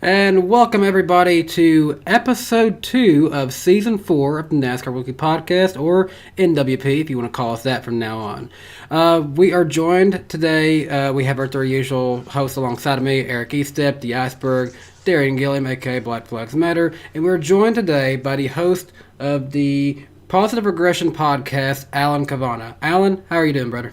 And welcome everybody to episode 2 of season 4 of the NASCAR Weekly Podcast, or NWP if you want to call us that from now on. We are joined today, we have our three usual hosts alongside of me, Eric Eastep, The Iceberg, Darian Gilliam, aka Black Flags Matter, and we're joined today by the host of the Positive Regression Podcast, Alan Cavanna. Alan, how are you doing, brother?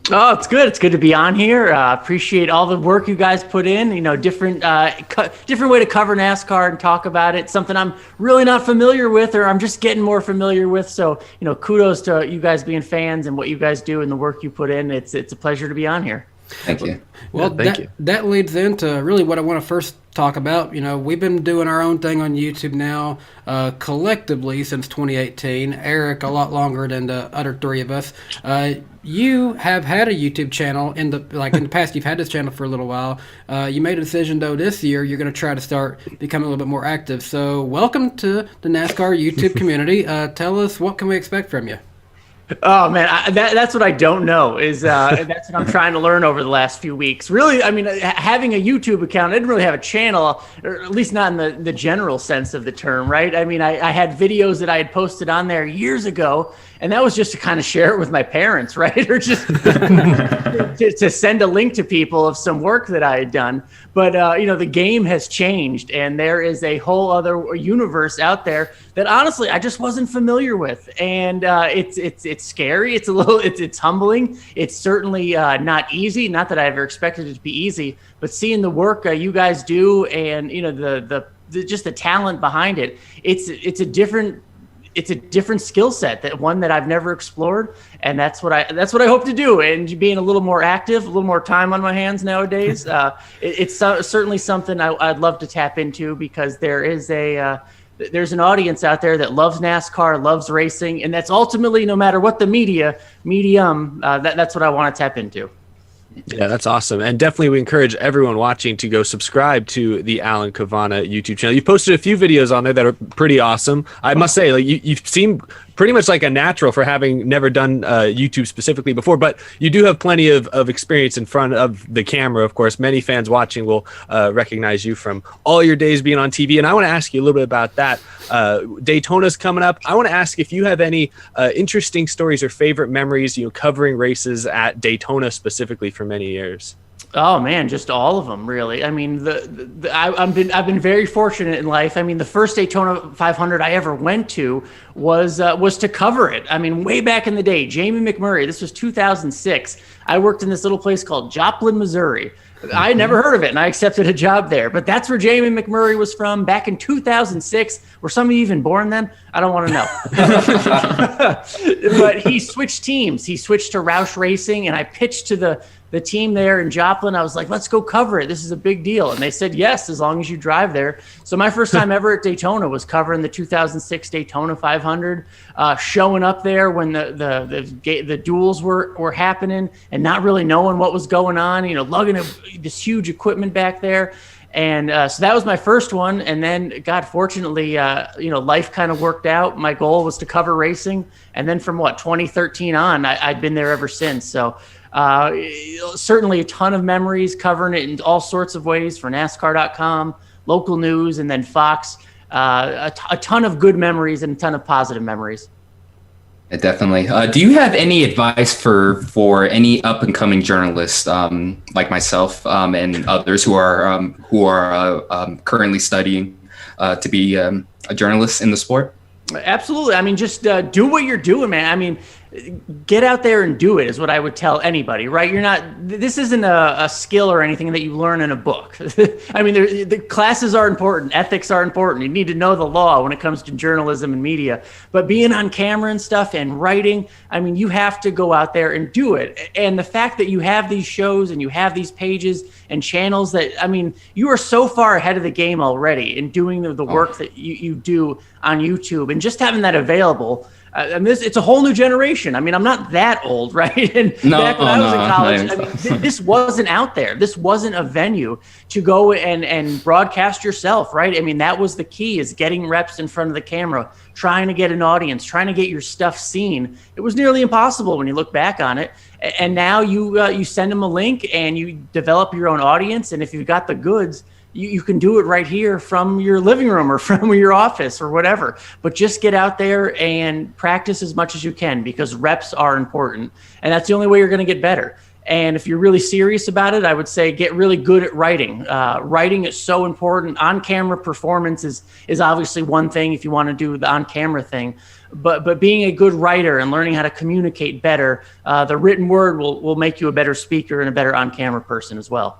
Oh, it's good. It's good to be on here. Appreciate all the work you guys put in. You know, different way to cover NASCAR and talk about it. Something I'm really not familiar with, or I'm just getting more familiar with. So, you know, kudos to you guys being fans and what you guys do and the work you put in. It's a pleasure to be on here. Thank you. Well, thank you. That leads into really what I want to first talk about. You know, we've been doing our own thing on YouTube now collectively since 2018. Eric, a lot longer than the other three of us. You have had a YouTube channel in the past. You've had this channel for a little while. You made a decision though this year you're going to try to start becoming a little bit more active. So welcome to the NASCAR YouTube community. Tell us, what can we expect from you? Oh man, that's what I don't know is that's what I'm trying to learn over the last few weeks. Really, I mean, having a YouTube account, I didn't really have a channel, or at least not in the general sense of the term, right? I mean, I had videos that I had posted on there years ago, and that was just to kind of share it with my parents, right? Or just to send a link to people of some work that I had done. But, you know, the game has changed, and there is a whole other universe out there that honestly I just wasn't familiar with. And it's scary. It's a little, it's humbling. It's certainly not easy. Not that I ever expected it to be easy, but seeing the work you guys do and, you know, the just the talent behind it, it's a different skill set, that one that I've never explored, and that's what I hope to do. And being a little more active, a little more time on my hands nowadays, it's certainly something I'd love to tap into, because there's an audience out there that loves NASCAR, loves racing, and that's ultimately, no matter what the medium, that's what I want to tap into. Yeah, that's awesome. And definitely we encourage everyone watching to go subscribe to the Alan Cavanna YouTube channel. You posted a few videos on there that are pretty awesome. I must say, like, you seem pretty much like a natural for having never done YouTube specifically before, but you do have plenty of experience in front of the camera. Of course, many fans watching will recognize you from all your days being on TV. And I want to ask you a little bit about that. Daytona's coming up. I want to ask if you have any interesting stories or favorite memories, you know, covering races at Daytona specifically for many years. Oh man, just all of them, really. I mean, I've been very fortunate in life. I mean, the first Daytona 500 I ever went to was to cover it. I mean, way back in the day, Jamie McMurray. This was 2006. I worked in this little place called Joplin, Missouri. I had never heard of it, and I accepted a job there. But that's where Jamie McMurray was from back in 2006. Were some of you even born then? I don't want to know. But he switched teams. He switched to Roush Racing, and I pitched to the team there in Joplin. I was like, let's go cover it. This is a big deal. And they said, yes, as long as you drive there. So my first time ever at Daytona was covering the 2006 Daytona 500, showing up there when the duels were happening and not really knowing what was going on, you know, lugging this huge equipment back there. And so that was my first one. And then, God, fortunately, you know, life kind of worked out. My goal was to cover racing. And then from 2013 on, I've been there ever since. So certainly a ton of memories, covering it in all sorts of ways for NASCAR.com, local news, and then Fox. A ton of good memories and a ton of positive memories. Yeah, definitely. Do you have any advice for any up and coming journalists like myself and others who are currently studying to be a journalist in the sport? Absolutely. I mean, just do what you're doing, man. I mean, get out there and do it is what I would tell anybody, right? This isn't a skill or anything that you learn in a book. I mean, the classes are important. Ethics are important. You need to know the law when it comes to journalism and media. But being on camera and stuff and writing, I mean, you have to go out there and do it. And the fact that you have these shows and you have these pages and channels that, I mean, you are so far ahead of the game already in doing the work that you do on YouTube, and just having that available. I mean, it's a whole new generation. I mean, I'm not that old, right? And back when I was in college, I mean, this wasn't out there. This wasn't a venue to go and broadcast yourself, right? I mean, that was the key, is getting reps in front of the camera, trying to get an audience, trying to get your stuff seen. It was nearly impossible when you look back on it. And now you send them a link and you develop your own audience. And if you've got the goods, you can do it right here from your living room or from your office or whatever. But just get out there and practice as much as you can, because reps are important. And that's the only way you're going to get better. And if you're really serious about it, I would say get really good at writing. Writing is so important. On-camera performance is obviously one thing if you want to do the on-camera thing. But being a good writer and learning how to communicate better, the written word will make you a better speaker and a better on-camera person as well.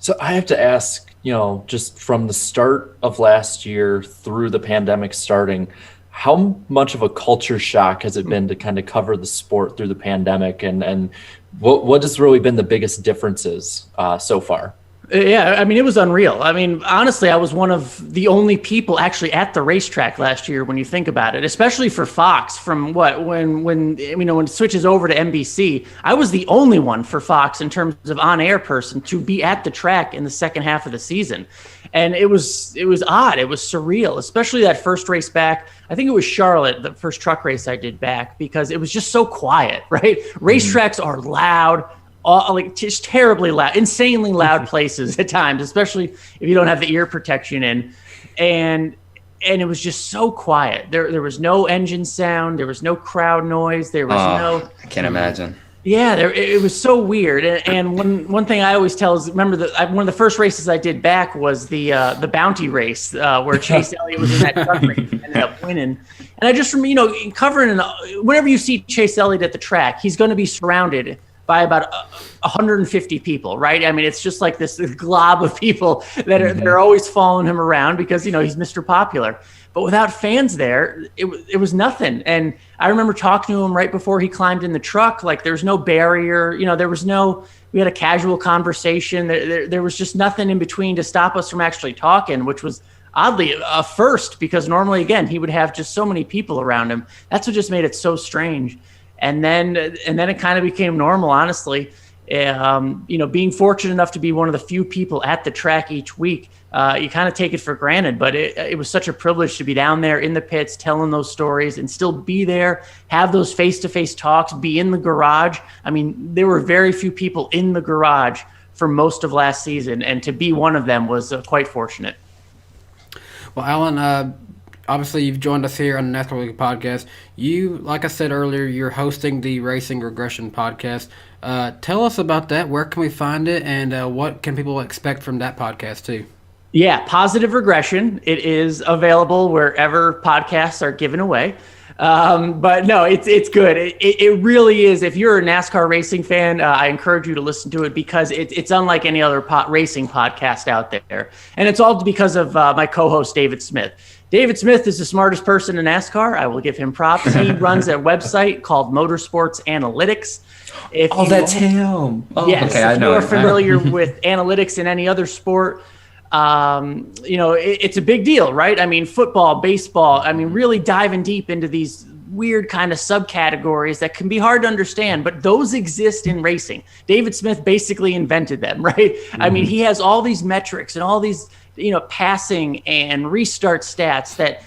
So I have to ask, just from the start of last year through the pandemic starting, how much of a culture shock has it been to kind of cover the sport through the pandemic, and what has really been the biggest differences so far? Yeah, I mean, it was unreal. I mean, honestly, I was one of the only people actually at the racetrack last year when you think about it, especially for Fox. From when it switches over to NBC, I was the only one for Fox in terms of on-air person to be at the track in the second half of the season. And it was odd. It was surreal, especially that first race back. I think it was Charlotte, the first truck race I did back, because it was just so quiet, right? Racetracks are loud, just terribly loud, insanely loud places at times, especially if you don't have the ear protection in. And it was just so quiet. There was no engine sound. There was no crowd noise. There was no. I can't imagine. Yeah, it was so weird. And one thing I always tell is, remember that one of the first races I did back was the Bounty race where Chase Elliott was in that truck race and ended up winning. And I just remember, covering, whenever you see Chase Elliott at the track, he's going to be surrounded by about 150 people, right? I mean, it's just like this glob of people that are always following him around because, he's Mr. Popular. But without fans there, it was nothing. And I remember talking to him right before he climbed in the truck. Like, there's no barrier. We had a casual conversation. There was just nothing in between to stop us from actually talking, which was oddly a first, because normally, again, he would have just so many people around him. That's what just made it so strange. And then it kind of became normal, honestly. Being fortunate enough to be one of the few people at the track each week, you kind of take it for granted. But it was such a privilege to be down there in the pits, telling those stories, and still be there, have those face-to-face talks, be in the garage. I mean, there were very few people in the garage for most of last season, and to be one of them was quite fortunate. Well, Alan, obviously, you've joined us here on the NASCAR League podcast. You, like I said earlier, you're hosting the Racing Regression podcast. Tell us about that. Where can we find it, and what can people expect from that podcast too? Yeah, Positive Regression. It is available wherever podcasts are given away. But no, it's good. It really is. If you're a NASCAR racing fan, I encourage you to listen to it, because it's unlike any other racing podcast out there. And it's all because of my co-host, David Smith. David Smith is the smartest person in NASCAR. I will give him props. He runs a website called Motorsports Analytics. That's him. Yes, okay, if you are familiar with analytics in any other sport, it's a big deal, right? I mean, football, baseball, really diving deep into these weird kind of subcategories that can be hard to understand, but those exist in racing. David Smith basically invented them, right? Mm-hmm. I mean, he has all these metrics and all these, passing and restart stats that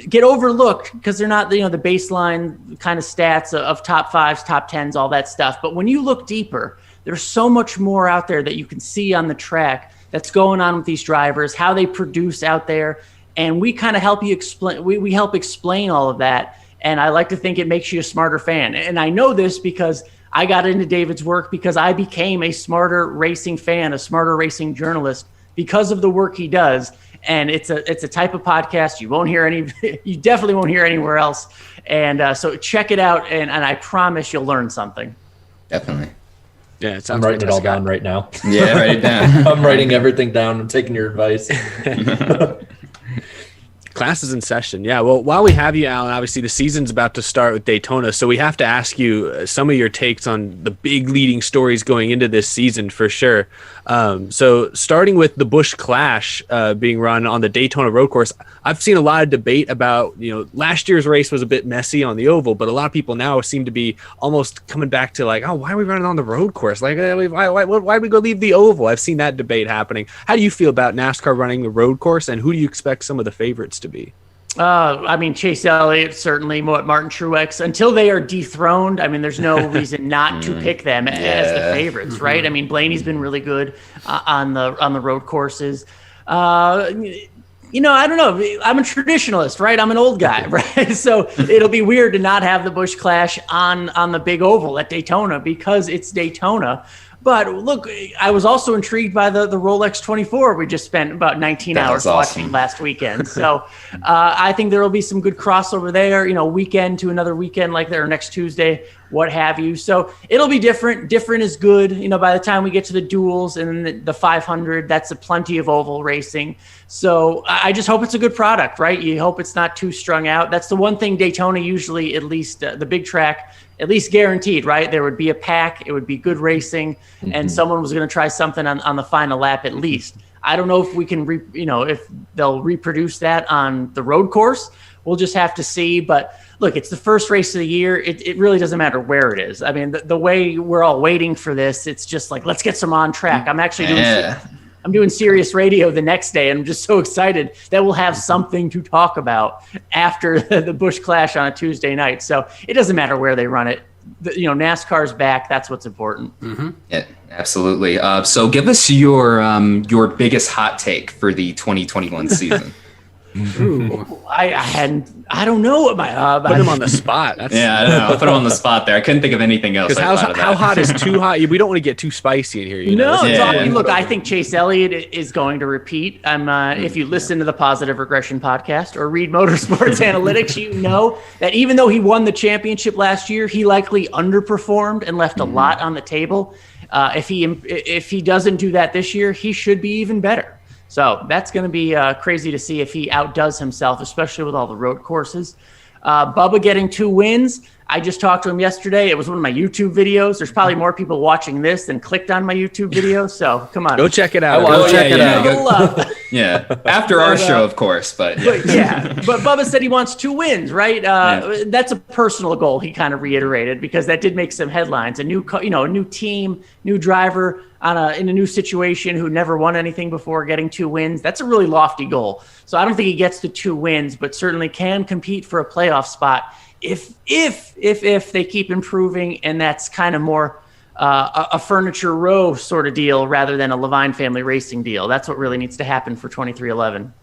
get overlooked because they're not, the baseline kind of stats of top fives, top tens, all that stuff. But when you look deeper, there's so much more out there that you can see on the track that's going on with these drivers, how they produce out there. And we kind of help you explain, we help explain all of that. And I like to think it makes you a smarter fan. And I know this because I got into David's work because I became a smarter racing fan, a smarter racing journalist, because of the work he does. And it's a type of podcast you definitely won't hear anywhere else. And so check it out, and I promise you'll learn something. Definitely. Yeah, it sounds I'm writing it all down right now. Yeah, write it down. I'm writing everything down. I'm taking your advice. Class is in session. Yeah. Well, while we have you, Alan, obviously the season's about to start with Daytona, so we have to ask you some of your takes on the big leading stories going into this season for sure. So starting with the Busch Clash being run on the Daytona road course, I've seen a lot of debate about, last year's race was a bit messy on the oval, but a lot of people now seem to be almost coming back to like, oh, why are we running on the road course? Like, why did we go leave the oval? I've seen that debate happening. How do you feel about NASCAR running the road course, and who do you expect some of the favorites to be? I mean, Chase Elliott, certainly, Martin Truex, until they are dethroned. I mean, there's no reason not to pick them as the favorites, right? I mean, Blaney's been really good on the road courses. I don't know. I'm a traditionalist, right? I'm an old guy, right? So it'll be weird to not have the Busch Clash on the big oval at Daytona because it's Daytona. But look, I was also intrigued by the Rolex 24 we just spent about 19 hours watching last weekend. So I think there will be some good crossover there, weekend to another weekend like there next Tuesday, what have you. So it'll be different. Different is good. By the time we get to the duels and the 500, that's a plenty of oval racing. So I just hope it's a good product, right? You hope it's not too strung out. That's the one thing Daytona usually, at least the big track, at least guaranteed, right? There would be a pack, it would be good racing, and someone was going to try something on the final lap at least. I don't know if we can, if they'll reproduce that on the road course. We'll just have to see. But look, it's the first race of the year. It really doesn't matter where it is. I mean, the way we're all waiting for this, it's just like, let's get some on track. I'm actually doing Sirius Radio the next day, and I'm just so excited that we'll have something to talk about after the Busch Clash on a Tuesday night. So it doesn't matter where they run it. NASCAR's back. That's what's important. Yeah, absolutely. So give us your biggest hot take for the 2021 season. I don't know what my put him on the spot. I don't know. I put him on the spot there. I couldn't think of anything else. Because how hot is too hot? We don't want to get too spicy in here. Look, I think Chase Elliott is going to repeat. If you listen to the Positive Regression podcast or read Motorsports Analytics, you know that even though he won the championship last year, he likely underperformed and left a lot on the table. If he doesn't do that this year, he should be even better. So that's going to be crazy to see if he outdoes himself, especially with all the road courses. Bubba getting 2 wins. I just talked to him yesterday. It was one of my YouTube videos. There's probably more people watching this than clicked on my YouTube video. So come on. Go check it out. Go check it out. Yeah. After our show, of course. But Bubba said he wants 2 wins, right? That's a personal goal, he kind of reiterated, because that did make some headlines. A new team, new driver in a new situation who never won anything before, getting 2 wins. That's a really lofty goal. So I don't think he gets to 2 wins, but certainly can compete for a playoff spot if they keep improving, and that's kind of more a Furniture Row sort of deal rather than a Levine Family Racing deal. That's what really needs to happen for 2311.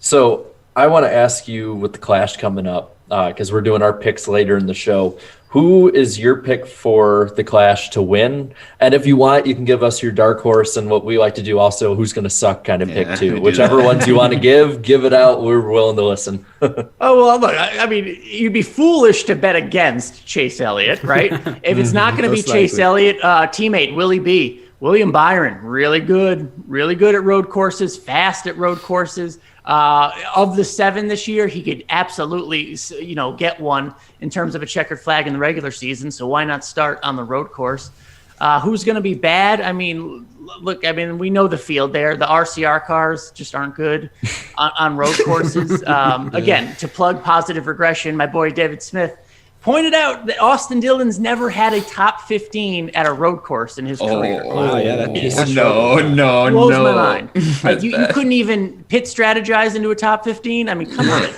So I want to ask you, with the Clash coming up, because we're doing our picks later in the show, who is your pick for the Clash to win? And if you want, you can give us your dark horse and what we like to do also, who's going to suck kind of pick too. Whichever ones you want to give it out. We're willing to listen. Oh, well, look, I mean, you'd be foolish to bet against Chase Elliott, right? If it's not going to be Chase Elliott, teammate William Byron, really good at road courses, fast at road courses. Of the 7 this year, he could absolutely, get one in terms of a checkered flag in the regular season. So why not start on the road course? Who's going to be bad? I mean, look, we know the field there. The RCR cars just aren't good on road courses. Again, to plug Positive Regression, my boy David Smith pointed out that Austin Dillon's never had a top 15 at a road course in his career. Wow, yeah, no. Blows my mind. Like you couldn't even pit strategize into a top 15. I mean, come on.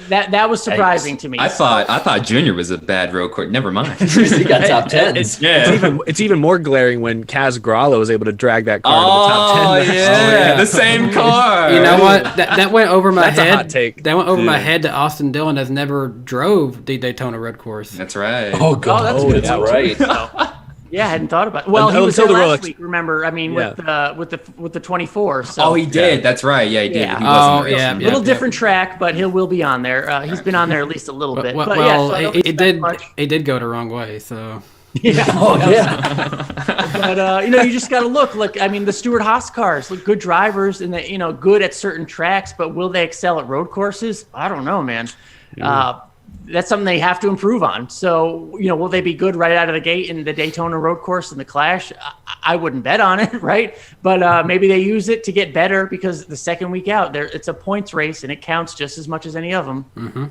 That was surprising to me. I thought Junior was a bad road course. Never mind. He got top 10s. It's even more glaring when Kaz Gralla was able to drag that car to the top 10. Yeah, the same car. You know what? That went over my head. That's a hot take. That went over my head that Austin Dillon has never drove the Daytona road course. That's right. Oh, God. That's good. That's right. Yeah, I hadn't thought about it. Well, he was there the last Rolex. week, remember? I mean, with the 24. So. He did. That's right. Yeah, he did. Yeah. He wasn't there. A little different track, but he will be on there. He's been on there at least a little bit. He did go the wrong way, so. Yeah. But you just got to look. The Stewart Haas cars look good drivers, and they good at certain tracks, but will they excel at road courses? I don't know, man. That's something they have to improve on. So, will they be good right out of the gate in the Daytona road course and the Clash? I wouldn't bet on it, right? But maybe they use it to get better, because the second week out, it's a points race and it counts just as much as any of them. Mm-hmm.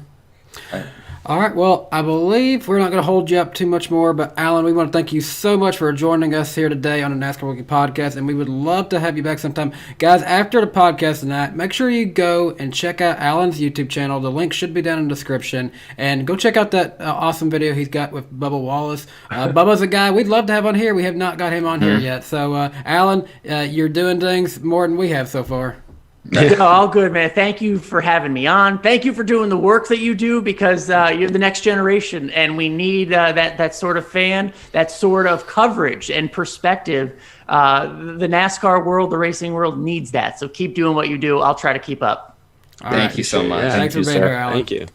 All right, well, I believe we're not going to hold you up too much more, but Alan, we want to thank you so much for joining us here today on the NASCAR Weekly Podcast, and we would love to have you back sometime. Guys, after the podcast tonight, make sure you go and check out Alan's YouTube channel. The link should be down in the description, and go check out that awesome video he's got with Bubba Wallace. Bubba's a guy we'd love to have on here. We have not got him on here yet. So, Alan, you're doing things more than we have so far. No, all good, man. Thank you for having me on. Thank you for doing the work that you do, because you're the next generation, and we need that sort of fan, that sort of coverage and perspective. The NASCAR world, the racing world needs that. So keep doing what you do. I'll try to keep up. Thank you so much. Yeah, Thanks for being here, Alan. Thank you.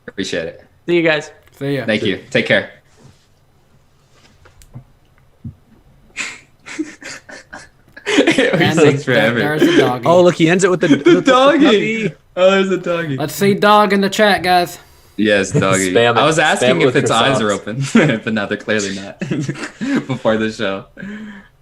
Appreciate it. See you guys. See ya. Thank you. Take care. And Thanks forever. there's a doggy. Oh, look, he ends it with the Doggy. Oh, there's a doggy. Let's see dog in the chat, guys. Yes, doggy. Spam it. I was asking Spam it if with its eyes are croissants. open, but now they're clearly not. Before the show.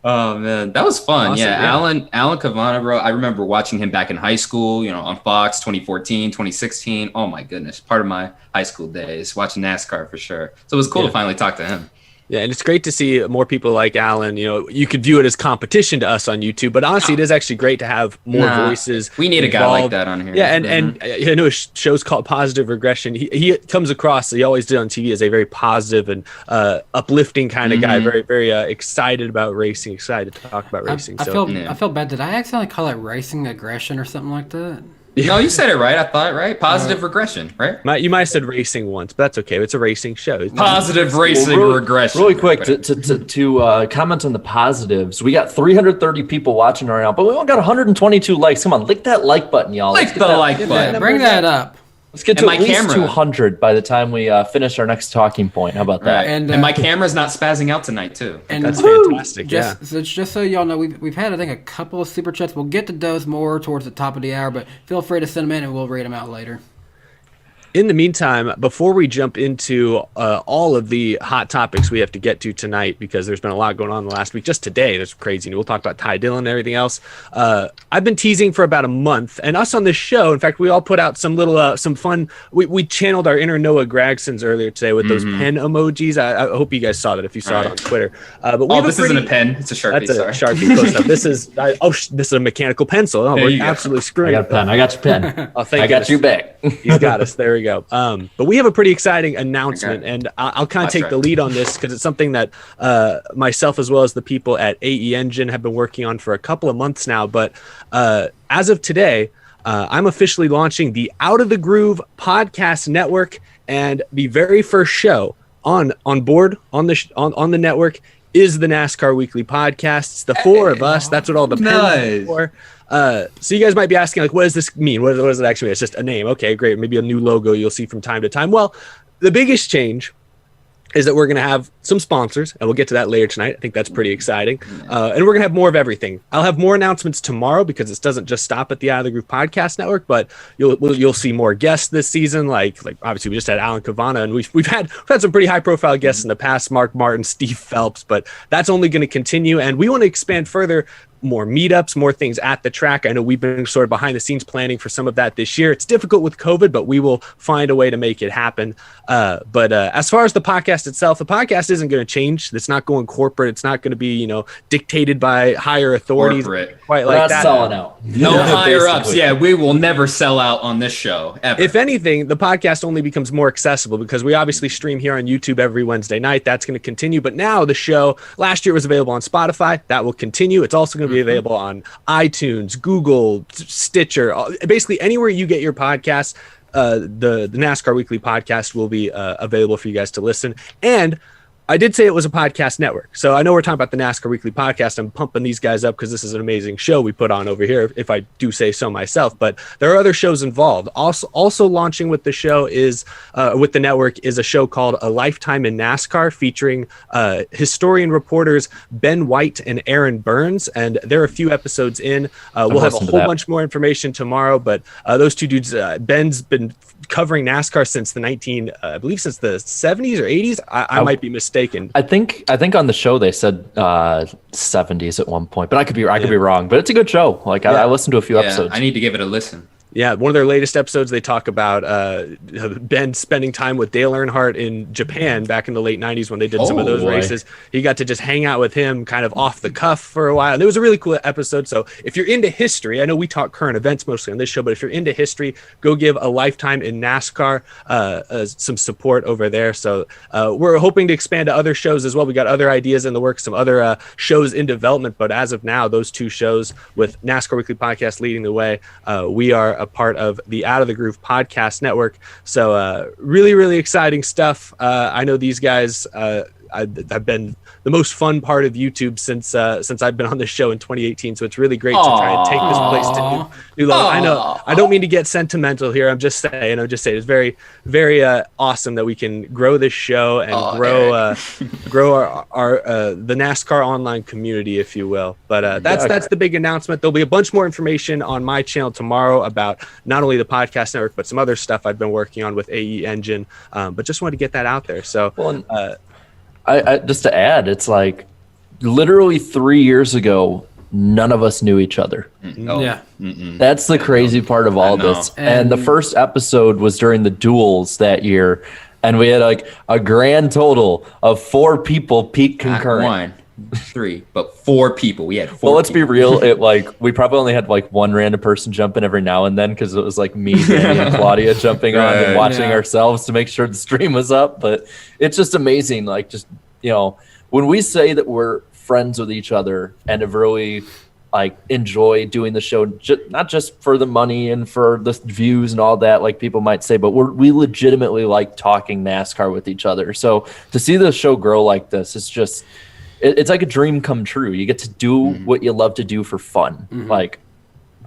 Oh man, that was fun. Awesome, yeah, yeah. Alan Cavanna, bro. I remember watching him back in high school, on Fox 2014, 2016. Oh my goodness, part of my high school days, watching NASCAR for sure. So it was cool to finally talk to him. Yeah, and it's great to see more people like Alan. You could view it as competition to us on YouTube, but honestly, it is actually great to have more voices. We need a guy like that on here. Yeah, and I know his show's called Positive Regression. He comes across, he always did on TV, as a very positive and uplifting kind of guy. Very, very excited about racing, excited to talk about racing. I felt bad. Did I accidentally call it racing aggression or something like that? No, you said it right. I thought right. Positive regression, right? You might have said racing once, but that's okay. It's a racing show. Positive racing regression. Really quick to comment on the positives. We got 330 people watching right now, but we only got 122 likes. Come on, lick that like button, y'all. Click the like button. Yeah, bring that up. Let's get to And at my least camera. 200 by the time we finish our next talking point. How about that? Right. And, And my camera's not spazzing out tonight too. And That's fantastic. Yeah. just so y'all know, we've had, I think, a couple of super chats. We'll get to those more towards the top of the hour, but feel free to send them in and we'll read them out later. In the meantime, before we jump into all of the hot topics we have to get to tonight, because there's been a lot going on in the last week, just today, there's crazy. We'll talk about Ty Dillon and everything else. I've been teasing for about a month, and us on this show, in fact, we all put out some little, some fun, we channeled our inner Noah Gragsons earlier today with those pen emojis. I hope you guys saw that if you saw it on Twitter. But we have this isn't a pen, it's a Sharpie. That's a Sharpie close up. This is this is a mechanical pencil. Oh, There we're you go. absolutely I screwing got a it. pen. I got your pen. Oh, thank I got goodness. you back. He's got us. There we go. But we have a pretty exciting announcement, Okay. and I'll kind of That's take right. the lead on this because it's something that myself as well as the people at AE Engine have been working on for a couple of months now. But as of today, I'm officially launching the Out of the Groove podcast network, and the very first show on board on the network is the NASCAR Weekly Podcast. It's the four of us. That's what all the pens Nice. are for. So you guys might be asking, like, what does this mean? What does it actually mean? It's just a name. Okay, great. Maybe a new logo you'll see from time to time. Well, the biggest change is that we're going to have some sponsors, and we'll get to that later tonight. I think that's pretty exciting. And we're going to have more of everything. I'll have more announcements tomorrow because this doesn't just stop at the Out of the Groove Podcast Network, but you'll see more guests this season. Like obviously we just had Alan Cavanna, and we've had some pretty high profile guests in the past, Mark Martin, Steve Phelps, but that's only going to continue. And we want to expand further, more meetups, more things at the track. I know we've been sort of behind the scenes planning for some of that this year. It's difficult with COVID, but we will find a way to make it happen. But as far as the podcast itself, the podcast isn't going to change. It's not going corporate. It's not going to be, dictated by higher authorities. Corporate. Quite We're like not that. selling out. No Yeah, higher ups. basically. Yeah, we will never sell out on this show ever. If anything, the podcast only becomes more accessible because we obviously stream here on YouTube every Wednesday night. That's going to continue. But now the show, last year it was available on Spotify. That will continue. It's also going to be available on iTunes, Google, Stitcher, basically anywhere you get your podcasts. The NASCAR Weekly Podcast will be available for you guys to listen. And I did say it was a podcast network. So I know we're talking about the NASCAR Weekly Podcast. I'm pumping these guys up because this is an amazing show we put on over here, if I do say so myself. But there are other shows involved. Also launching with the show is, with the network, is a show called A Lifetime in NASCAR featuring historian reporters Ben White and Aaron Burns. And there are a few episodes in. We'll have a listened to whole that. bunch more information tomorrow. But those two dudes, Ben's been covering NASCAR since I believe since the 70s or 80s. I might be mistaken. I think on the show they said 70s at one point, but I could be wrong. But it's a good show. Like I listened to a few Yeah, episodes. I need to give it a listen. Yeah, one of their latest episodes, they talk about Ben spending time with Dale Earnhardt in Japan back in the late 90s when they did some of those races. He got to just hang out with him kind of off the cuff for a while. And it was a really cool episode. So if you're into history, I know we talk current events mostly on this show, but if you're into history, go give A Lifetime in NASCAR some support over there. So we're hoping to expand to other shows as well. We got other ideas in the works, some other shows in development. But as of now, those two shows with NASCAR Weekly Podcast leading the way, we are a part of the Out of the Groove podcast network. So really, really exciting stuff. I know these guys, I've been the most fun part of YouTube since I've been on this show in 2018. So it's really great to try and take this place to new level. I know I don't mean to get sentimental here. I'm just saying it's very, very awesome that we can grow this show and grow our the NASCAR online community, if you will. But that's the big announcement. There'll be a bunch more information on my channel tomorrow about not only the podcast network, but some other stuff I've been working on with AE Engine. But just wanted to get that out there. So I just to add, it's like literally 3 years ago, none of us knew each other. Yeah. That's the crazy part of all this. And the first episode was during the duels that year. And we had like a grand total of 4 people peak concurrent. Not 1, 3, but 4 people. We had 4 Well, let's people. be real. We probably only had like one random person jump in every now and then because it was like me, Danny, and Claudia jumping on and watching ourselves to make sure the stream was up. But it's just amazing. Like, just, when we say that we're friends with each other and have really enjoy doing the show, not just for the money and for the views and all that, like people might say, but we legitimately like talking NASCAR with each other. So to see the show grow like this, it's just, it's like a dream come true. You get to do what you love to do for fun. Like,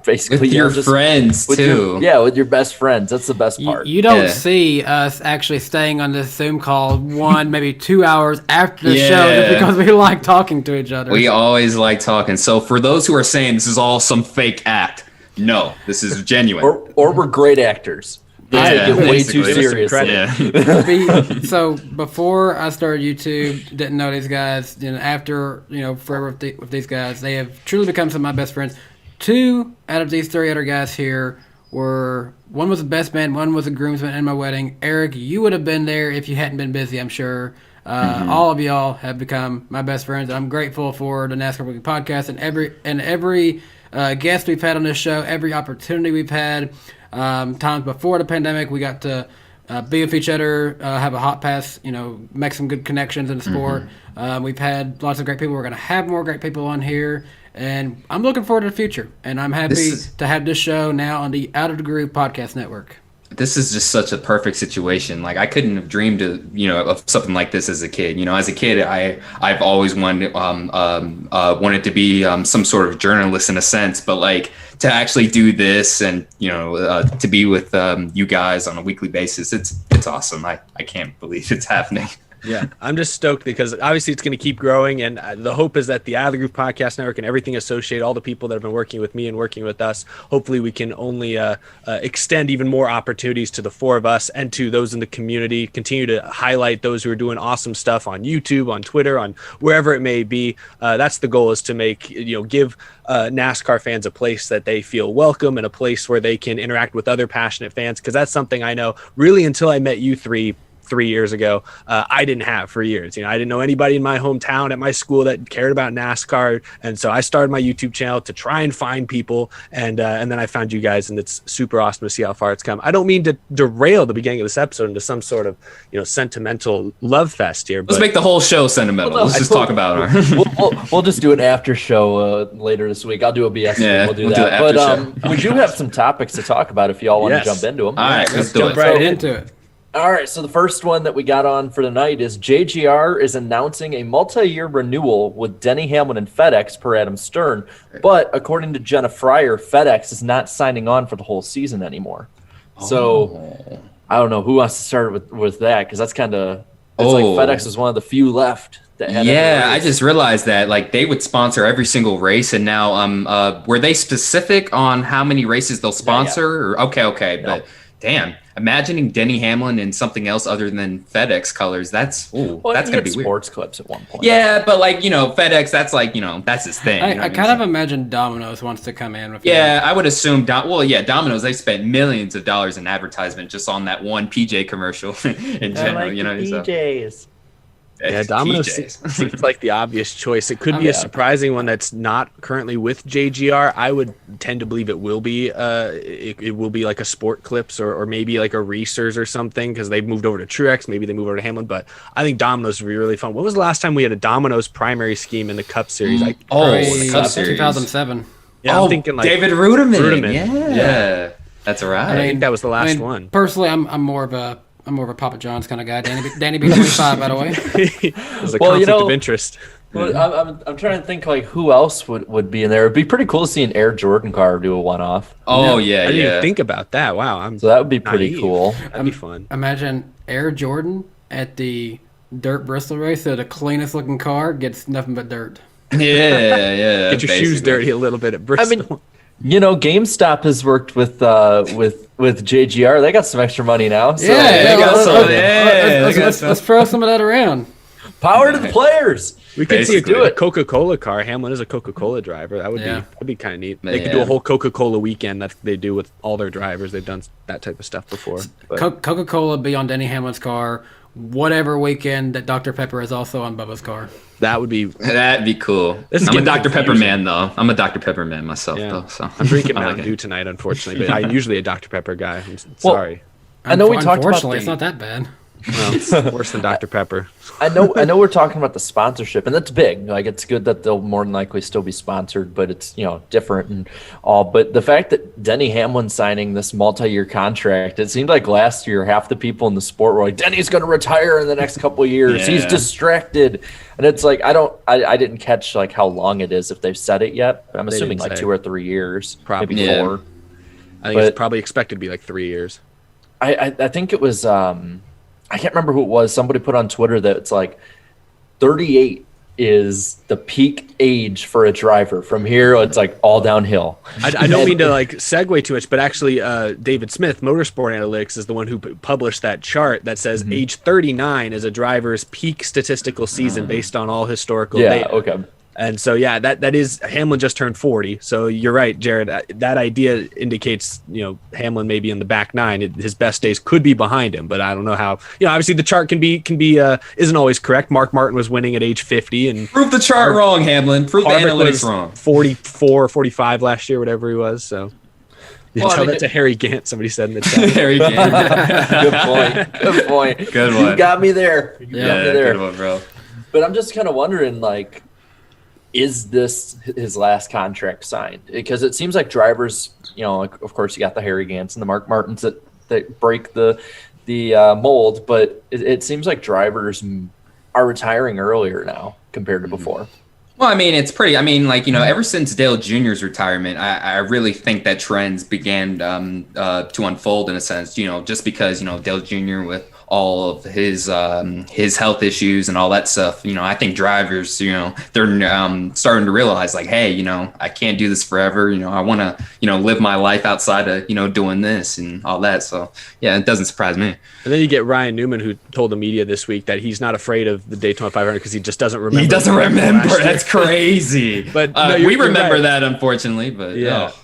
basically with your friends too. With your best friends. That's the best part. You don't see us actually staying on this Zoom call 1, maybe 2 hours after the show just because we like talking to each other. We always like talking. So for those who are saying this is all some fake act, no, this is genuine. or we're great actors. They take it way too seriously. So before I started YouTube, didn't know these guys. After forever with these guys, they have truly become some of my best friends. 2 out of these 3 other guys here one was a best man, one was a groomsman in my wedding. Eric, you would have been there if you hadn't been busy, I'm sure. All of y'all have become my best friends. I'm grateful for the NASCAR Weekly Podcast and every guest we've had on this show, every opportunity we've had. Times before the pandemic, we got to be with each other, have a hot pass, make some good connections in the sport. We've had lots of great people. We're going to have more great people on here. And I'm looking forward to the future. And I'm happy to have this show now on the Out of the Groove podcast network. This is just such a perfect situation. Like, I couldn't have dreamed of something like this as a kid. As a kid, I've always wanted to be some sort of journalist in a sense, but like to actually do this and to be with you guys on a weekly basis, it's awesome. I can't believe it's happening. Yeah, I'm just stoked because obviously it's going to keep growing, and the hope is that the Out of the Groove Podcast Network and everything associated, all the people that have been working with me and working with us, hopefully we can only extend even more opportunities to the 4 of us and to those in the community, continue to highlight those who are doing awesome stuff on YouTube, on Twitter, on wherever it may be. That's the goal, is to make, give NASCAR fans a place that they feel welcome and a place where they can interact with other passionate fans, because that's something I know really until I met you 3 years ago, I didn't have for years. I didn't know anybody in my hometown at my school that cared about NASCAR, and so I started my YouTube channel to try and find people, and then I found you guys, and it's super awesome to see how far it's come. I don't mean to derail the beginning of this episode into some sort of sentimental love fest here. But let's make the whole show sentimental. Let's just talk about our. We'll just do an after show later this week. I'll do a BS. We'll do that. But we do have some topics to talk about if y'all want to jump into them. All right, let's jump right into it. All right, so the first one that we got on for tonight is JGR is announcing a multi-year renewal with Denny Hamlin and FedEx per Adam Stern, but according to Jenna Fryer, FedEx is not signing on for the whole season anymore. So I don't know who wants to start with that, because that's kind of like FedEx is one of the few left that had. Yeah, I just realized that like they would sponsor every single race, and now were they specific on how many races they'll sponsor? Or, okay, but. damn, imagining Denny Hamlin in something else other than FedEx colors, that's Well, gonna be weird. sports clips at one point. Yeah, but like, FedEx, that's like, that's his thing. I kind of imagine Domino's wants to come in with Yeah, I would assume. Domino's, they spent millions of dollars in advertisement just on that one PJ commercial in general. So. PJs. Yeah, Domino's seems like the obvious choice. It could be a surprising one that's not currently with JGR. I would tend to believe it will be. It will be like a Sport Clips or maybe like a Reese's or something because they've moved over to Truex. Maybe they move over to Hamlin. But I think Domino's would be really fun. When was the last time we had a Domino's primary scheme in the Cup Series? The Cup Series. 2007. Yeah, I'm thinking like David Ruderman. Yeah. Yeah, that's right. I think that was the last one. Personally, I'm more of a Papa John's kind of guy. Danny B25, by the way. There's a conflict of interest. Well, I'm trying to think like who else would be in there. It'd be pretty cool to see an Air Jordan car do a one-off. Oh I didn't even think about that. Wow, so that would be pretty cool. That'd be fun. Imagine Air Jordan at the Dirt Bristol race. So the cleanest looking car gets nothing but dirt. Yeah. Get your shoes dirty a little bit at Bristol. GameStop has worked with JGR. They got some extra money now. So let's throw some of that around. Power to the players. We could see a Coca-Cola car. Hamlin is a Coca-Cola driver. That'd be kind of neat. They could do a whole Coca-Cola weekend that they do with all their drivers. They've done that type of stuff before. Coca-Cola be on Denny Hamlin's car. Whatever weekend that Dr. Pepper is also on Bubba's car. That'd be cool. I'm a Dr. Pepper man, though. I'm a Dr. Pepper man myself, though. So I'm drinking Mountain Dew tonight, unfortunately, but I'm usually a Dr. Pepper guy. I'm sorry. I know we talked about. Unfortunately, it's not that bad. Well, it's worse than Dr. Pepper. I know we're talking about the sponsorship, and that's big. Like, it's good that they'll more than likely still be sponsored, but it's different and all. But the fact that Denny Hamlin signing this multi-year contract, it seemed like last year half the people in the sport were like, Denny's going to retire in the next couple of years. He's distracted, and it's like I didn't catch like how long it is if they've said it yet. I'm assuming like 2 or 3 years, probably maybe 4. I think it's probably expected to be like 3 years. I think it was. I can't remember who it was. Somebody put on Twitter that it's like 38 is the peak age for a driver. From here, it's like all downhill. I don't mean to like segue too much, but actually David Smith, Motorsport Analytics, is the one who published that chart that says age 39 is a driver's peak statistical season based on all historical data. Okay. And so, that is Hamlin just turned 40. So you're right, Jared. That idea indicates, Hamlin may be in the back 9. His best days could be behind him, but I don't know how. Obviously the chart can be isn't always correct. Mark Martin was winning at age 50, and prove the chart wrong, Hamlin. Prove the analytics wrong. 44, 45 last year, whatever he was. So. Tell that to Harry Gant. Somebody said in the chat. Harry Gant. Good point. Good one. You got me there. Good one, bro. But I'm just kind of wondering, like, is this his last contract signed? Because it seems like drivers, like, of course you got the Harry Gants and the Mark Martins that break the mold, but it seems like drivers are retiring earlier now compared to before. Well, I mean, it's pretty. I mean, like, ever since Dale Jr.'s retirement, I really think that trends began to unfold in a sense. Just because Dale Jr. with all of his health issues and all that stuff. I think drivers, they're starting to realize like, hey, I can't do this forever. I want to, live my life outside of, doing this and all that. So yeah, it doesn't surprise me. And then you get Ryan Newman, who told the media this week that he's not afraid of the Daytona 500 because he just doesn't remember. He doesn't remember. That's crazy. But we remember that, unfortunately. But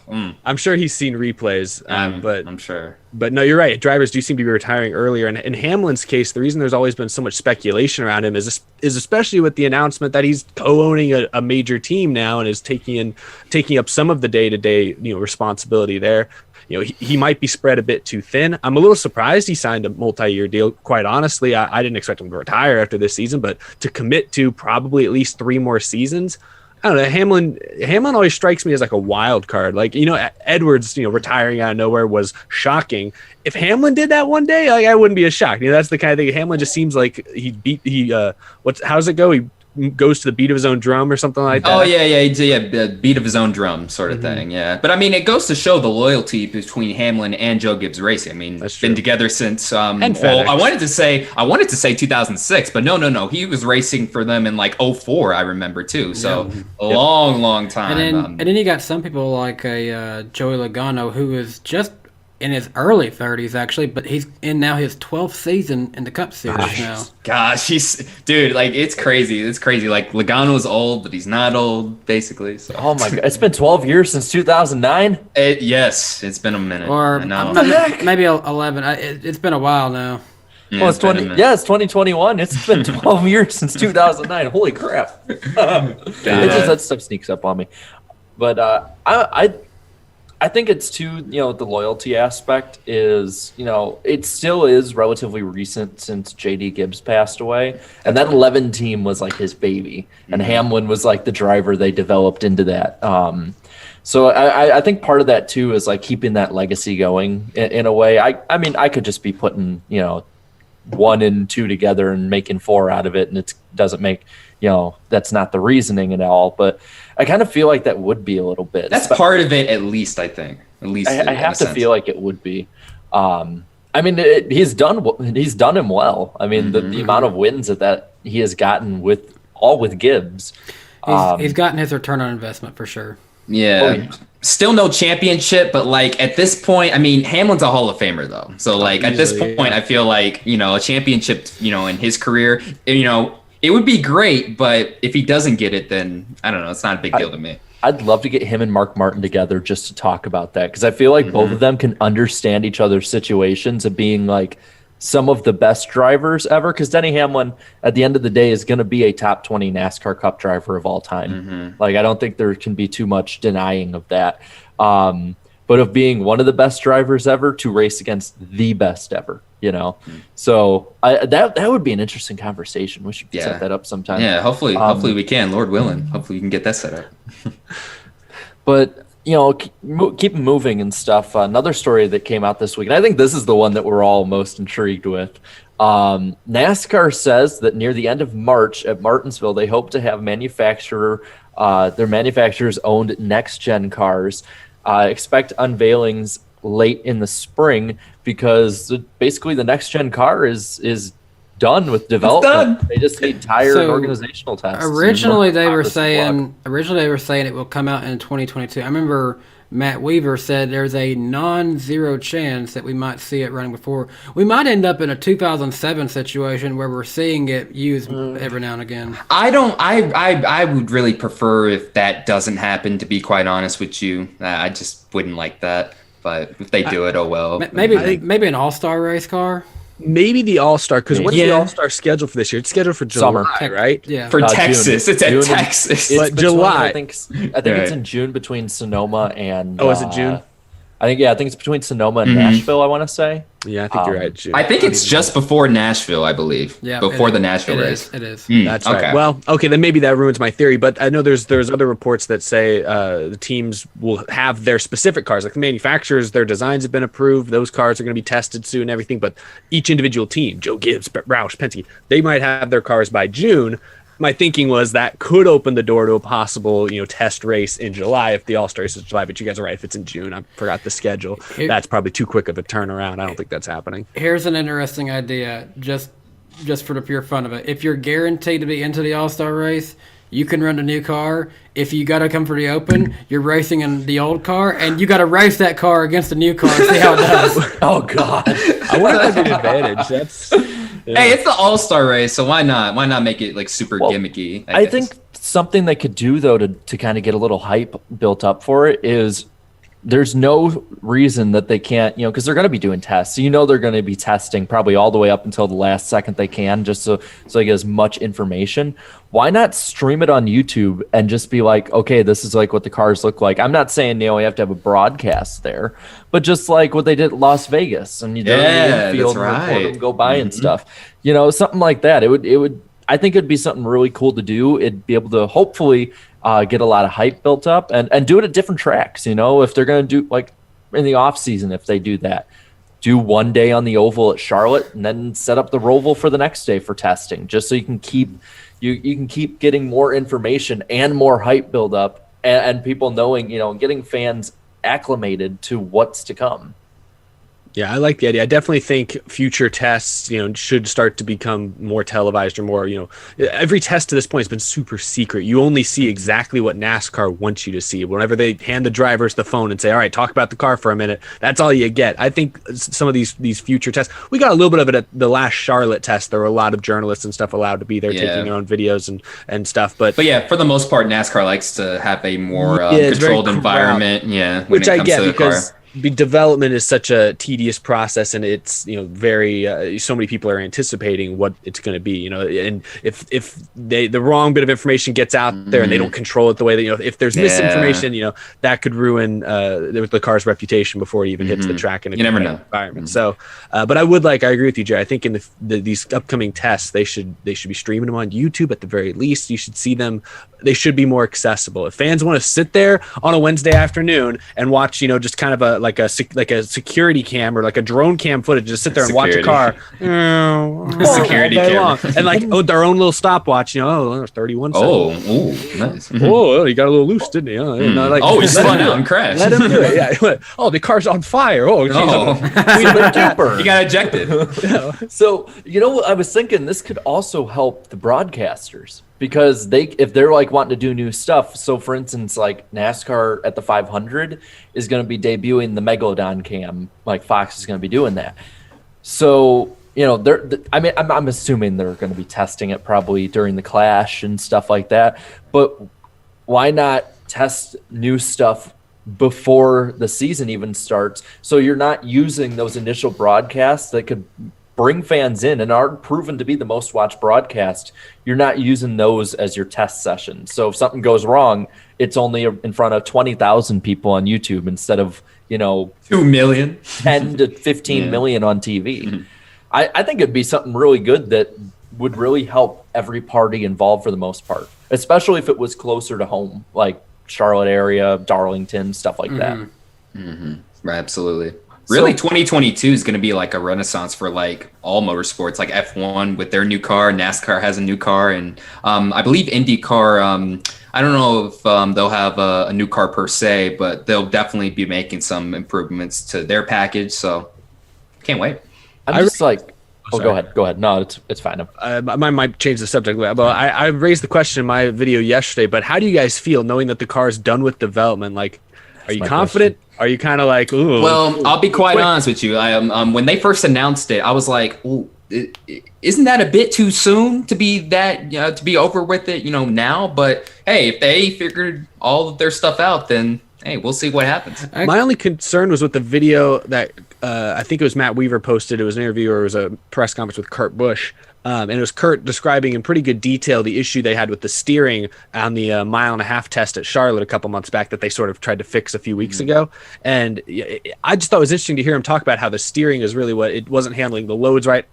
I'm sure he's seen replays. But I'm sure. But no, you're right. Drivers do seem to be retiring earlier. And in Hamlin's case, the reason there's always been so much speculation around him is especially with the announcement that he's co-owning a major team now and is taking up some of the day-to-day responsibility there. He might be spread a bit too thin. I'm a little surprised he signed a multi-year deal. Quite honestly, I didn't expect him to retire after this season, but to commit to probably at least 3 more seasons. I don't know. Hamlin always strikes me as like a wild card. Like, Edwards, retiring out of nowhere was shocking. If Hamlin did that one day, like, I wouldn't be as shocked. That's the kind of thing. Hamlin just seems like how's it go? He goes to the beat of his own drum or something like that. Oh yeah, beat of his own drum sort of thing. Yeah, but I mean, it goes to show the loyalty between Hamlin and Joe Gibbs Racing. I mean, been together since. I wanted to say 2006, but no, he was racing for them in like 04. I remember too. So a long time. And then you got some people like a Joey Logano who is just in his early 30s, actually, but he's in now his 12th season in the Cup Series now. Gosh, dude, like it's crazy. It's crazy. Like Logano's old, but he's not old, basically. So. Oh my God, it's been 12 years since 2009. Yes, it's been a minute. Or maybe 11. It's been a while now. Yeah, Well, it's 2021. It's been 12 years since 2009. Holy crap! That stuff sneaks up on me. But I think it's too, the loyalty aspect is, it still is relatively recent since JD Gibbs passed away. And that 11 team was like his baby. And Hamlin was like the driver they developed into that. So I think part of that too is like keeping that legacy going in a way. I mean, I could just be putting, 1 and 2 together and making 4 out of it. And it doesn't make, that's not the reasoning at all. But I kind of feel like that would be a little bit. That's part of it, at least, I think. At least I have to feel like it would be. I mean, he's done him well. I mean, the amount of wins that he has gotten with Gibbs. He's gotten his return on investment for sure. Yeah. Still no championship, but like at this point, I mean, Hamlin's a Hall of Famer though. So like at this point, I feel like, a championship, in his career, it would be great, but if he doesn't get it, then I don't know. It's not a big deal to me. I'd love to get him and Mark Martin together just to talk about that, because I feel like both of them can understand each other's situations of being like some of the best drivers ever. Because Denny Hamlin, at the end of the day, is going to be a top 20 NASCAR Cup driver of all time. Like, I don't think there can be too much denying of that. But of being one of the best drivers ever to race against the best ever, So that would be an interesting conversation. We should set that up sometime. Yeah, hopefully we can. Lord willing, hopefully we can get that set up. But keep moving and stuff. Another story that came out this week, and I think this is the one that we're all most intrigued with. NASCAR says that near the end of March at Martinsville, they hope to have their manufacturers owned next-gen cars. Expect unveilings late in the spring, because basically the next-gen car is done with development. They just need tire and organizational tests. Originally they were saying it will come out in 2022. I remember Matt Weaver said there's a non-zero chance that we might see it running before. We might end up in a 2007 situation where we're seeing it used every now and again. I would really prefer if that doesn't happen, to be quite honest with you. I just wouldn't like that. But if they do it, oh well. Maybe an all-star race car. Maybe the All-Star, because what's the All-Star schedule for this year? It's scheduled for July, right? Yeah. For Texas. June. It's at Texas. It's but July. I think it's in June between Sonoma and... Oh, is it June? I think it's between Sonoma and Nashville, I want to say. Yeah, I think you're right, June. I think it's just before Nashville, I believe. Yeah, before the Nashville race. It is. That's right. Well, okay, then maybe that ruins my theory, but I know there's other reports that say the teams will have their specific cars. Like the manufacturers, their designs have been approved. Those cars are going to be tested soon and everything, but each individual team, Joe Gibbs, Roush, Penske, they might have their cars by June. My thinking was that could open the door to a possible, test race in July if the All-Star race is July. But you guys are right. If it's in June, I forgot the schedule. That's probably too quick of a turnaround. I don't think that's happening. Here's an interesting idea, just for the pure fun of it. If you're guaranteed to be into the All-Star race, you can run a new car. If you got to come for the Open, you're racing in the old car, and you got to race that car against the new car and see how it does. Oh, God. I wonder if that's an advantage. That's... Yeah. Hey, it's the All-Star race, so why not? Why not make it like super gimmicky? I think something they could do though to kind of get a little hype built up for it is there's no reason that they can't, because they're going to be doing tests. So they're going to be testing probably all the way up until the last second they can, just so they get as much information. Why not stream it on YouTube and just be like, okay, this is like what the cars look like. I'm not saying you have to have a broadcast there, but just like what they did at Las Vegas and that's field right. and go by and stuff. Something like that. It would. I think it'd be something really cool to do. It'd be able to hopefully get a lot of hype built up and do it at different tracks. If they're going to do like in the off season, if they do that, do one day on the oval at Charlotte and then set up the Roval for the next day for testing, just so you can keep getting more information and more hype build up and people knowing, getting fans acclimated to what's to come. Yeah, I like the idea. I definitely think future tests, should start to become more televised or more, every test to this point has been super secret. You only see exactly what NASCAR wants you to see. Whenever they hand the drivers the phone and say, all right, talk about the car for a minute, that's all you get. I think some of these future tests, we got a little bit of it at the last Charlotte test. There were a lot of journalists and stuff allowed to be there taking their own videos and stuff. But yeah, for the most part, NASCAR likes to have a more it's controlled environment. Yeah, which I get because development is such a tedious process, and it's very so many people are anticipating what it's going to be, and if the wrong bit of information gets out there and they don't control it the way that if there's misinformation, that could ruin the car's reputation before it even hits the track in a environment. So but I agree with you, Jay. I think in these upcoming tests they should be streaming them on YouTube at the very least. You should see them. They should be more accessible. If fans want to sit there on a Wednesday afternoon and watch, just kind of a security cam or like a drone cam footage, just sit there and watch a car, security cam, and their own little stopwatch. 31 seconds. Nice. Oh, he got a little loose, didn't he? He's spun out and crashed. Let him do it. Yeah. Oh, the car's on fire. Oh, he got ejected. So I was thinking this could also help the broadcasters. Because if they're wanting to do new stuff, so for instance, NASCAR at the 500 is going to be debuting the Megalodon cam, Fox is going to be doing that. So I'm assuming they're going to be testing it probably during the Clash and stuff like that. But why not test new stuff before the season even starts? So you're not using those initial broadcasts that could bring fans in and are proven to be the most watched broadcast. You're not using those as your test session. So if something goes wrong, it's only in front of 20,000 people on YouTube instead of 2 million, 10 to 15 million on TV. Mm-hmm. I think it'd be something really good that would really help every party involved for the most part, especially if it was closer to home, like Charlotte area, Darlington, stuff like that. Right, absolutely. Really, 2022 is going to be like a renaissance for all motorsports, like F1 with their new car. NASCAR has a new car, and I believe IndyCar. I don't know if they'll have a new car per se, but they'll definitely be making some improvements to their package. So, can't wait. I'm just go ahead. No, it's fine. I might change the subject, but I raised the question in my video yesterday. But how do you guys feel knowing that the car is done with development? Are you confident? Are you kind of ooh? Well, I'll be quite honest with you. I when they first announced it, I was like, ooh, isn't that a bit too soon to be that to be over with it? Now. But hey, if they figured all of their stuff out, then hey, we'll see what happens. My only concern was with the video that I think it was Matt Weaver posted. It was an interview or it was a press conference with Kurt Busch. And it was Kurt describing in pretty good detail the issue they had with the steering on the 1.5 mile test at Charlotte a couple months back that they sort of tried to fix a few weeks ago. And I just thought it was interesting to hear him talk about how the steering is really what it wasn't handling the loads right.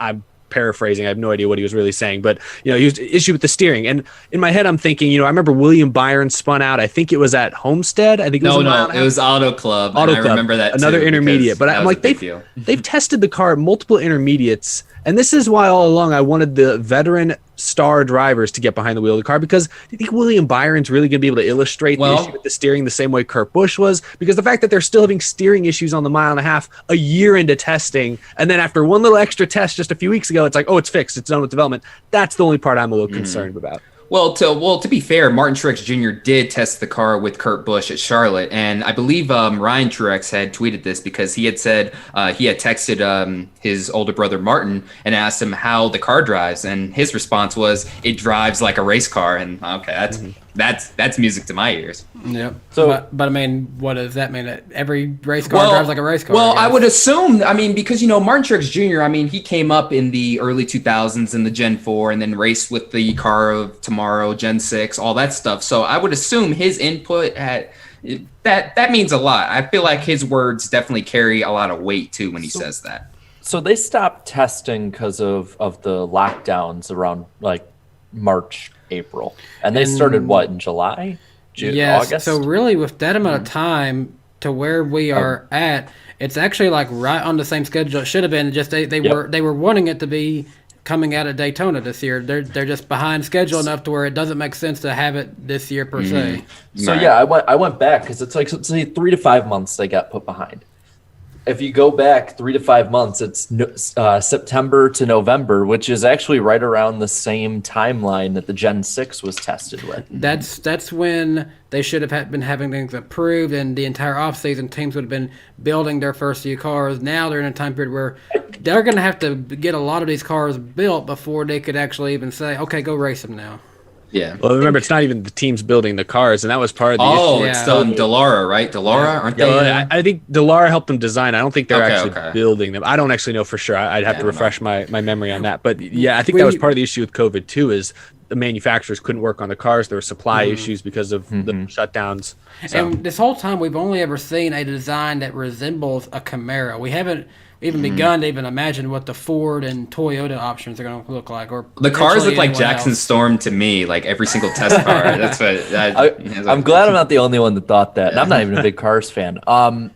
I'm paraphrasing. I have no idea what he was really saying, but he was issue with the steering. And in my head, I'm thinking, I remember William Byron spun out. I think it was at Homestead. I think it was it was Auto Club. I remember that another intermediate. But I'm like, they've tested the car at multiple intermediates. And this is why all along I wanted the veteran star drivers to get behind the wheel of the car, because I think William Byron's really going to be able to illustrate the issue with the steering the same way Kurt Busch was, because the fact that they're still having steering issues on the 1.5 mile a year into testing, and then after one little extra test just a few weeks ago, it's it's fixed, it's done with development. That's the only part I'm a little concerned about. Well, to be fair, Martin Truex Jr. did test the car with Kurt Busch at Charlotte, and I believe Ryan Truex had tweeted this because he had said he had texted his older brother Martin and asked him how the car drives, and his response was, "It drives like a race car." And okay, that's music to my ears. Yep. So, but I mean, what does that mean? That every race car drives like a race car? Well, I would assume. I mean, because Martin Truex Jr. I mean, he came up in the early 2000s in the Gen 4, and then raced with the car of tomorrow, Gen 6, all that stuff. So I would assume his input that means a lot. I feel like his words definitely carry a lot of weight too when he says that. So they stopped testing because of the lockdowns around March, April, and they started in July, August. So really, with that amount of time to where we are at, it's actually right on the same schedule it should have been. Just they were wanting it to be coming out of Daytona this year. They're just behind schedule enough to where it doesn't make sense to have it this year per se. So I went back because it's 3 to 5 months they got put behind. if you go back 3 to 5 months, it's September to November, which is actually right around the same timeline that the Gen 6 was tested with. That's when they should have been having things approved, and the entire offseason teams would have been building their first few cars. Now they're in a time period where they're going to have to get a lot of these cars built before they could actually even say, okay, go race them now. Yeah. Well, remember, it's not even the teams building the cars, and that was part of the issue. Oh, it's Dallara, right? Dallara, aren't they? Well, I think Dallara helped them design. I don't think they're building them. I don't actually know for sure. I'd have to refresh my memory on that. But yeah, I think that was part of the issue with COVID too, is the manufacturers couldn't work on the cars. There were supply issues because of the shutdowns. So. And this whole time, we've only ever seen a design that resembles a Camaro. We haven't even begun to even imagine what the Ford and Toyota options are going to look like. Or the cars look like anyone Jackson else. Storm to me, like every single test car. That's what I'm glad I'm not the only one that thought that. And I'm not even a big Cars fan. I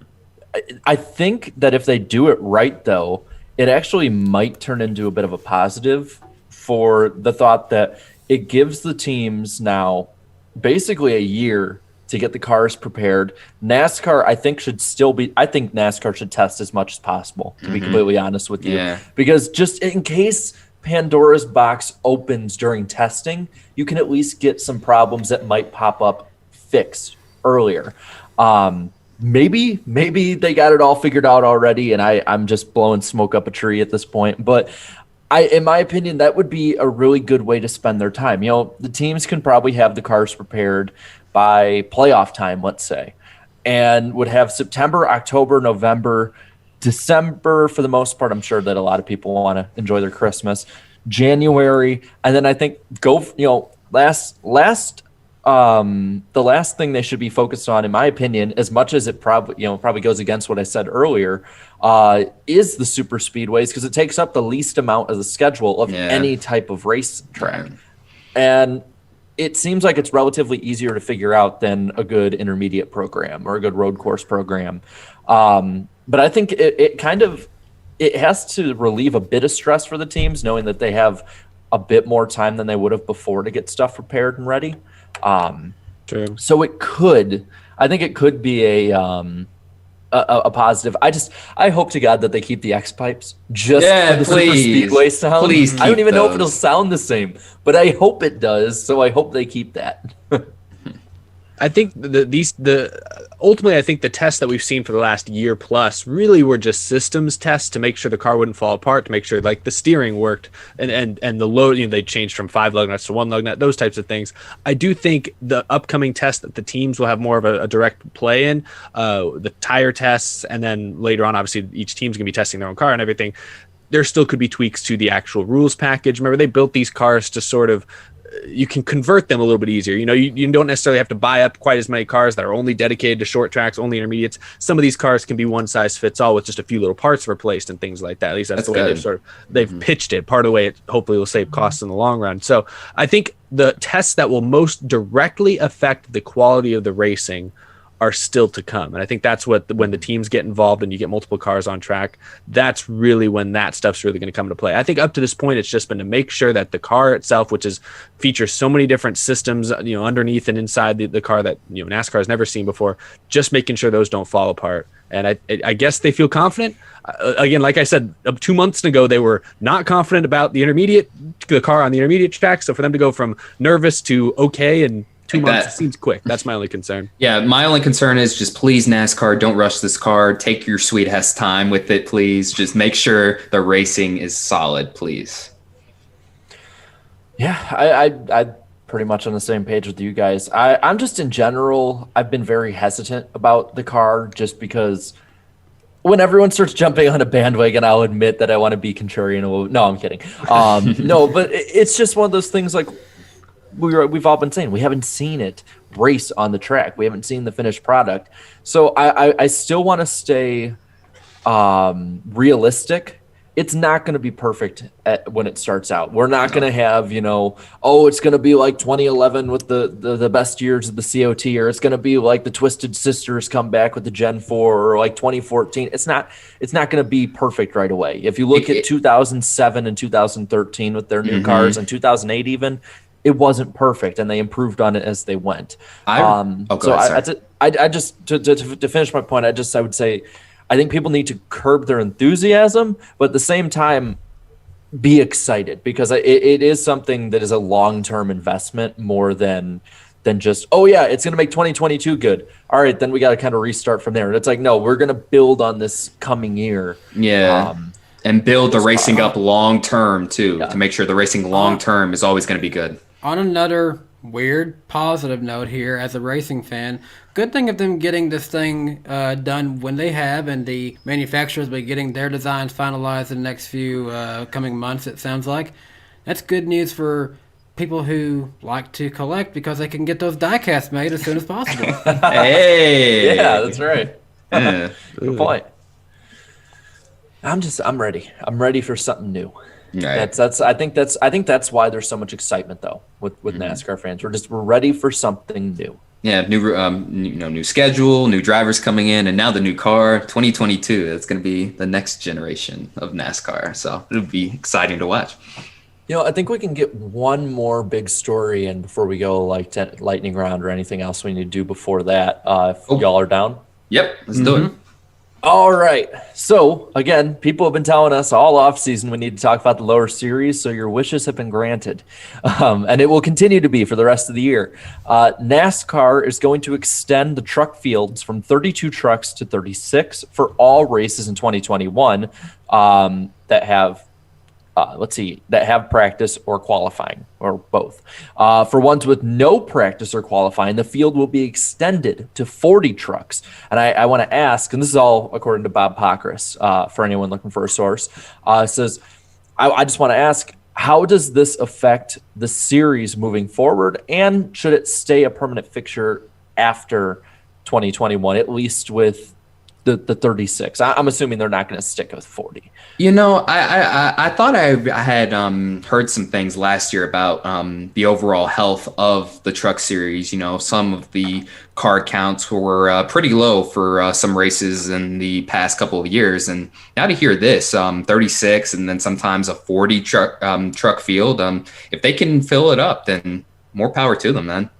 think that if they do it right, though, it actually might turn into a bit of a positive for the thought that it gives the teams now basically a year to get the cars prepared. NASCAR, I think NASCAR should test as much as possible, to be completely honest with you. Yeah. Because just in case Pandora's box opens during testing, you can at least get some problems that might pop up fixed earlier. Maybe they got it all figured out already, and I'm just blowing smoke up a tree at this point. But in my opinion, that would be a really good way to spend their time. You know, the teams can probably have the cars prepared by playoff time, let's say, and would have September, October, November, December for the most part. I'm sure that a lot of people want to enjoy their Christmas, January, and then I think the last thing they should be focused on, in my opinion, as much as it probably goes against what I said earlier, is the super speedways, because it takes up the least amount of the schedule of any type of race track. Right. And it seems like it's relatively easier to figure out than a good intermediate program or a good road course program. But I think it has to relieve a bit of stress for the teams, knowing that they have a bit more time than they would have before to get stuff prepared and ready. True. So I think it could be a positive. I hope to God that they keep the X pipes just for the super speedway sound. Please, I don't even know if those. it'll sound the same, but I hope it does. So I hope they keep that. I think ultimately, I think the tests that we've seen for the last year plus really were just systems tests to make sure the car wouldn't fall apart, to make sure like the steering worked and the load, they changed from 5 lug nuts to 1 lug nut, those types of things. I do think the upcoming test that the teams will have more of a direct play in, the tire tests, and then later on, obviously each team's gonna be testing their own car and everything. There still could be tweaks to the actual rules package. Remember, they built these cars to sort of, you can convert them a little bit easier. You don't necessarily have to buy up quite as many cars that are only dedicated to short tracks, only intermediates. Some of these cars can be one size fits all with just a few little parts replaced and things like that. At least that's the way they've pitched it. Part of the way it hopefully will save costs in the long run. So I think the tests that will most directly affect the quality of the racing are still to come. And I think that's when the teams get involved and you get multiple cars on track, that's really when that stuff's really going to come into play. I think up to this point, it's just been to make sure that the car itself, which features so many different systems, underneath and inside the car that, NASCAR has never seen before, just making sure those don't fall apart. And I guess they feel confident. Again, like I said, 2 months ago, they were not confident about the car on the intermediate track. So for them to go from nervous to okay and 2 months seems quick. That's my only concern. Yeah, my only concern is just please, NASCAR, don't rush this car. Take your sweet ass time with it, please. Just make sure the racing is solid, please. Yeah, I pretty much on the same page with you guys. I'm just in general, I've been very hesitant about the car just because when everyone starts jumping on a bandwagon, I'll admit that I want to be contrarian. No, I'm kidding. No, but it's just one of those things like, we've all been saying, we haven't seen it race on the track. We haven't seen the finished product. So I still want to stay realistic. It's not going to be perfect when it starts out. We're not going to have, it's going to be like 2011 with the best years of the COT, or it's going to be like the Twisted Sisters come back with the Gen 4, or like 2014. It's not going to be perfect right away. If you look at 2007 and 2013 with their new cars, and 2008 even, it wasn't perfect, and they improved on it as they went. I just to finish my point, I would say I think people need to curb their enthusiasm, but at the same time, be excited, because it is something that is a long-term investment more than just, oh yeah, it's going to make 2022 good. All right, then we got to kind of restart from there. And it's like, no, we're going to build on this coming year. Yeah. And build the racing up long-term too, to make sure the racing long-term is always going to be good. On another weird positive note here, as a racing fan, good thing of them getting this thing done when they have, and the manufacturers will be getting their designs finalized in the next few coming months, it sounds like. That's good news for people who like to collect, because they can get those die-casts made as soon as possible. Hey! Yeah, that's right. Yeah. Good point. I'm ready. I'm ready for something new. Right. I think that's why there's so much excitement though with NASCAR fans. We're ready for something new. Yeah, new schedule, new drivers coming in, and now the new car, 2022. That's going to be the next generation of NASCAR. So it'll be exciting to watch. I think we can get one more big story in before we go lightning round or anything else we need to do before that. If y'all are down. Yep, let's do it. All right. So, again, people have been telling us all offseason we need to talk about the lower series, so your wishes have been granted. And it will continue to be for the rest of the year. NASCAR is going to extend the truck fields from 32 trucks to 36 for all races in 2021 that have practice or qualifying, or both. For ones with no practice or qualifying, the field will be extended to 40 trucks. And I want to ask, and this is all according to Bob Pockrass, for anyone looking for a source, says, I just want to ask, how does this affect the series moving forward? And should it stay a permanent fixture after 2021, at least with the 36? I'm assuming they're not going to stick with 40. I thought I had heard some things last year about the overall health of the truck series. Some of the car counts were pretty low for some races in the past couple of years, and now to hear this 36 and then sometimes a 40 truck field, if they can fill it up, then more power to them, man.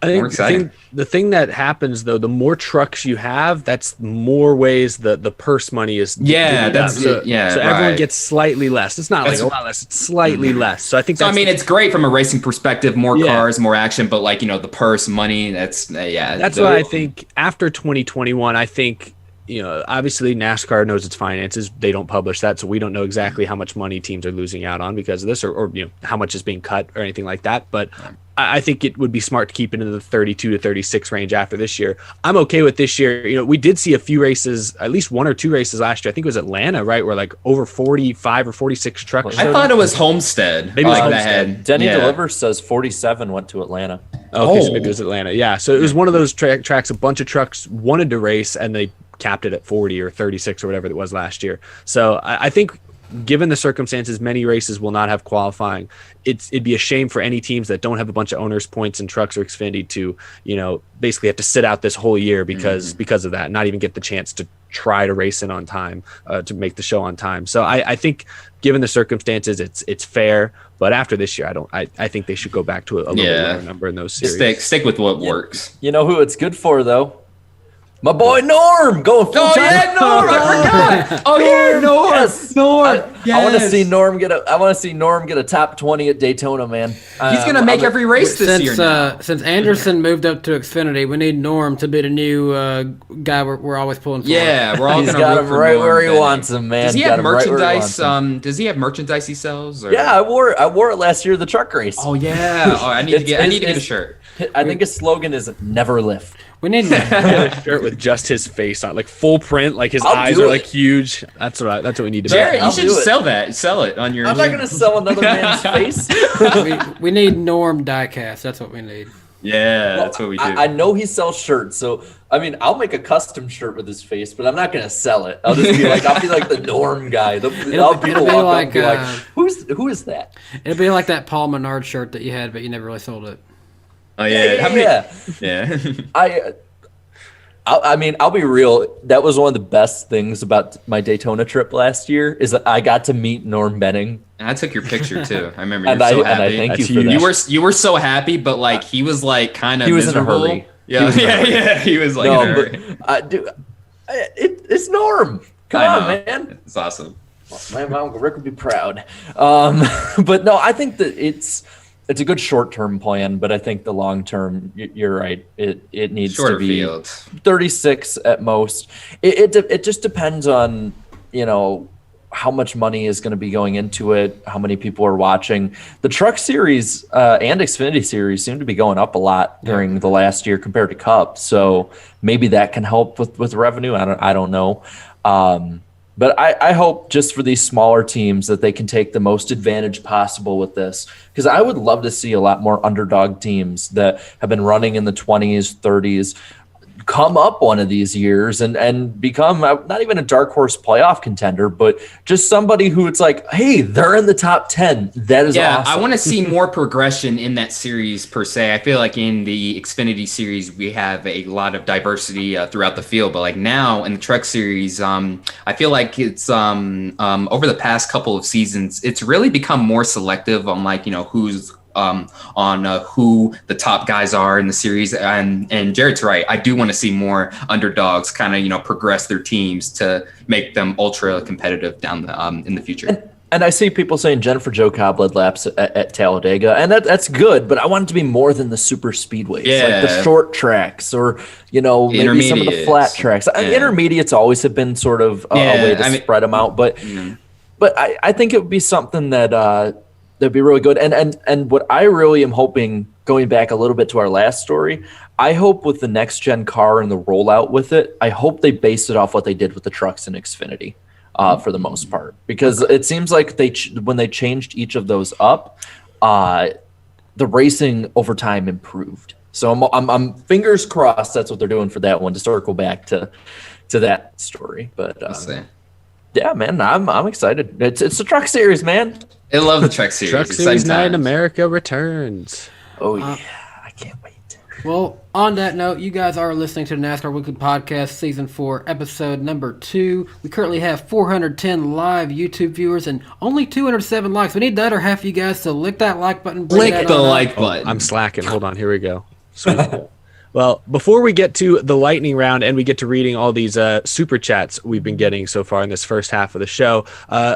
I think the thing that happens though, the more trucks you have, that's more ways the purse money is. Yeah, that's so, yeah. So everyone gets slightly less. It's not like a lot less. It's slightly less. So I think. It's great from a racing perspective. More cars, more action, but the purse money. That's why I think after 2021, I think. Obviously NASCAR knows its finances. They don't publish that, so we don't know exactly how much money teams are losing out on because of this, or how much is being cut or anything like that. But I think it would be smart to keep it in the 32 to 36 range after this year. I'm okay with this year. We did see a few races, at least one or two races last year. I think it was Atlanta, right, where like over 45 or 46 trucks. I thought it was Homestead. Maybe Homestead. Denny Delivers says 47 went to Atlanta. Okay, so maybe it was Atlanta. Yeah, so it was one of those tracks. A bunch of trucks wanted to race, and they capped it at 40 or 36 or whatever it was last year. So I think given the circumstances, many races will not have qualifying. It'd be a shame for any teams that don't have a bunch of owners' points and trucks or Xfinity to, basically have to sit out this whole year because of that, not even get the chance to try to race in on time, to make the show on time. So I think given the circumstances, it's fair. But after this year, I think they should go back to a little bit lower number in those series. Stick with what works. You know who it's good for though? My boy Norm going full time. Oh yeah, Norm! I forgot. Oh yeah, Norm. Yes. Norm. I want to see Norm get a top 20 at Daytona, man. He's gonna make every race this year now. Since Anderson moved up to Xfinity, we need Norm to be the new guy we're always pulling for. Yeah, we're all He's gonna got root him for right Norm where he Benning. wants him, man. Does he have merchandise? Does he have merchandise he sells? Or? Yeah, I wore it last year at the truck race. Oh yeah. Oh, I need to get a shirt. I think his slogan is "Never lift." We need a shirt with just his face on, like full print, like his eyes are like huge. That's what we need to. Jared, you should just sell it on your. I'm not gonna sell another man's face. we need Norm diecast. That's what we need. Yeah, that's what we do. I know he sells shirts, so I'll make a custom shirt with his face, but I'm not gonna sell it. I'll just be like the Norm guy. People walk up and be like, who is that? It'll be like that Paul Menard shirt that you had, but you never really sold it. Oh yeah. Yeah. I'll be real. That was one of the best things about my Daytona trip last year is that I got to meet Norm Benning. And I took your picture too. I remember you were so happy. And I thank you for that. You were so happy, but he was kind of he was miserable. in a hurry. Yeah. He was like in a hurry. But, It's Norm. Come on, man. It's awesome. My mom, Rick, would be proud. But no, I think that it's a good short-term plan, but I think the long-term, you're right. It needs Shorter to be field. 36 at most. It just depends on, how much money is going to be going into it, how many people are watching. The Truck Series and Xfinity Series seem to be going up a lot during the last year compared to Cup. So maybe that can help with revenue. I don't know. But I hope just for these smaller teams that they can take the most advantage possible with this, because I would love to see a lot more underdog teams that have been running in the 20s, 30s, come up one of these years and become not even a dark horse playoff contender, but just somebody who it's like, hey, they're in the top 10. That is awesome. I want to see more progression in that series per se. I feel like in the Xfinity series, we have a lot of diversity throughout the field, but like now in the Truck Series, I feel like it's over the past couple of seasons, it's really become more selective on who's on who the top guys are in the series, and Jared's right. I do want to see more underdogs kind of progress their teams to make them ultra competitive down in the future. And I see people saying Jennifer Jo Cobb led laps at Talladega, and that's good. But I want it to be more than the super speedways, like the short tracks, or maybe some of the flat tracks. Intermediates always have been sort of a way to spread them out, but I think it would be something that. That'd be really good. And what I really am hoping, going back a little bit to our last story, I hope with the next gen car and the rollout with it, I hope they base it off what they did with the trucks in Xfinity for the most part, because it seems like when they changed each of those up, the racing over time improved. So I'm fingers crossed that's what they're doing for that one, to circle back to that story. But yeah, man, I'm excited. It's the Truck Series, man. I love the Truck Series. Truck Series Night in America returns. Oh, yeah. I can't wait. Well, on that note, you guys are listening to the NASCAR Weekly Podcast, Season 4, Episode number 2. We currently have 410 live YouTube viewers and only 207 likes. We need the other half of you guys to lick that like button. Click the like button. I'm slacking. Hold on. Here we go. Sweet. Well, before we get to the lightning round and we get to reading all these super chats we've been getting so far in this first half of the show,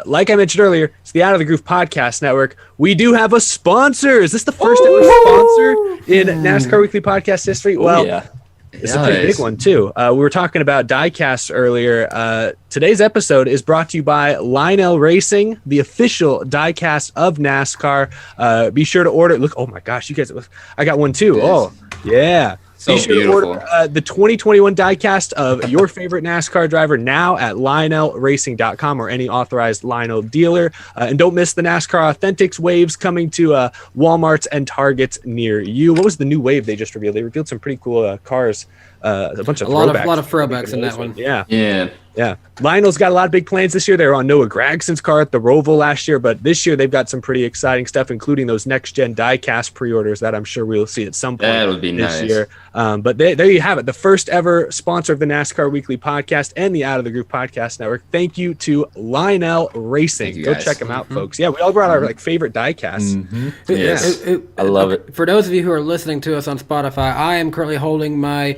like I mentioned earlier, it's the Out of the Groove Podcast Network. We do have a sponsor. Is this the first ever sponsor in NASCAR Weekly Podcast history? Well, it's a pretty big one, too. We were talking about diecast earlier. Today's episode is brought to you by Lionel Racing, the official diecast of NASCAR. Be sure to order. Look, oh my gosh, you guys, I got one too. Oh, yeah. So beautiful. Order, the 2021 diecast of your favorite NASCAR driver now at LionelRacing.com or any authorized Lionel dealer. And don't miss the NASCAR Authentics waves coming to Walmarts and Targets near you. What was the new wave they just revealed? They revealed some pretty cool cars. A bunch of throwbacks. A lot of throwbacks in that one. Yeah. Lionel's got a lot of big plans this year. They were on Noah Gragson's car at the Roval last year, but this year they've got some pretty exciting stuff, including those next-gen diecast pre-orders that I'm sure we'll see at some point that would be this nice. year. But there you have it, the first ever sponsor of the NASCAR Weekly Podcast and the Out of the Groove Podcast Network. Thank you to Lionel Racing. Go check them out, folks. Yeah, we all brought our favorite diecasts. Yes. I love it. For those of you who are listening to us on Spotify, I am currently holding my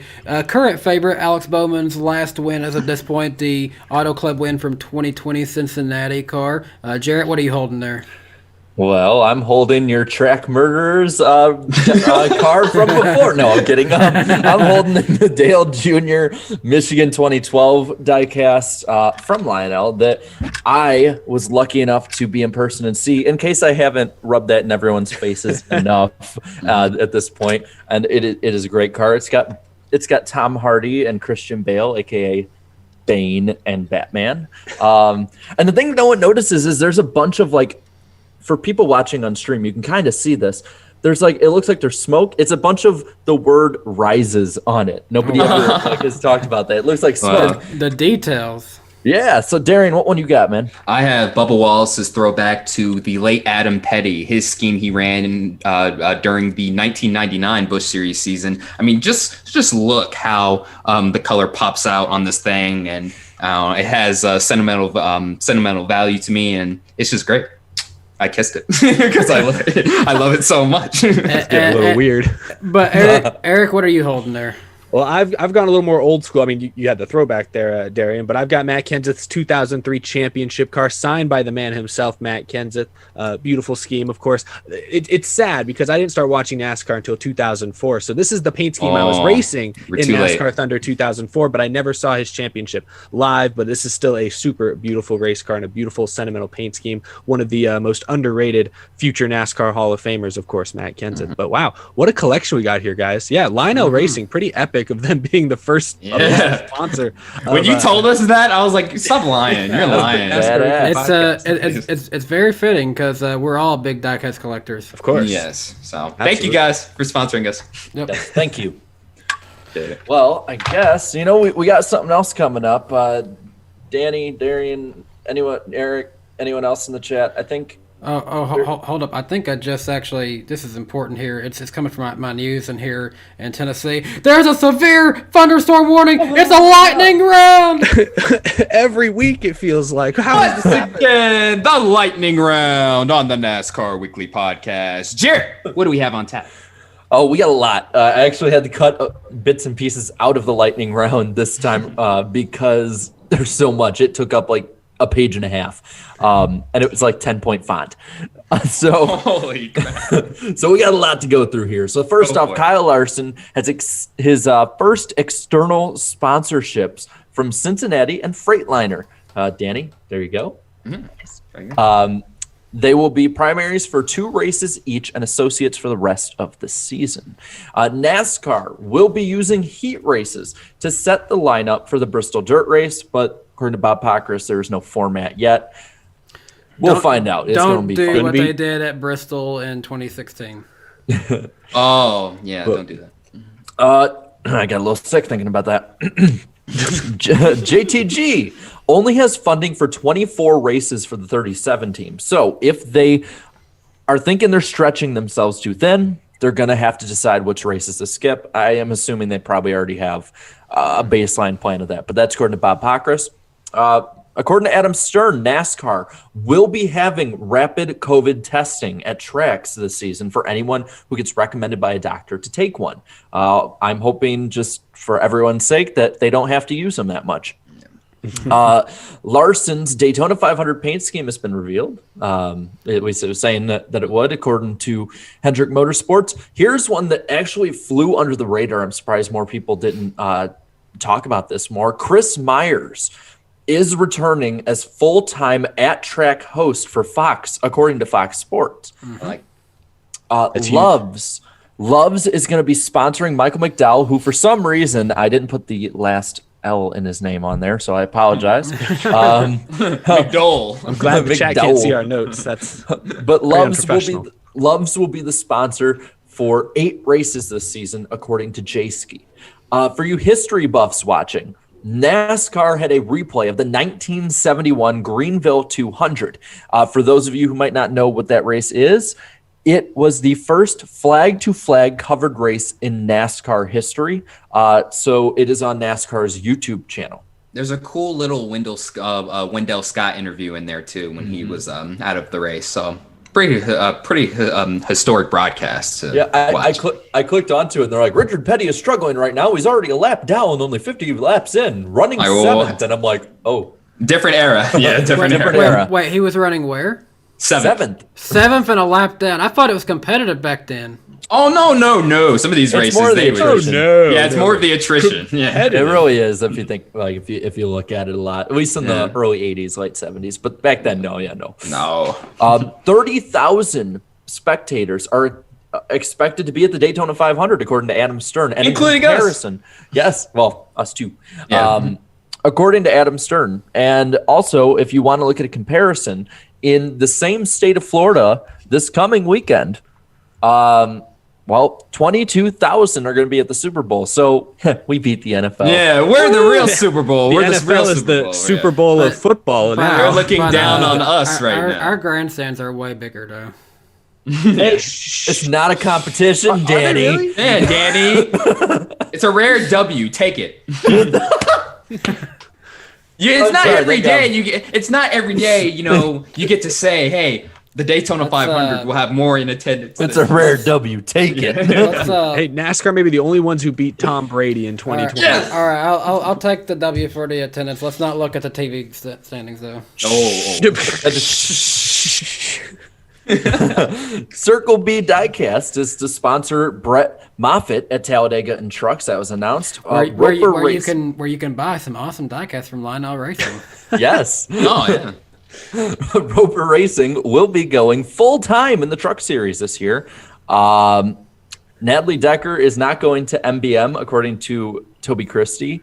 current favorite, Alex Bowman's last win as of this point, the Auto Club win from 2020 Cincinnati car. Jarrett, what are you holding there? Well, I'm holding your Track Murderers car from before. No, I'm kidding. I'm holding the Dale Jr. Michigan 2012 diecast from Lionel that I was lucky enough to be in person and see, in case I haven't rubbed that in everyone's faces enough at this point. And it is a great car. It's got Tom Hardy and Christian Bale, a.k.a. Bane and Batman. And the thing no one notices is there's a bunch of for people watching on stream, you can kind of see this. There's it looks like there's smoke. It's a bunch of the word rises on it. Nobody ever has talked about that. It looks like smoke. The details. Yeah. So Darian, what one you got, man? I have Bubba Wallace's throwback to the late Adam Petty, his scheme he ran during the 1999 Busch Series season. I mean, just look how the color pops out on this thing, and it has sentimental value to me, and it's just great. I kissed it because I love it so much. It's getting a little weird. But Eric, what are you holding there? Well, I've gone a little more old school. I mean, you had the throwback there, Darian, but I've got Matt Kenseth's 2003 championship car signed by the man himself, Matt Kenseth. Beautiful scheme, of course. It's sad because I didn't start watching NASCAR until 2004. So this is the paint scheme I was racing in NASCAR Thunder 2004, but I never saw his championship live. But this is still a super beautiful race car and a beautiful sentimental paint scheme. One of the most underrated future NASCAR Hall of Famers, of course, Matt Kenseth. But wow, what a collection we got here, guys. Yeah, Lionel Racing, pretty epic of them being the first sponsor. When you told us that, I was like, "Stop lying! You're lying." It's very fitting because we're all big diecast collectors, of course. Yes. So thank you guys for sponsoring us. Yep. Yes, thank you. Well, I guess we got something else coming up. Danny, Darian, Eric, anyone else in the chat? I think. Hold up. I think I just actually, this is important here. It's coming from my news in here in Tennessee. There's a severe thunderstorm warning. It's a lightning round. Every week it feels like. Once again, the lightning round on the NASCAR Weekly Podcast. Jared, what do we have on tap? Oh, we got a lot. I actually had to cut bits and pieces out of the lightning round this time because there's so much. It took up like a page and a half, and it was like 10-point font. So Holy crap. So we got a lot to go through here. So first off, Kyle Larson has his first external sponsorships from Cincinnati and Freightliner. Danny, there you go. Mm-hmm. They will be primaries for 2 races each and associates for the rest of the season. NASCAR will be using heat races to set the lineup for the Bristol Dirt Race, but according to Bob Pockrass, there is no format yet. We'll find out. It's going to be do what they did at Bristol in 2016. Oh, yeah, don't do that. I got a little sick thinking about that. JTG only has funding for 24 races for the 37 team. So if they are thinking they're stretching themselves too thin, they're going to have to decide which races to skip. I am assuming they probably already have a baseline plan of that, but that's according to Bob Pockrass. According to Adam Stern, NASCAR will be having rapid COVID testing at tracks this season for anyone who gets recommended by a doctor to take one. I'm hoping, just for everyone's sake, that they don't have to use them that much. Larson's Daytona 500 paint scheme has been revealed. It was saying that it would, according to Hendrick Motorsports. Here's one that actually flew under the radar. I'm surprised more people didn't talk about this more. Chris Myers is returning as full-time at-track host for Fox, according to Fox Sports. Loves is going to be sponsoring Michael McDowell, who for some reason, I didn't put the last L in his name on there, so I apologize. McDowell. I'm glad the chat can't see our notes. But Loves will be the sponsor for 8 races this season, according to Jayski. For you history buffs watching, NASCAR had a replay of the 1971 Greenville 200. For those of you who might not know what that race is, it was the first flag-to-flag covered race in NASCAR history. So it is on NASCAR's YouTube channel. There's a cool little Wendell Scott interview in there too when he was out of the race. So pretty historic broadcast. I clicked onto it and they're like, Richard Petty is struggling right now. He's already a lap down, only 50 laps in, running 7th. And I'm like, oh. Different era. Yeah, different era. Wait, he was running where? 7th. 7th and a lap down. I thought it was competitive back then. Oh, no. Some of these races, more the attrition. It's more of the attrition. Yeah, it really is. If you think, like, if you look at it a lot, at least in the early 80s, late 70s, but back then, no. 30,000 spectators are expected to be at the Daytona 500, according to Adam Stern, and including us. Yes, well, us too. Yeah. According to Adam Stern, and also if you want to look at a comparison in the same state of Florida this coming weekend. 22,000 are going to be at the Super Bowl. So we beat the NFL. Yeah, we're the real Super Bowl. The NFL is the Super Bowl of football. They're looking down on us right now. Our grandstands are way bigger, though. It's not a competition, Danny. Really? Yeah, Danny. It's a rare W. Take it. It's not every day. It's not every day. You get to say, "Hey, The Daytona 500 will have more in attendance. It's a rare W. Take it. Hey, NASCAR may be the only ones who beat Tom Brady in 2020. Yes! All right, I'll take the W for the attendance. Let's not look at the TV standings though. Circle B Diecast is to sponsor Brett Moffitt at Talladega and Trucks. That was announced. Where you can buy some awesome diecasts from Lionel Racing. Yes. Oh, yeah. Roper Racing will be going full time in the Truck Series this year. Natalie Decker is not going to MBM, according to Toby Christie.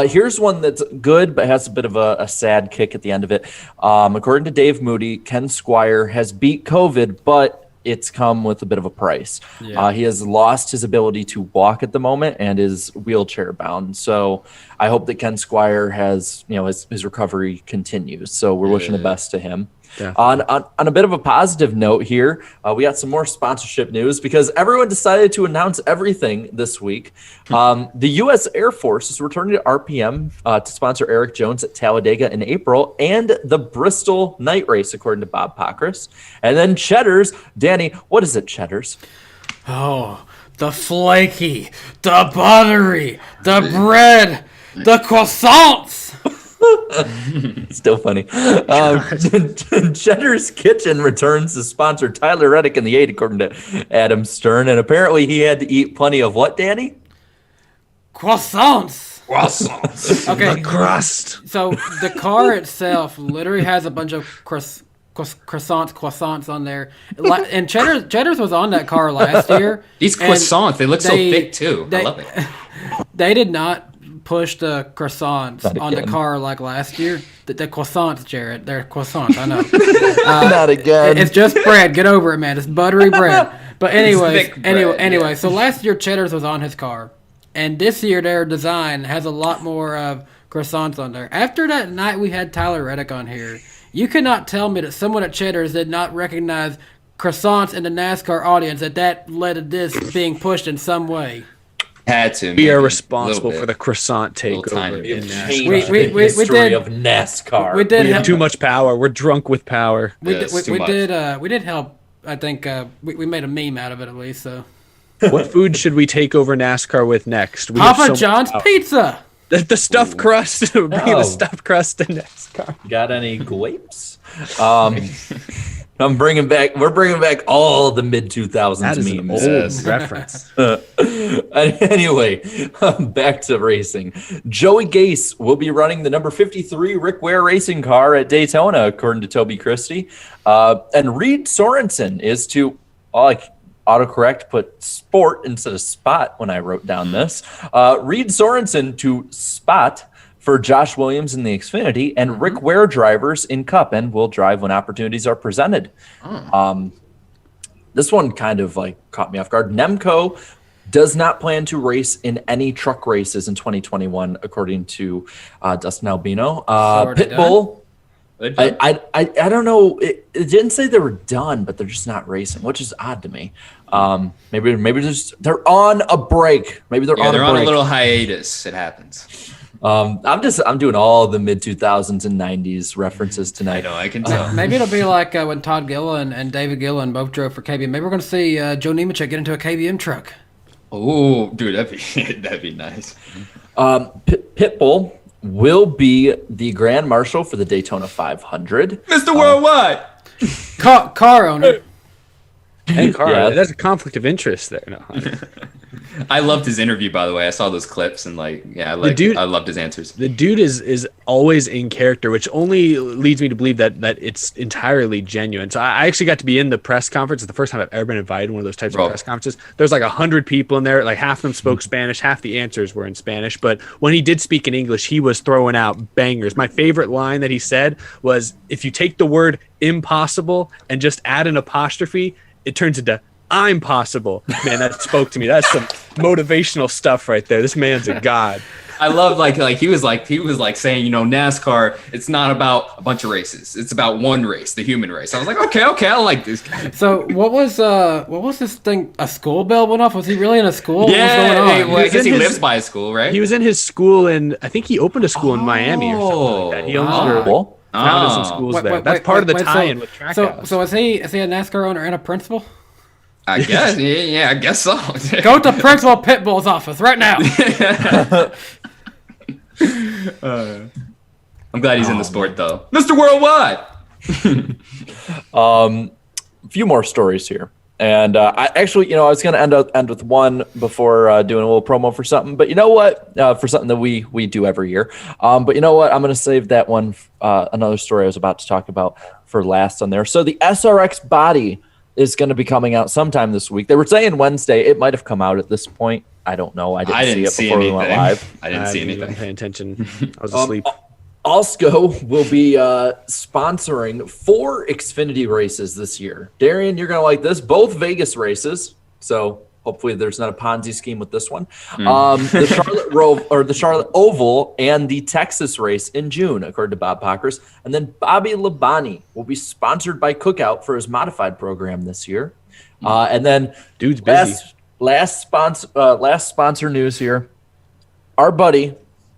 Here's one that's good, but has a bit of a sad kick at the end of it. According to Dave Moody, Ken Squire has beat COVID, but it's come with a bit of a price. Yeah. He has lost his ability to walk at the moment and is wheelchair bound. So I hope that Ken Squire has, his recovery continues. So we're wishing the best to him. On a bit of a positive note here, we got some more sponsorship news because everyone decided to announce everything this week. The U.S. Air Force is returning to RPM to sponsor Eric Jones at Talladega in April and the Bristol Night Race, according to Bob Pockris. And then Cheddar's. Danny, what is it, Cheddar's? Oh, the flaky, the buttery, the bread, the croissants. Still funny. Cheddar's Kitchen returns to sponsor Tyler Reddick in the 8, according to Adam Stern. And apparently he had to eat plenty of what, Danny? Croissants. Okay. The crust. So the car itself literally has a bunch of croissants on there. And Cheddar's was on that car last year. These croissants, they look so thick too. I love it. They did not push the croissants on the car like last year. The croissants, Jared, they're croissants. I know. Not again. It's just bread. Get over it, man. It's buttery bread. But anyway. So last year Cheddar's was on his car, and this year their design has a lot more croissants on there. After that night we had Tyler Reddick on here, you could not tell me that someone at Cheddar's did not recognize croissants in the NASCAR audience. That led to this being pushed in some way. Had to. We are responsible for the croissant takeover in NASCAR. We did of NASCAR. We did have too much power. We're drunk with power. We did help. I think we made a meme out of it at least. So, what food should we take over NASCAR with next? Papa John's pizza. The stuffed crust. Bring the stuffed crust to NASCAR. Got any grapes? We're bringing back all the mid 2000s That is memes. an old reference. Anyway, back to racing. Joey Gase will be running the number 53 Rick Ware racing car at Daytona, according to Toby Christie. And Reed Sorensen is to, autocorrect put sport instead of spot when I wrote down this. Reed Sorensen to spot for Josh Williams in the Xfinity, and Rick Ware drivers in Cup, and will drive when opportunities are presented. This one kind of caught me off guard. Nemco does not plan to race in any truck races in 2021, according to Dustin Albino. Pitbull, I don't know. It didn't say they were done, but they're just not racing, which is odd to me. Maybe they're on a break. Maybe they're on a little hiatus. It happens. I'm doing all the mid 2000s and 90s references tonight. I know, I can tell. Maybe it'll be like when Todd Gilliland and David Gilliland both drove for KBM. Maybe we're going to see Joe Nemechek get into a KBM truck. Oh, dude, that'd be nice. Pitbull will be the Grand Marshal for the Daytona 500. Mr. Worldwide. Car owner. Hey, Carl, Yeah. that's a conflict of interest there. No. I loved his interview, by the way. I saw those clips and I loved his answers. The dude is always in character, which only leads me to believe that it's entirely genuine. So I actually got to be in the press conference. It's the first time I've ever been invited to one of those types of press conferences. There's 100 people in there. Half of them spoke Spanish, half the answers were in Spanish. But when he did speak in English, he was throwing out bangers. My favorite line that he said was, if you take the word impossible and just add an apostrophe, it turns into I'm possible. Man, that spoke to me. That's some motivational stuff right there. This man's a god. I love he was saying, NASCAR, it's not about a bunch of races. It's about one race, the human race. I was like, okay, I like this guy. So what was this thing? A school bell went off? Was he really in a school? Yeah, what was going on? I guess he lives by a school, right? He was in his school, and I think he opened a school in Miami or something like that. He owns founded some schools there. That's part of the tie-in with Trackhouse. So is he a NASCAR owner and a principal? I guess. Yeah, I guess so. Go to Principal Pitbull's office right now. I'm glad he's in the sport, though. Mr. Worldwide! A few more stories here. And I actually, I was going to end with one before doing a little promo for something. But you know what? For something that we do every year. But you know what? I'm going to save that one, another story I was about to talk about, for last on there. So the SRX body is going to be coming out sometime this week. They were saying Wednesday. It might have come out at this point. I don't know. I didn't see it before we went live. I didn't see anything. Pay attention. I was asleep. Alsco will be sponsoring 4 Xfinity races this year. Darian, you're going to like this. Both Vegas races. So hopefully there's not a Ponzi scheme with this one. The Charlotte Oval and the Texas race in June, according to Bob Pockers. And then Bobby Labonte will be sponsored by Cookout for his modified program this year. And then dude's busy. Last sponsor news here. Our buddy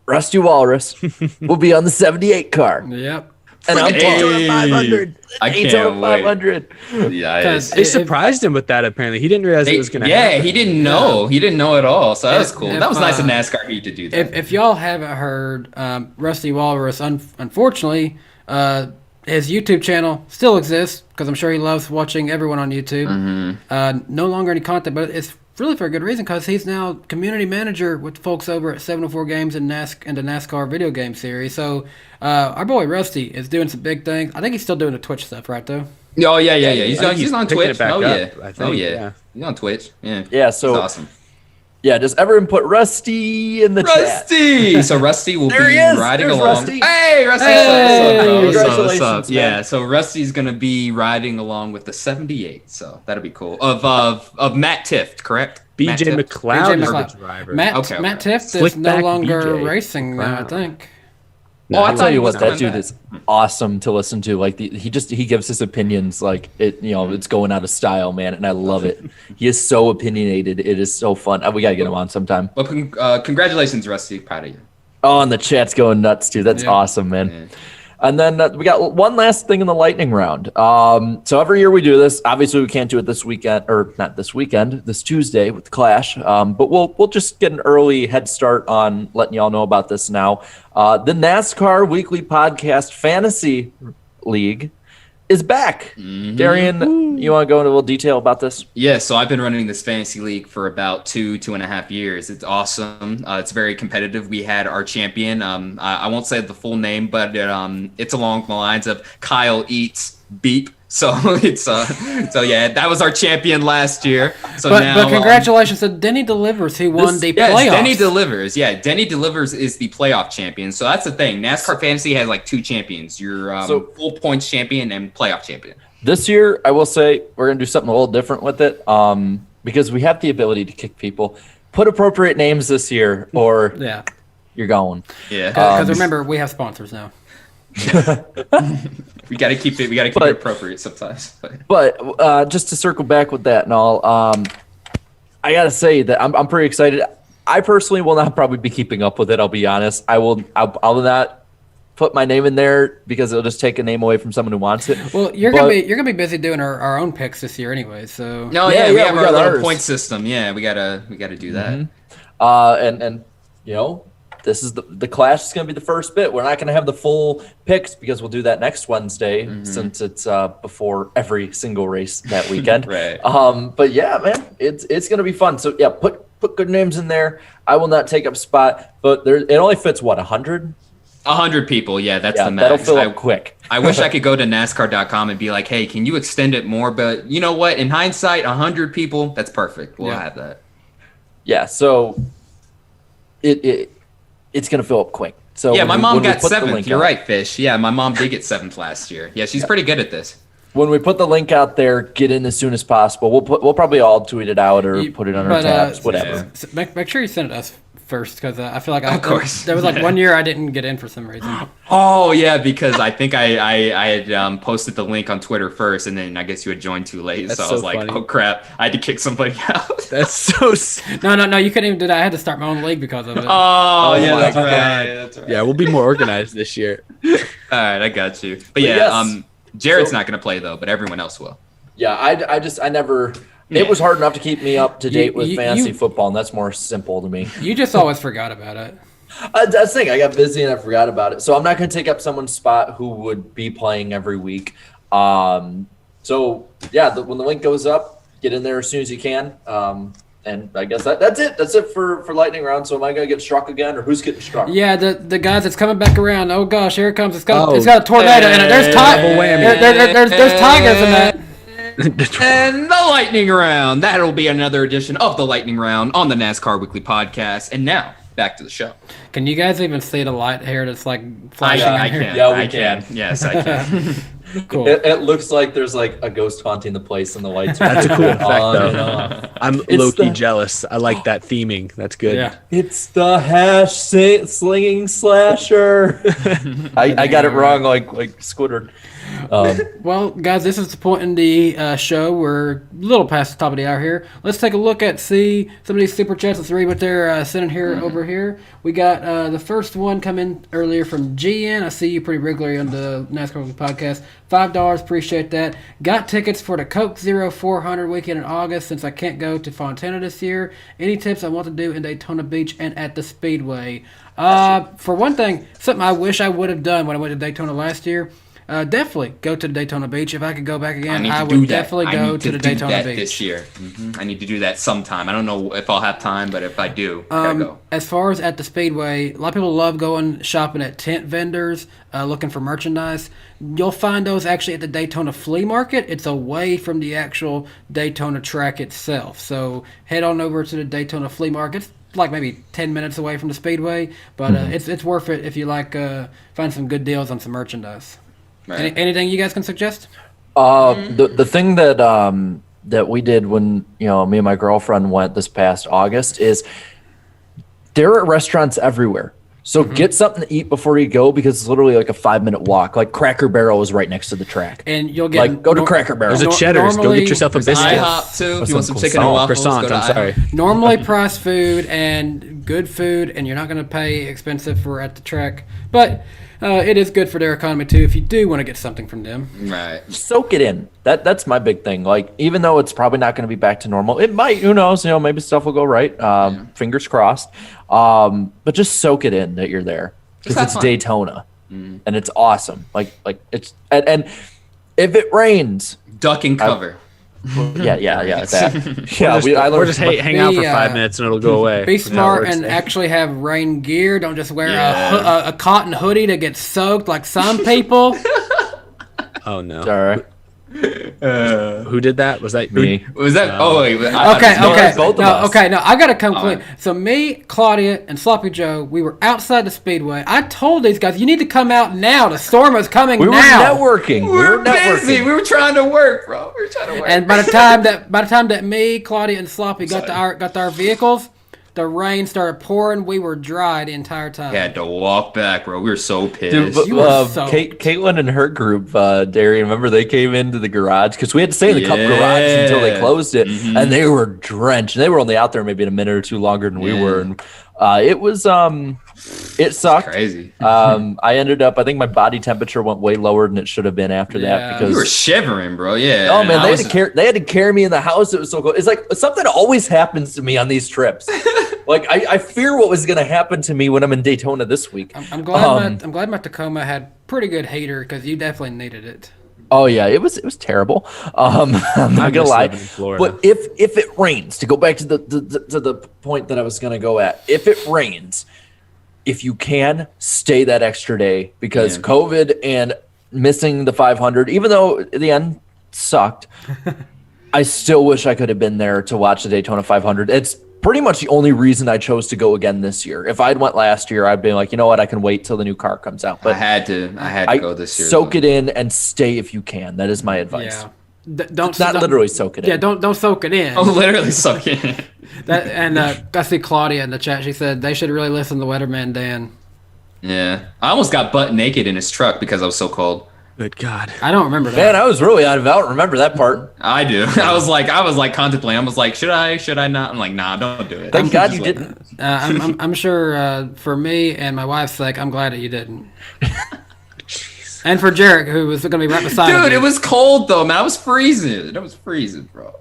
Rusty Walrus will be on the 78 car. Yep. And I'm Daytona 500. I can't Daytona wait. 500. Yeah, They surprised him with that, apparently. He didn't realize it was going to happen. Yeah, he didn't know. He didn't know at all. So that was cool. That was nice of NASCAR Heat to do that. If y'all haven't heard, Rusty Walrus, unfortunately, his YouTube channel still exists because I'm sure he loves watching everyone on YouTube. Mm-hmm. No longer any content, but it's really for a good reason because he's now community manager with folks over at 704 Games and the NASCAR video game series. So our boy Rusty is doing some big things. I think he's still doing the Twitch stuff, right, though? Oh, yeah. He's on Twitch. I think, yeah. He's on Twitch. Yeah. Yeah, so he's awesome. Yeah, just everyone put Rusty in the chat. Rusty! So Rusty will be riding along. Rusty. Hey, Rusty! Hey! What's Congratulations, up? man. Yeah, so Rusty's going to be riding along with the 78. So that'll be cool. Of Matt Tift, correct? BJ McLeod is McLeod. the driver. Matt Tift is no Slickback longer BJ racing now, I McLeod. think. I'll tell you what, that coming dude back. is awesome to listen to. Like he gives his opinions like it, it's going out of style, man, and I love it. He is so opinionated. It is so fun. We gotta get him on sometime. Well, congratulations, Rusty. Proud of you. Oh, and the chat's going nuts too. That's awesome, man. Yeah. And then we got one last thing in the lightning round. So every year we do this. Obviously, we can't do it this weekend, or not this weekend, this Tuesday with the Clash. But we'll just get an early head start on letting y'all know about this now. The NASCAR Weekly Podcast Fantasy League is back. Mm-hmm. Darian, you want to go into a little detail about this? Yeah, so I've been running this fantasy league for about 2.5 years. It's awesome. It's very competitive. We had our champion. I won't say the full name, but it's along the lines of Kyle Eats Beep. So that was our champion last year. So but congratulations to Denny Delivers, who won the playoffs. Denny Delivers. Yeah, Denny Delivers is the playoff champion. So that's the thing. NASCAR Fantasy has like 2 champions. Your full points champion and playoff champion. This year, I will say we're going to do something a little different with it because we have the ability to kick people. Put appropriate names this year or you're going. Yeah. Because remember, we have sponsors now. We got to keep it. We got to keep it appropriate sometimes. But just to circle back with that and all, I got to say that I'm pretty excited. I personally will not probably be keeping up with it. I'll be honest. I'll not put my name in there because it'll just take a name away from someone who wants it. Well, you're gonna be busy doing our own picks this year anyway. So we have our little point system. Yeah, we gotta do that. And this is the Clash is going to be the first bit. We're not going to have the full picks because we'll do that next Wednesday since it's before every single race that weekend. Right. But yeah, man, it's going to be fun. So yeah, put good names in there. I will not take up spot, but it only fits 100. 100 people. Yeah, that's the max. That'll fill up quick. I wish I could go to NASCAR.com and be like, hey, can you extend it more? But you know what? In hindsight, 100 people, that's perfect. We'll have that. Yeah. So it's going to fill up quick. So yeah, my mom got 7th. You're right, Fish. Yeah, my mom did get 7th last year. Yeah, she's pretty good at this. When we put the link out there, get in as soon as possible. We'll probably all tweet it out or put it on our tabs, whatever. So make sure you send it to us first because I feel like Of course. there was like 1 year I didn't get in for some reason. Oh yeah, because I think I had posted the link on Twitter first, and then I guess you had joined too late. That's So I so was like, funny. oh crap, I had to kick somebody out. That's so. No, you couldn't even do that. I had to start my own league because of it. Oh yeah, my that's God. right. That's right. Yeah, we'll be more organized this year. All right, I got you. But yeah, yes. Jared's So- not gonna play though, but everyone else will. Yeah, I never. It was hard enough to keep me up to date with you- fantasy you- football, and that's more simple to me. You just always forgot about it. That's the thing. I got busy and I forgot about it. So I'm not going to take up someone's spot who would be playing every week. So yeah, when the link goes up, get in there as soon as you can. And I guess that's it. That's it for lightning round. So am I going to get struck again, or who's getting struck? Yeah, the guys that's coming back around. Oh gosh, here it comes. It's got Oh. a tornado in it. There's Double whammy. there's tigers in that. And the lightning round. That'll be another edition of the lightning round on the NASCAR Weekly Podcast. And now back to the show. Can you guys even see the light here that's like flashing I in here? can. Yeah, we I can. Yes, I can. Cool. It looks like there's like a ghost haunting the place, and the lights. That's a cool effect, on though. and off. I'm It's low-key the- jealous. I like that theming. That's good. Yeah. It's the slinging slasher. I got it wrong, like Squidward. Well, guys, this is the point in the show. We're a little past the top of the hour here. Let's take a look at see some of these super chats. Let's read what they're sending here over here. We got the first one come in earlier from GN. I see you pretty regularly on the NASCAR Weekly Podcast. $5, appreciate that. Got tickets for the Coke Zero 400 weekend in August since I can't go to Fontana this year. Any tips on what to do in Daytona Beach and at the Speedway? For one thing, something I wish I would have done when I went to Daytona last year. Definitely go to the Daytona Beach. If I could go back again, I would definitely go to the Daytona Beach this year. I need to do that sometime. I don't know if I'll have time, but if I do, I gotta go. As far as at the Speedway, a lot of people love going shopping at tent vendors, looking for merchandise. You'll find those actually at the Daytona Flea Market. It's away from the actual Daytona track itself. So head on over to the Daytona Flea Market. It's like maybe 10 minutes away from the Speedway, but it's worth it if you like find some good deals on some merchandise. Right. Anything you guys can suggest? The thing that that we did when me and my girlfriend went this past August is there are restaurants everywhere. So get something to eat before you go, because it's literally like a 5-minute walk. Like Cracker Barrel is right next to the track. And you'll get Go to Cracker Barrel. There's a Cheddar's. Go get yourself a biscuit. IHOP too. If you want some chicken and waffles, Croissant. go to I'm IHOP. sorry. normally priced food and good food, and you're not going to pay expensive for at the track. But it is good for their economy too if you do want to get something from them. Right. Soak it in. That's my big thing. Like, even though it's probably not going to be back to normal, it might. Who knows? Maybe stuff will go right. Fingers crossed. But just soak it in that you're there, because have it's fun. Daytona, and it's awesome. Like it's and if it rains, Duck and cover. yeah. That. Yeah, I Or learned. just hang out for Be, 5 minutes and it'll go away. Be That's how it smart works. and actually have rain gear. Don't just wear Yeah. a cotton hoodie to get soaked like some people. Oh no. All right. Who did that? Was that Me. Was that? Oh wait. I thought Okay, it was okay. both of No, us. okay, no, I gotta come clean. right. So me, Claudia, and Sloppy Joe, we were outside the Speedway. I told these guys, you need to come out now. The storm is coming We were now. networking. We were busy. We were trying to work, bro. We were trying to work. And by the time that me, Claudia, and Sloppy got to our vehicles, the rain started pouring. We were dry the entire time. We had to walk back, bro. We were so Dude, pissed. but, You were soaked. Caitlin and her group, Darian, remember they came into the garage because we had to stay in the Cup garage until they closed it, and they were drenched. They were only out there maybe in a minute or two longer than we were, and it was it sucked. Crazy. I ended up, I think my body temperature went way lower than it should have been after Yeah. that, You were because shivering, bro. Yeah. oh man, I was- they had to carry me in the house. It was so cool. It's like something always happens to me on these trips. Like I fear what was going to happen to me when I'm in Daytona this week. I'm glad my Tacoma had pretty good heater because you definitely needed it. Oh yeah, it was terrible. I'm not gonna miss lie. living in Florida. But if it rains, to go back to the point that I was gonna go at, if it rains, if you can, stay that extra day, because COVID and missing the 500, even though at the end sucked, I still wish I could have been there to watch the Daytona 500. It's pretty much the only reason I chose to go again this year. If I'd went last year, I'd be like, you know what, I can wait till the new car comes out. I But had to go this year. soak it in and stay if you can. That is my advice. Yeah. don't Not literally soak it in. Yeah, don't soak it in. Oh, literally suck it. I see Claudia in the chat. She said they should really listen to Weatherman Dan. Yeah, I almost got butt naked in his truck because I was so cold. Good God. I don't remember that. Man, I was really out of out. Remember that part? I do. I was like contemplating. I was like, should I not? I'm like, nah, don't do it. Thank God Just you let didn't. I'm sure for me and my wife's sake, I'm glad that you didn't. And for Jarek, who was going to be right beside Dude, you. it was cold though, man. I was freezing. Bro.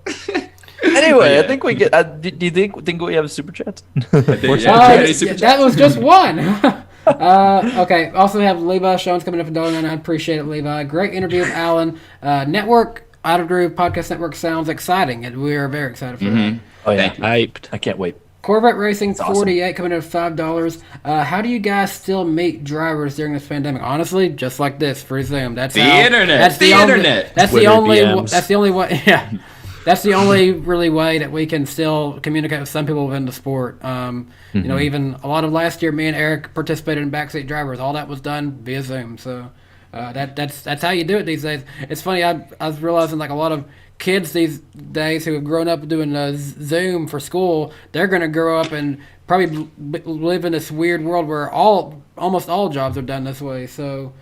Anyway, Yeah. I think we get. Do you think we have a super chat? That was just one. Okay. Also have Levi Sean's coming up in Dolan. I appreciate it, Levi. Great interview with Alan. Network Outer Groove Podcast Network sounds exciting, and we are very excited for that. Oh yeah, Hyped. I can't wait. Corvette Racing awesome. 48 coming in at $5. How do you guys still meet drivers during this pandemic? Honestly, just like this, through Zoom. That's The how, internet. That's The only, internet. That's Twitter the only. DMs. That's the only way. Yeah. That's the only really way that we can still communicate with some people within the sport. You know, even a lot of last year, me and Eric participated in backseat drivers. All that was done via Zoom. So that's how you do it these days. It's funny. I was realizing like a lot of kids these days who have grown up doing Zoom for school, they're going to grow up and probably live in this weird world where almost all jobs are done this way. So.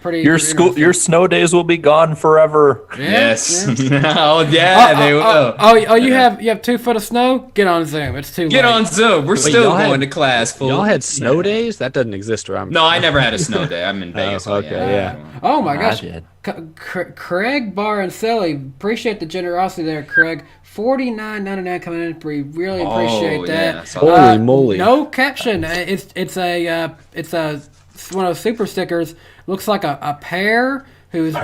Pretty. Your snow days will be gone forever. Yeah, Yes. yeah. Oh yeah, they will. You have 2 foot of snow? Get on Zoom. It's too late. Get on Zoom. We're still y'all going had- to class. Fool. Y'all had snow days? That doesn't exist where I'm No, I never had a snow day. I'm in Vegas. okay, yeah. Oh my gosh. did. Craig Bar and Selly, appreciate the generosity there, Craig. $49.99 coming in. We really appreciate that. Yeah, so- Holy moly. No caption. It's one of those super stickers. Looks like a pear who's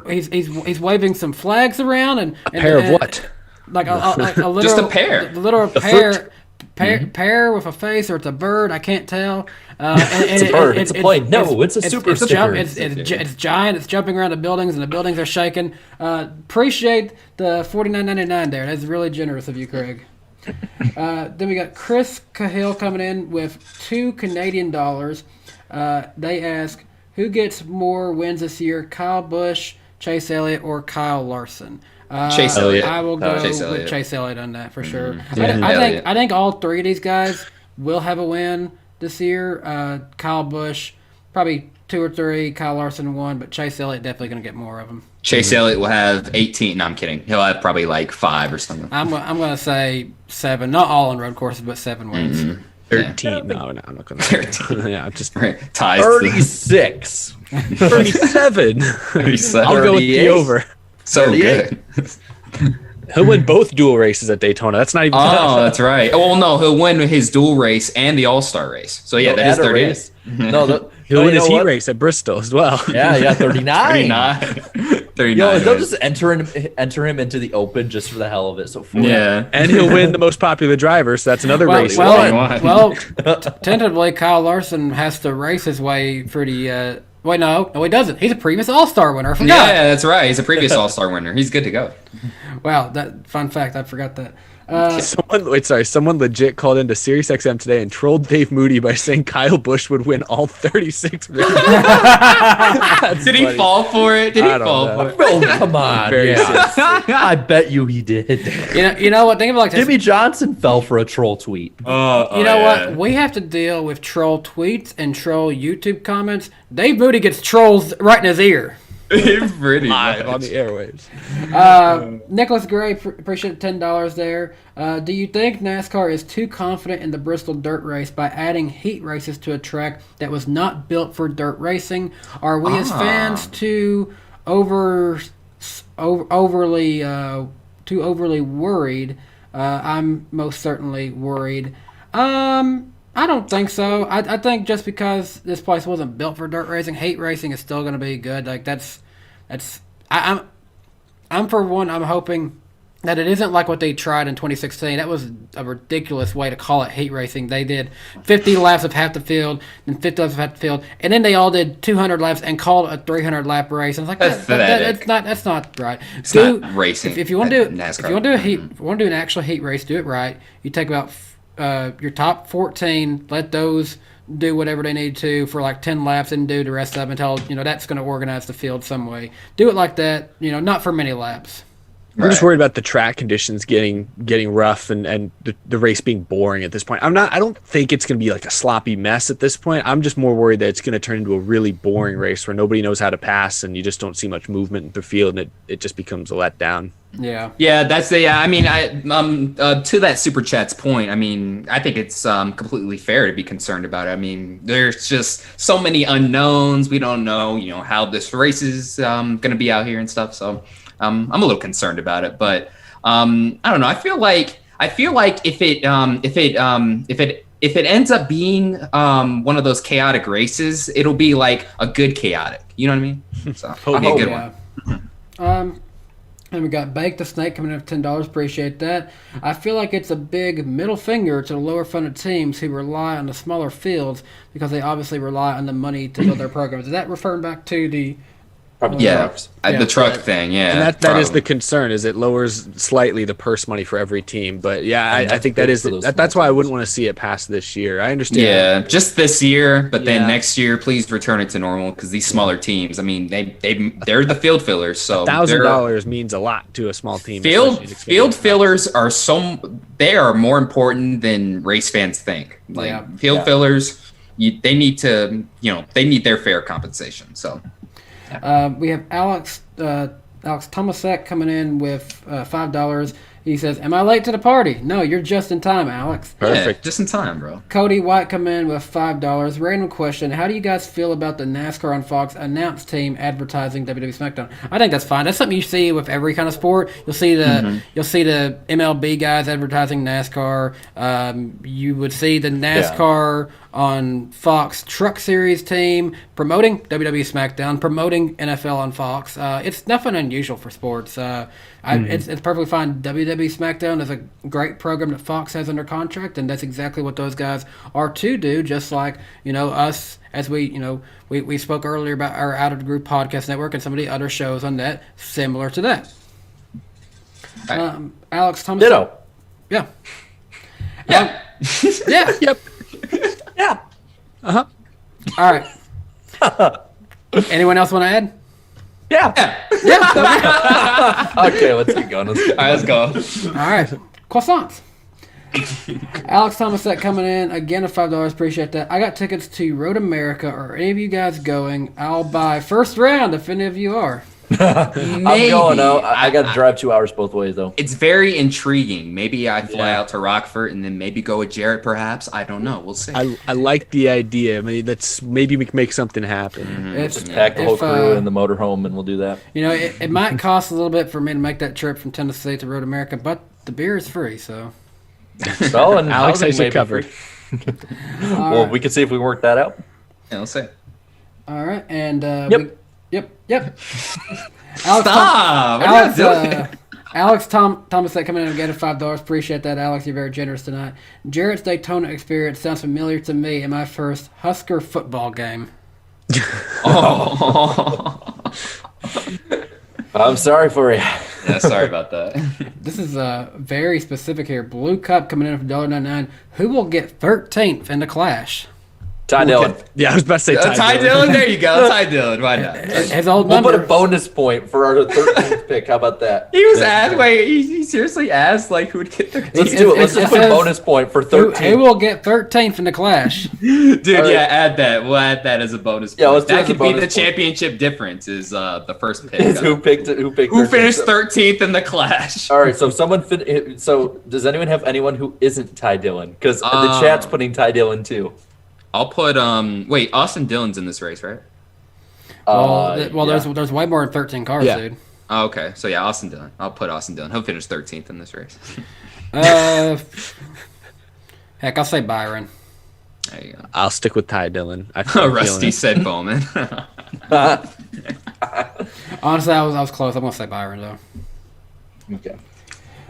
he's waving some flags around and Pair of what? like a literal, Just a pear. the literal pear with a face, or it's a bird. I can't tell. It's a bird. It's a plane. No, it's a super sticker. It's giant. It's jumping around the buildings, and the buildings are shaking. Appreciate the $49.99 there. That's really generous of you, Craig. Then we got Chris Cahill coming in with $2 Canadian. They ask, who gets more wins this year, Kyle Busch, Chase Elliott, or Kyle Larson? Chase Elliott. I will go Chase with Elliott. Chase Elliott on that for sure. Elliott. I think all 3 of these guys will have a win this year. Kyle Busch, probably 2 or 3. Kyle Larson 1, but Chase Elliott definitely going to get more of them. Chase Elliott will have 18. No, I'm kidding. He'll have probably like 5 or something. I'm going to say 7, not all on road courses, but 7 wins. 13. No, I'm not going to. Yeah, just Right. Ties. 36. 37. 37. I'll go with the 38. over. So 38. good. He'll win both dual races at Daytona. That's not even. Oh, that's right. Oh, well, no, he'll win his dual race and the All-Star race. So yeah, that is Add a 38. race. No, He'll win you his know heat what? race at Bristol as well. Yeah, 39. 39. Yo, they'll right? just enter him into the Open just for the hell of it. So Yeah. And he'll win the most popular driver. So that's another race. Tentatively, Kyle Larson has to race his way through the. Wait, no, he doesn't. He's a previous All-Star winner. I forgot. Yeah, that's right. He's a previous All-Star winner. He's good to go. Wow, that fun fact. I forgot that. Someone legit called into SiriusXM today and trolled Dave Moody by saying Kyle Busch would win all 36 races. Did he fall for it? Did he I don't fall know. for it? Oh, come on. Very Yeah. I bet you he did. You know what? Think of it like this. Jimmy Johnson fell for a troll tweet. You know what? We have to deal with troll tweets and troll YouTube comments. Dave Moody gets trolls right in his ear. Pretty Live much. on the airwaves. Nicholas Gray, appreciate $10 there. Do you think NASCAR is too confident in the Bristol dirt race by adding heat races to a track that was not built for dirt racing? Are we as fans too overly worried? I'm most certainly worried. I don't think so. I think just because this place wasn't built for dirt racing, heat racing is still going to be good. Like I'm for one. I'm hoping that it isn't like what they tried in 2016. That was a ridiculous way to call it heat racing. They did 50 laps of half the field, then 50 laps of half the field, and then they all did 200 laps and called it a 300 lap race. And it's like that's not right. It's not racing. If you want to do NASCAR. if you want to do a heat, if you want to do an actual heat race, do it right. You take about your top 14, let those do whatever they need to for like 10 laps and do the rest of them until, that's going to organize the field some way. Do it like that, not for many laps. We're just worried about the track conditions getting rough and the race being boring at this point. I don't think it's going to be like a sloppy mess at this point. I'm just more worried that it's going to turn into a really boring race where nobody knows how to pass and you just don't see much movement in the field, and it just becomes a letdown. Yeah. Yeah, that's the. I mean, to that super chat's point. I mean, I think it's completely fair to be concerned about it. I mean, there's just so many unknowns. We don't know, how this race is going to be out here and stuff. So, I'm a little concerned about it. But I don't know. I feel like if it ends up being one of those chaotic races, it'll be like a good chaotic. You know what I mean? So, it'll be a good one. And we got Bake the Snake coming in for $10. Appreciate that. I feel like it's a big middle finger to the lower funded teams who rely on the smaller fields because they obviously rely on the money to build their programs. Is that referring back to the the truck thing? Yeah, and that is the concern. Is it lowers slightly the purse money for every team? But yeah, I think that's why I wouldn't want to see it pass this year. I understand. Yeah, just this year, but then next year, please return it to normal because these smaller teams. I mean, they're the field fillers. So $1,000 means a lot to a small team. Field fillers are they are more important than race fans think. Field fillers, they need their fair compensation. So. We have Alex Tomasek coming in with $5. He says, "Am I late to the party?" No, you're just in time, Alex. Perfect. Yeah, just in time, bro. Cody White coming in with $5. Random question: how do you guys feel about the NASCAR on Fox announce team advertising WWE SmackDown? I think that's fine. That's something you see with every kind of sport. You'll see the MLB guys advertising NASCAR. You would see the NASCAR on Fox Truck Series team promoting WWE SmackDown, promoting NFL on Fox. It's nothing unusual for sports. It's perfectly fine. WWE SmackDown is a great program that Fox has under contract, and that's exactly what those guys are to do. Just like us, as we spoke earlier about our Out of the Group podcast network and some of the other shows on that similar to that. Right. Alex Thomas. Ditto. Yeah. Yeah. Yeah. Yep. Yeah. All right. Anyone else want to add? Yeah. Okay, let's keep going. All right, let's go. All right. Croissants. Alex Thomasek coming in. Again, $5. Appreciate that. I got tickets to Road America. Are any of you guys going? I'll buy first round if any of you are. I'm going out. I got to drive 2 hours both ways, though. It's very intriguing. Maybe I fly out to Rockford and then maybe go with Jarrett, perhaps. I don't know. We'll see. I like the idea. I mean, maybe we can make something happen. Mm-hmm. Just pack the whole crew in the motorhome, and we'll do that. It might cost a little bit for me to make that trip from Tennessee to Road America, but the beer is free, so. Well, and Alex has may you covered. Well, we can see if we work that out. Yeah, we'll see. All right, and Yep. Alex Thomas coming in and getting $5. Appreciate that, Alex. You're very generous tonight. Jarrett's Daytona experience sounds familiar to me in my first Husker football game. I'm sorry for you. Yeah, sorry about that. This is very specific here. Blue Cup coming in for $1.99. Who will get 13th in the Clash? Ty Dillon. Yeah, I was about to say Ty Dillon. There you go. Ty Dillon. Why not? His old We'll number. put a bonus point for our 13th pick. How about that? He was asked. Wait, he seriously asked who would get 13th? Let's do it. Let's just put a bonus point for 13th. Who will get 13th in the Clash? Dude, add that. We'll add that as a bonus point. Yeah, let's do that it as a could be the bonus championship difference is the first pick. Who picked it? Who finished 13th in the Clash? All right, so so does anyone have anyone who isn't Ty Dillon? Because the chat's putting Ty Dillon too. I'll put wait, Austin Dillon's in this race, right? There's way more than 13 cars, dude. Oh, okay. So yeah, Austin Dillon. I'll put Austin Dillon. He'll finish 13th in this race. Heck, I'll say Byron. There you go. I'll stick with Ty Dillon. Rusty said Bowman. Honestly, I was close. I'm gonna say Byron though. Okay.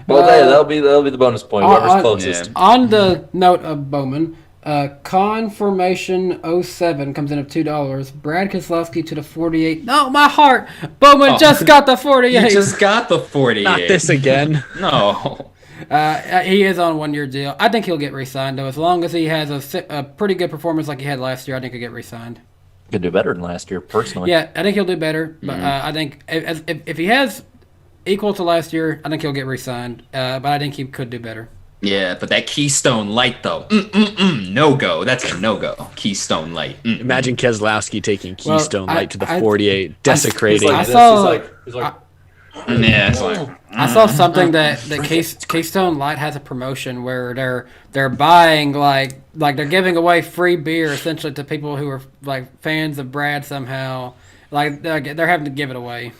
Well, that'll be the bonus point. Whoever's closest. Yeah. On the note of Bowman, Conformation 07 comes in at $2. Brad Keselowski to the 48. No, my heart! Bowman just got the 48. You just got the 48. Not this again. No. He is on a 1-year deal. I think he'll get re-signed, though. As long as he has a pretty good performance like he had last year, I think he'll get re-signed. Could do better than last year, personally. Yeah, I think he'll do better. But I think if he has equal to last year, I think he'll get re-signed. But I think he could do better. Yeah, but that Keystone Light, though, no-go. That's a no-go. Keystone Light. Imagine Keselowski taking Keystone Light to the 48, He's desecrating. like, he's like Yeah, it's like... I saw something that Keystone Light has a promotion where they're buying like they're giving away free beer essentially to people who are like fans of Brad somehow. Like they're having to give it away.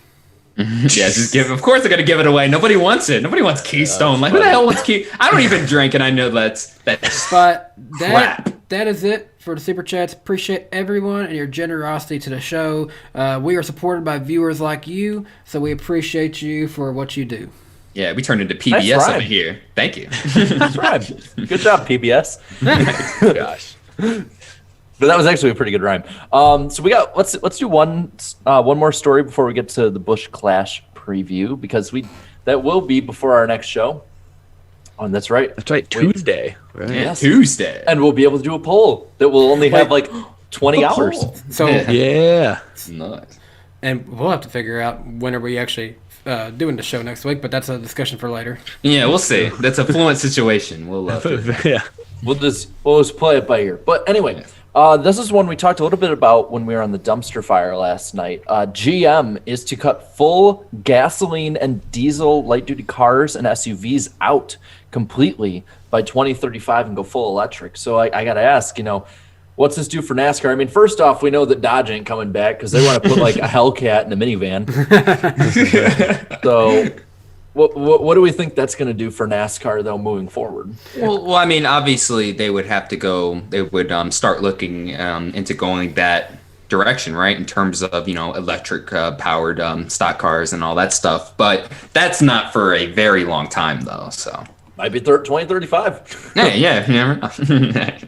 Yeah, just give. Of course, they're gonna give it away. Nobody wants it. Nobody wants Keystone. Like, who the hell wants Keystone? I don't even drink, and I know that's But crap. that is it for the Super Chats. Appreciate everyone and your generosity to the show. We are supported by viewers like you, so we appreciate you for what you do. Yeah, we turned into PBS Nice over rhyme. here. Thank you. That's right. Good job, PBS. Gosh. But that was actually a pretty good rhyme. So we got let's do one more story before we get to the Busch Clash preview, because that will be before our next show. Oh, and that's right. That's right, Tuesday. Right? Yeah, Yes. Tuesday. And we'll be able to do a poll that will only have like 20 hours. So Yeah. Nice. and we'll have to figure out when are we actually doing the show next week, but that's a discussion for later. Yeah, we'll see. That's a fluent situation. We'll Yeah. We'll just play it by ear. But anyway, this is one we talked a little bit about when we were on the dumpster fire last night. GM is to cut full gasoline and diesel light-duty cars and SUVs out completely by 2035 and go full electric. So I got to ask, what's this do for NASCAR? I mean, first off, we know that Dodge ain't coming back because they want to put like a Hellcat in a minivan. So what do we think that's going to do for NASCAR, though, moving forward? Well, I mean, obviously they would have to go. They would start looking into going that direction, right? In terms of electric powered stock cars and all that stuff. But that's not for a very long time, though. So Might be 2035. yeah.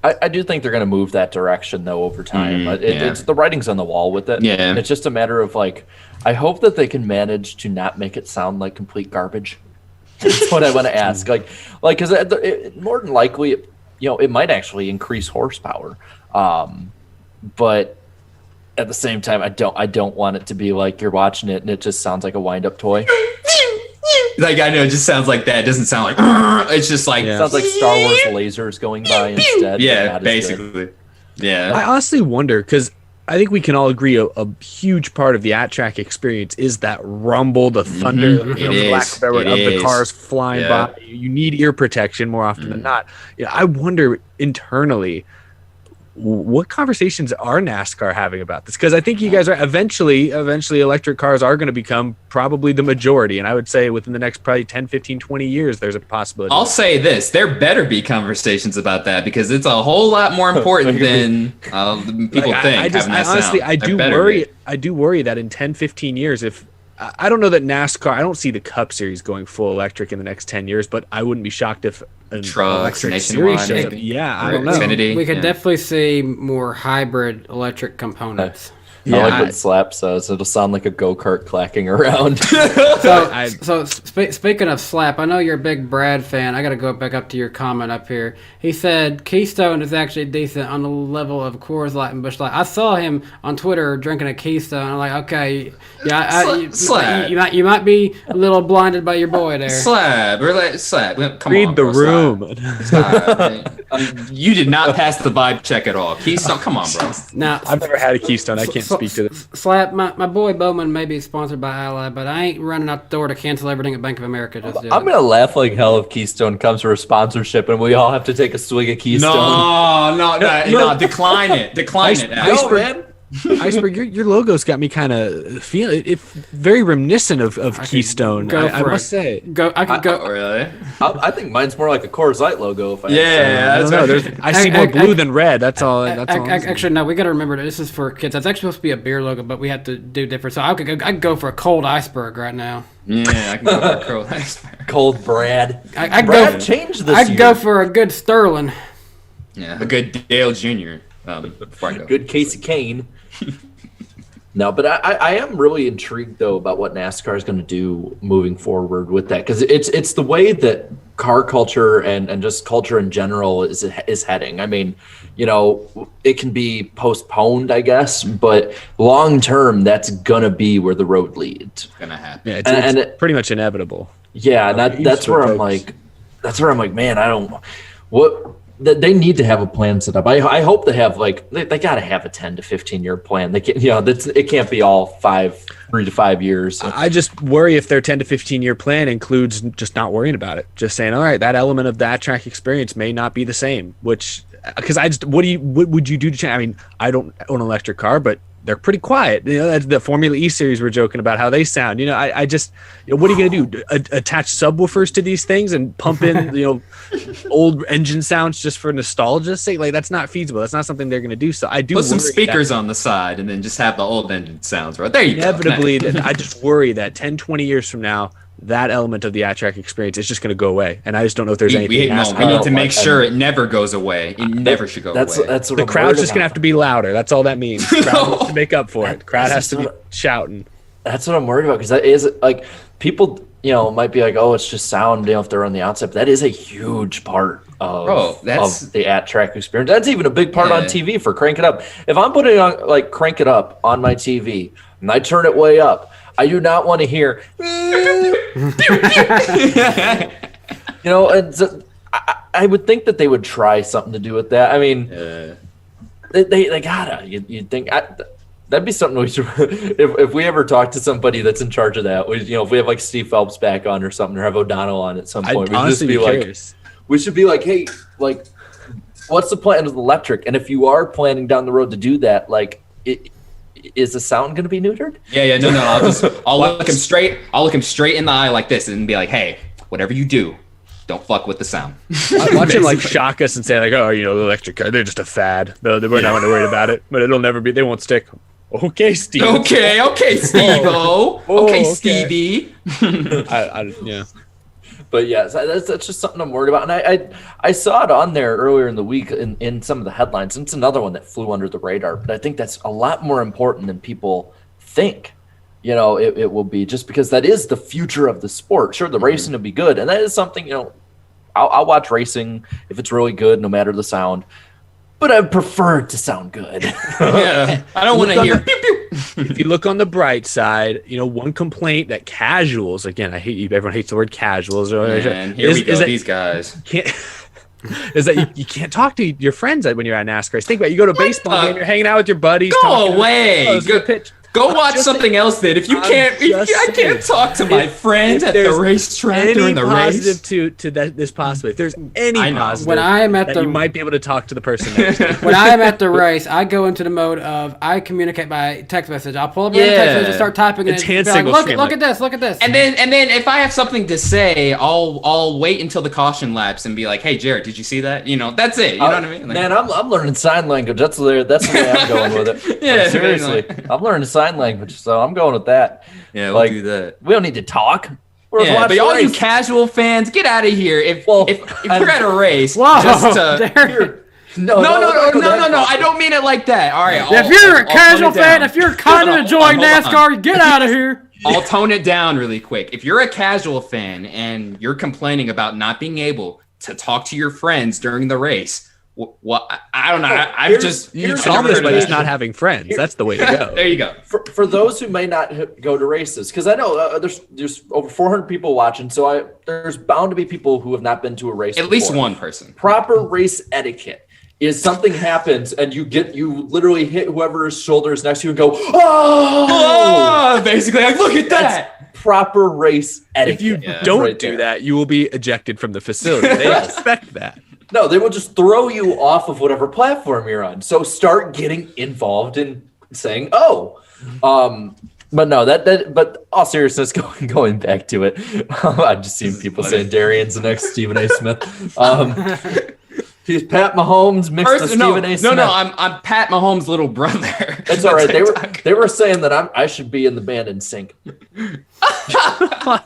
I do think they're going to move that direction, though, over time. It's the writing's on the wall with it. Yeah. It's just a matter of, like, I hope that they can manage to not make it sound like complete garbage. That's what I want to ask. Because more than likely, it might actually increase horsepower. But at the same time, I don't want it to be like you're watching it and it just sounds like a wind-up toy. Like, I know it just sounds like that. It doesn't sound like it's just like It sounds like Star Wars lasers going by instead. but yeah, not as good. basically. Yeah. I honestly wonder, because I think we can all agree a huge part of the at-track experience is that rumble, the thunder, the black feather of the cars flying by. You need ear protection more often than not. I wonder internally, what conversations are NASCAR having about this? Because I think you guys are eventually electric cars are going to become probably the majority. And I would say within the next probably 10, 15, 20 years, there's a possibility. I'll say this. There better be conversations about that because it's a whole lot more important than people think. I do worry that in 10, 15 years, if I don't know that NASCAR, I don't see the Cup Series going full electric in the next 10 years, but I wouldn't be shocked if an Trucks, electric nationwide, series shows up. maybe. Yeah, I don't know. Xfinity. We could definitely see more hybrid electric components. I like what Slap says. It'll sound like a go-kart clacking around. Speaking of Slap, I know you're a big Brad fan. I got to go back up to your comment up here. He said Keystone is actually decent on the level of Coors Light and Busch Light. I saw him on Twitter drinking a Keystone. I'm like, okay, yeah, you might be a little blinded by your boy there. Slab. Come Read on, the bro, room. Slab. You did not pass the vibe check at all. Keystone, come on, bro. Now, I've never had a Keystone. I can't speak to this. Slap, my boy Bowman may be sponsored by Ally, but I ain't running out the door to cancel everything at Bank of America just yet. I'm going to laugh like hell if Keystone comes for a sponsorship and we all have to take a swig of Keystone. No, decline it. Decline it. No, man. Iceberg, your logo's got me kind of feeling it. Very reminiscent of Keystone. I must say. I could go. Really? I think mine's more like a Coors Light logo. If I Yeah, that's right. I see more blue than red. That's all. Actually, no. We got to remember that this is for kids. That's actually supposed to be a beer logo, but we have to do different. So I could go for a cold iceberg right now. Yeah, I can go for a cold iceberg. Cold Brad. I'd change this. I'd go for a good Sterling. Yeah, a good Dale Jr. Before I go. Good Casey Kane. No, but I am really intrigued though about what NASCAR is going to do moving forward with that, because it's the way that car culture and just culture in general is heading. I mean, it can be postponed, I guess, but long term, that's gonna be where the road leads. It's gonna happen. Yeah, it's pretty much inevitable. Yeah, and that's where I'm like, man, they need to have a plan set up. I hope they have they got to have a 10 to 15 year plan. They can't, it can't be all 3 to 5 years. I just worry if their 10 to 15 year plan includes just not worrying about it. Just saying, all right, that element of that track experience may not be the same, because what would you do to change? I mean, I don't own an electric car, but they're pretty quiet. That's the Formula E series we're joking about how they sound. I just, what are you going to do? Attach subwoofers to these things and pump in, old engine sounds just for nostalgia's sake? Like, that's not feasible. That's not something they're going to do. So I do put some speakers on the side and then just have the old engine sounds right there. Inevitably, I just worry that 10, 20 years from now, that element of the at-track experience is just going to go away. And I just don't know if there's anything. We need to make sure it never goes away. It never should go away. That's what the crowd's just going to have to be louder. That's all that means. The crowd has to make up for it. The crowd has to be shouting. That's what I'm worried about, because that is people, might be like, oh, it's just sound, if they're on the outside. But that is a huge part of the at-track experience. That's even a big part on TV for Crank It Up. If I'm putting on Crank It Up on my TV and I turn it way up, I do not want to hear, and so I would think that they would try something to do with that. I mean, they gotta. You'd think that'd be something we should. If we ever talk to somebody that's in charge of that, if we have Steve Phelps back on or something, or have O'Donnell on at some point, we'd just be curious. We should be like, hey, what's the plan with electric? And if you are planning down the road to do that, is the sound going to be neutered? Yeah. No. I'll look him straight. I'll look him straight in the eye like this and be like, "Hey, whatever you do, don't fuck with the sound." Watch him shock us and say "Oh, the electric car, they're just a fad. We're not going to worry about it, but it'll never be. They won't stick." Okay, Steve. Okay, Steve-O. Okay, Stevie. Yeah. But yeah, that's just something I'm worried about. And I saw it on there earlier in the week in some of the headlines. And it's another one that flew under the radar. But I think that's a lot more important than people think. It will be, just because that is the future of the sport. Sure, the racing will be good. And that is something, I'll watch racing if it's really good, no matter the sound. But I prefer it to sound good. Yeah, I don't want to hear pew pew. If you look on the bright side, one complaint that casuals, again, everyone hates the word casuals. Man, here we go, these guys. Is that you can't talk to your friends when you're at NASCAR. Think about it, you go to a baseball game, you're hanging out with your buddies. Go away. Good pitch. Go watch something else then. If you can't, I can't talk to my friends at the racetrack during the race. Positive to this possibility. If there's any positive, when I am at you might be able to talk to the person next to you. When I am at the race, I go into the mode of I communicate by text message. I'll pull up your text message and start typing it. Hand signals. Look at this. And then if I have something to say, I'll wait until the caution laps and be like, "Hey, Jared, did you see that?" That's it. You know what I mean? Man, I'm learning sign language. That's the way I'm going with it. Yeah, seriously, I'm learning sign language, so I'm going with that. Yeah, we'll do that. We don't need to talk. But all you casual fans, get out of here. If you're at a race, No. I don't mean it like that. All right. If you're a casual fan, if you're kind of enjoying NASCAR, get out of here. I'll tone it down really quick. If you're a casual fan and you're complaining about not being able to talk to your friends during the race, well, I don't know. I'm just you solve this by just not having friends. That's the way to go. There you go. For those who may not go to races, because I know there's over 400 people watching, so there's bound to be people who have not been to a race. At least one person. Proper race etiquette is something happens and you literally hit whoever's shoulder is next to you and go, oh! Basically, look at that. That's proper race etiquette. If you don't do that, you will be ejected from the facility. They expect that. No, they will just throw you off of whatever platform you're on. So start getting involved in saying, "Oh," but no, but all seriousness, going back to it, I've just seen people saying Darian's the next Stephen A. Smith. He's Pat Mahomes mixed with Stephen A. Smith. No, I'm Pat Mahomes' little brother. It's all right. They were saying that I should be in the band in sync. Bye.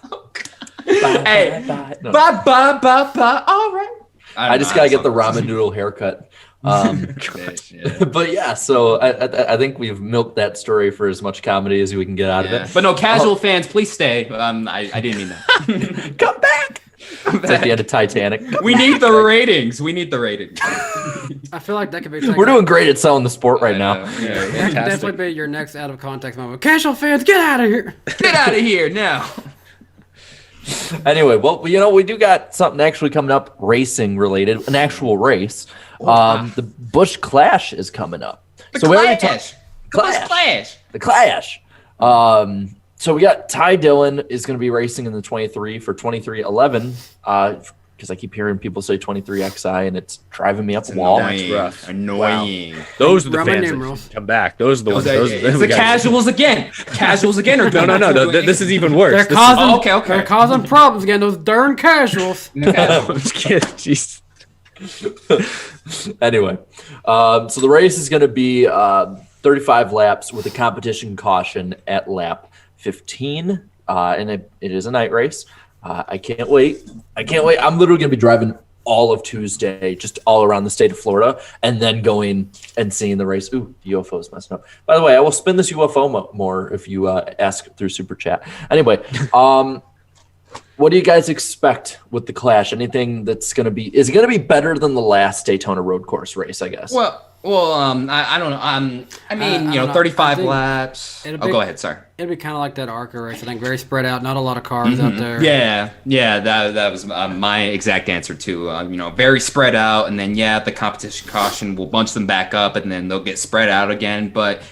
All right. I just gotta get the ramen noodle haircut. But yeah, so I think we've milked that story for as much comedy as we can get out of it. But no, casual fans, please stay. I didn't mean that. Come back. It's like the end of Titanic. We need the ratings. I feel like that could be. We're doing great at selling the sport right now. That could definitely be your next out of context moment. Casual fans, get out of here! Get out of here now. Anyway, well, we do got something actually coming up, racing related, an actual race. The Busch Clash is coming up. The Clash. So we got Ty Dillon is going to be racing in the 23 for 2311. Because I keep hearing people say 23XI and it's driving me up the wall. Annoying. Rough. Annoying. Wow. Those are the Roman fans numerals. that come back. Those are the ones. It's the casuals again. Casuals again. Or No. This is even worse. They're causing problems again. Those darn casuals. Jeez. Anyway, so the race is going to be 35 laps with a competition caution at lap 15, and it is a night race. I can't wait. I'm literally going to be driving all of Tuesday, just all around the state of Florida, and then going and seeing the race. Ooh, the UFO is messing up. By the way, I will spin this UFO more if you ask through Super Chat. Anyway, what do you guys expect with the Clash? Anything that's going to be – is it going to be better than the last Daytona road course race, I guess? Well, I don't know. I mean, 35 laps. Go ahead. Sorry. It'd be kind of like that ARCA race. I think very spread out. Not a lot of cars out there. Yeah. That was my exact answer too. Very spread out, and then the competition caution will bunch them back up, and then they'll get spread out again. But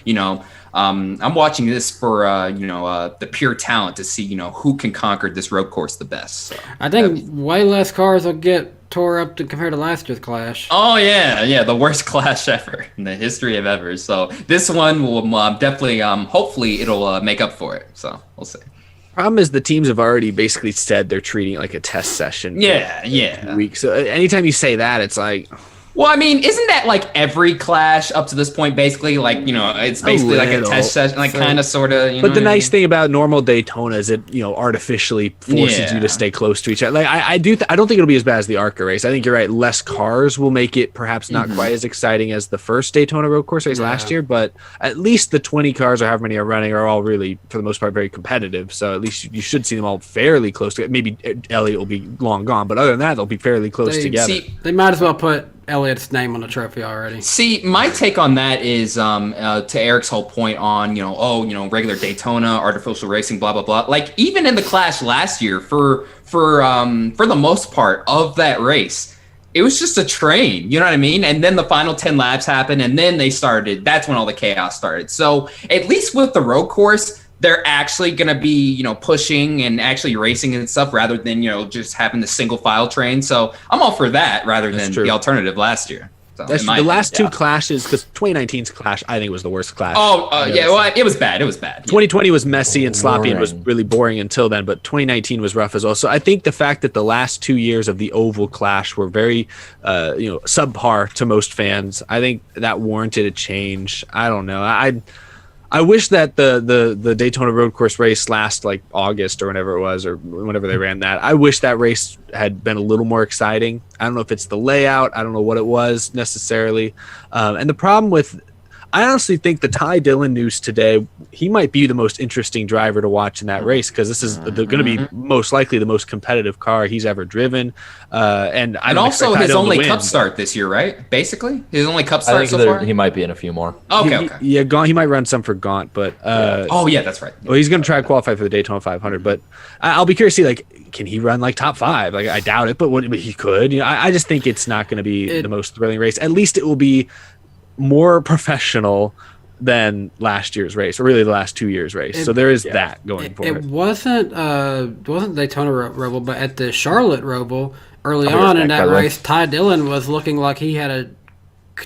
I'm watching this for the pure talent to see who can conquer this road course the best. So, I think way less cars will get tore up compared to last year's Clash. Oh yeah, the worst Clash ever in the history of ever. So this one will definitely, hopefully, it'll make up for it. So we'll see. Problem is the teams have already basically said they're treating it like a test session. Yeah. Week. So anytime you say that, it's like. Well, I mean, isn't that like every Clash up to this point? Basically, like it's basically like a test session, like kind of, sort of. But the nice thing about normal Daytona is it artificially forces you to stay close to each other. Like I don't think it'll be as bad as the ARCA race. I think you're right. Less cars will make it perhaps not quite as exciting as the first Daytona road course race last year. But at least the 20 cars or however many are running are all really, for the most part, very competitive. So at least you should see them all fairly close to. Maybe Elliott will be long gone, but other than that, they'll be fairly close together. They might as well put Elliott's name on the trophy already. See, my take on that is to Eric's whole point on regular Daytona, artificial racing, blah blah blah. Like even in the Clash last year, for the most part of that race, it was just a train. You know what I mean? And then the final 10 laps happened, and then they started. That's when all the chaos started. So at least with the road course, they're actually going to be, pushing and actually racing and stuff rather than, just having the single file train. So I'm all for that rather than the alternative last year. So, the last two Clashes, because 2019's Clash, I think, was the worst Clash. It was bad. It was bad. 2020 was messy and sloppy and was really boring until then, but 2019 was rough as well. So I think the fact that the last 2 years of the Oval Clash were very, subpar to most fans, I think that warranted a change. I don't know. I wish that the Daytona road course race last like August or whenever it was, or whenever they ran that. I wish that race had been a little more exciting. I don't know if it's the layout. I don't know what it was necessarily. And the problem with, I honestly think the Ty Dillon news today, he might be the most interesting driver to watch in that race because this is going to be most likely the most competitive car he's ever driven. And also his only Cup start this year, right? Basically, his only Cup start so far. He might be in a few more. Okay. He might run some for Gaunt, but that's right. Well, he's going to try to qualify for the Daytona 500, but I'll be curious to see, like, can he run like top 5? Like, I doubt it, but he could. I just think it's not going to be the most thrilling race. At least it will be more professional than last year's race, or really the last 2 years' race. So there is that going for it. It wasn't Daytona Roval, but at the Charlotte Roval early on in that race, Ty Dillon was looking like he had a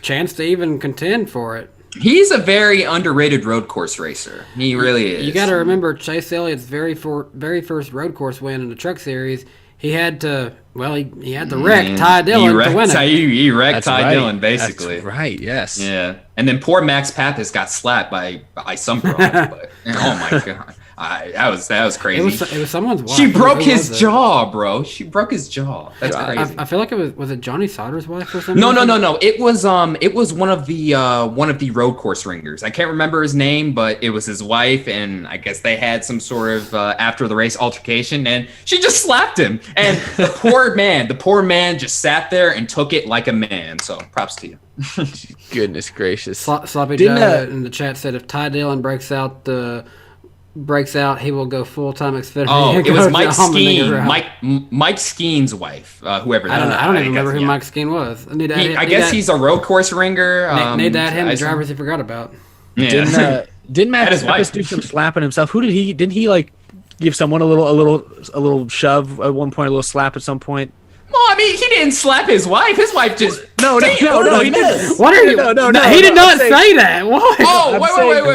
chance to even contend for it. He's a very underrated road course racer. He really is. You got to remember Chase Elliott's very first road course win in the Truck Series. He had to wreck Ty Dillon to win it. He wrecked Ty Dillon, basically. That's right, yes. Yeah. And then poor Max Papis got slapped by some broad. But, oh, my God. That was crazy. It was someone's wife. She broke Who his was it? jaw, bro. She broke his jaw. That's crazy. I feel like was it Johnny Sauter's wife or something? No. It was one of the road course ringers. I can't remember his name, but it was his wife, and I guess they had some sort of after the race altercation, and she just slapped him. And the poor man just sat there and took it like a man. So props to you. Goodness gracious. Sloppy Joe in the chat said if Ty Dillon breaks out, he will go full-time Xfinity. Oh, it was Mike Skeen. Mike Skeen's wife, whoever that I don't even remember who Mike Skeen was. I guess he's a road course ringer. Need to add him to drivers he forgot about. Yeah. Didn't Max Pappas do some slapping himself? Didn't he like give someone a little shove at one point, a little slap at some point? Well, I mean, he didn't slap his wife. His wife just no, he didn't. What are you? No, he did not say that. What? Oh,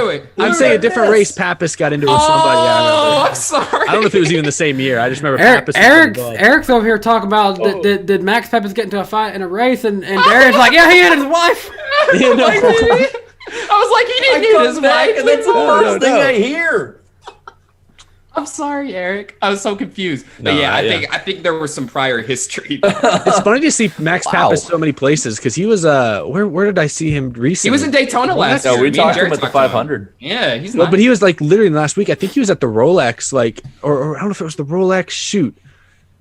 wait. I'm saying a different race. Pappas got into it with somebody. Oh, I'm sorry. I don't know if it was even the same year. I just remember Pappas. Eric's over here talking about did Max Pappas get into a fight in a race, and Darren's like, yeah, he hit his wife. I was like, he didn't hit his wife. And that's the first thing I hear. I'm sorry, Eric. I was so confused. But I think there was some prior history. It's funny to see Max Pappas so many places because he was where did I see him recently? He was in Daytona last year. No, we talked to him at the 500. Yeah, he's but he was like literally last week. I think he was at the Rolex, or I don't know if it was the Rolex shoot.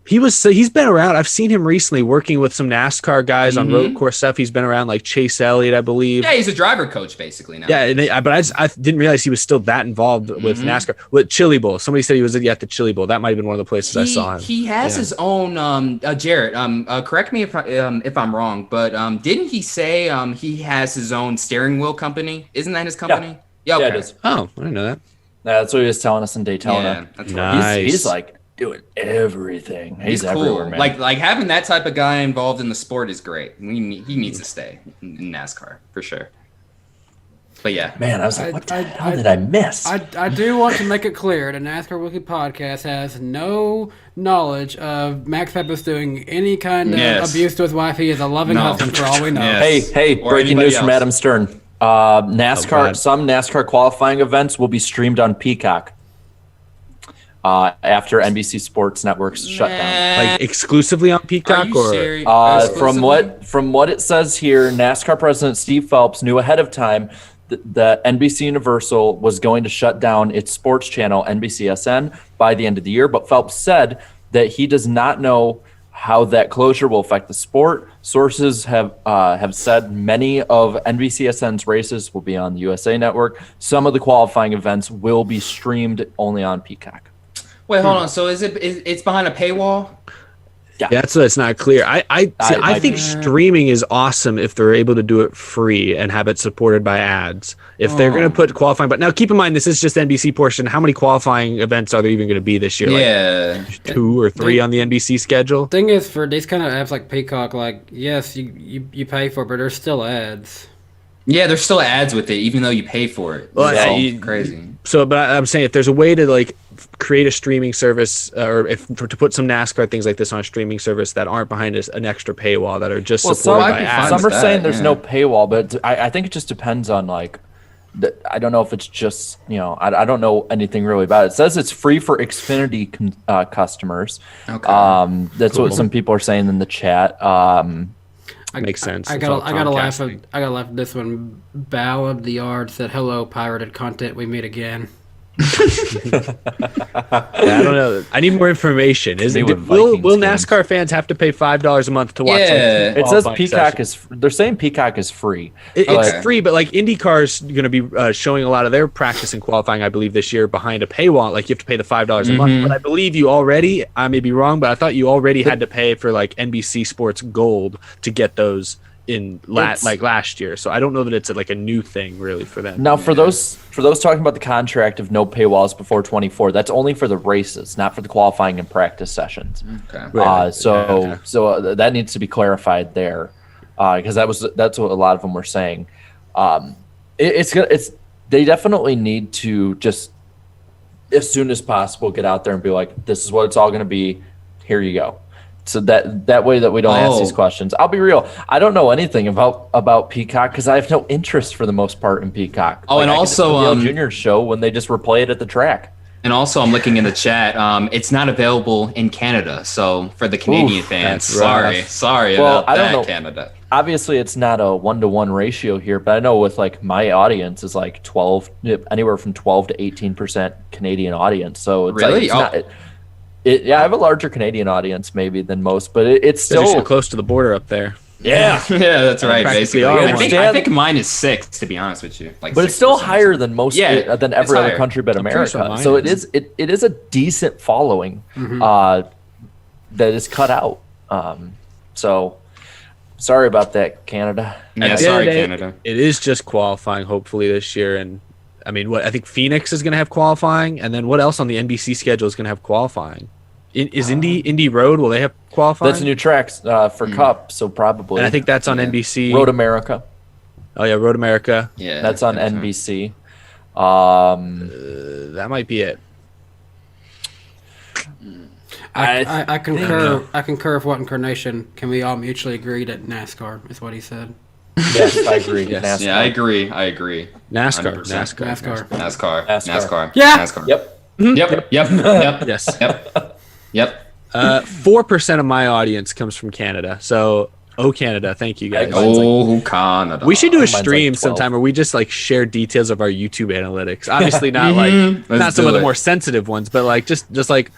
He's been around. I've seen him recently working with some NASCAR guys on road course stuff. He's been around like Chase Elliott, I believe. Yeah, he's a driver coach basically now. Yeah, but I didn't realize he was still that involved with NASCAR. With Chili Bowl, somebody said he was at the Chili Bowl. That might have been one of the places I saw him. He has his own. Jarrett, correct me if I'm wrong, but didn't he say he has his own steering wheel company? Isn't that his company? Yeah, okay. it is. Oh, I didn't know that. That's what he was telling us in Daytona. Yeah, that's nice. He's like doing everything. He's cool. everywhere, man. Like having that type of guy involved in the sport is great. He needs to stay in NASCAR for sure. But yeah, man, I was like, what the hell did I miss? I do want to make it clear the NASCAR Weekly Podcast has no knowledge of Max Pappas doing any kind of abuse to his wife. He is a loving husband for all we know. Hey, breaking news from Adam Stern. NASCAR, some NASCAR qualifying events will be streamed on Peacock. After NBC Sports Network's shutdown, like exclusively on Peacock, from what it says here, NASCAR President Steve Phelps knew ahead of time that NBC Universal was going to shut down its sports channel NBCSN by the end of the year. But Phelps said that he does not know how that closure will affect the sport. Sources have said many of NBCSN's races will be on the USA Network. Some of the qualifying events will be streamed only on Peacock. Wait, hold on. So it's behind a paywall? Yeah, that's what's not clear. I think streaming is awesome if they're able to do it free and have it supported by ads. If they're going to put qualifying, but now keep in mind this is just NBC portion. How many qualifying events are there even going to be this year? Yeah, like 2 or 3 on the NBC schedule. Thing is, for these kind of apps like Peacock, like yes, you pay for it, but there's still ads. Yeah, there's still ads with it, even though you pay for it. Well, crazy. So, but I'm saying if there's a way to like create a streaming service, or to put some NASCAR things like this on a streaming service that aren't behind an extra paywall, that are just supported by ads. Some are saying there's no paywall, but I think it just depends on like. I don't know if it's just I don't know anything really about it. It says it's free for Xfinity customers. Okay. That's what some people are saying in the chat. Makes sense. I gotta laugh at this one. Bow of the Yard said, "Hello, pirated content. We meet again." I don't know. I need more information. Will NASCAR fans have to pay $5 a month to watch? Yeah, it says Peacock is. They're saying Peacock is free. It's free, but like IndyCar's going to be showing a lot of their practice and qualifying, I believe, this year behind a paywall. Like you have to pay the $5 a month. But I believe you already. I may be wrong, but I thought you already had to pay for like NBC Sports Gold to get those last year. So I don't know that it's like a new thing really for them. Now for those talking about the contract of no paywalls before 24, that's only for the races, not for the qualifying and practice sessions. Okay. So that needs to be clarified there, because that's what a lot of them were saying. They definitely need to just as soon as possible get out there and be like, this is what it's all going to be. Here you go. So that way that we don't ask these questions. I'll be real. I don't know anything about Peacock because I have no interest for the most part in Peacock. And also the Junior show when they just replay it at the track. And also, I'm looking in the chat. It's not available in Canada. So for the Canadian fans, that's rough. sorry Well, about I don't that, know. Canada. Obviously, it's not a 1-to-1 ratio here, but I know with like my audience is like 12, anywhere from 12 to 18% Canadian audience. So it's Really? like, yeah, I have a larger Canadian audience maybe than most, but it's So still you're close to the border up there. yeah. Yeah, that's right. Practically Basically, are I one. think mine is 6, to be honest with you. Like, But it's still 6%. higher than most than every it's other higher. country but I'm pretty sure America. mine So is. it is a decent following that is cut out. So sorry about that, Canada. Yeah, At the sorry, end of the day, Canada. It is just qualifying, hopefully, this year. And I mean, I think Phoenix is going to have qualifying. And then what else on the NBC schedule is going to have qualifying? Is Indy Road, will they have qualifying? That's a new track for Cup, so probably. And I think that's on NBC. Road America. Oh, yeah, Road America. Yeah, That's on right. NBC. That might be it. I concur. I concur with what incarnation. Can we all mutually agree that NASCAR is what he said? Yes, I agree. Yes. NASCAR. Yeah, I agree. NASCAR. 100%. NASCAR. NASCAR. Yeah. NASCAR. Yep. Yep. Yes. Yep. 4% of my audience comes from Canada. So, Canada, thank you guys. Oh, Canada. We should do a Mine's like stream 12. sometime where we just like share details of our YouTube analytics. Obviously, not Let's not some do of the it. more sensitive ones, but like just like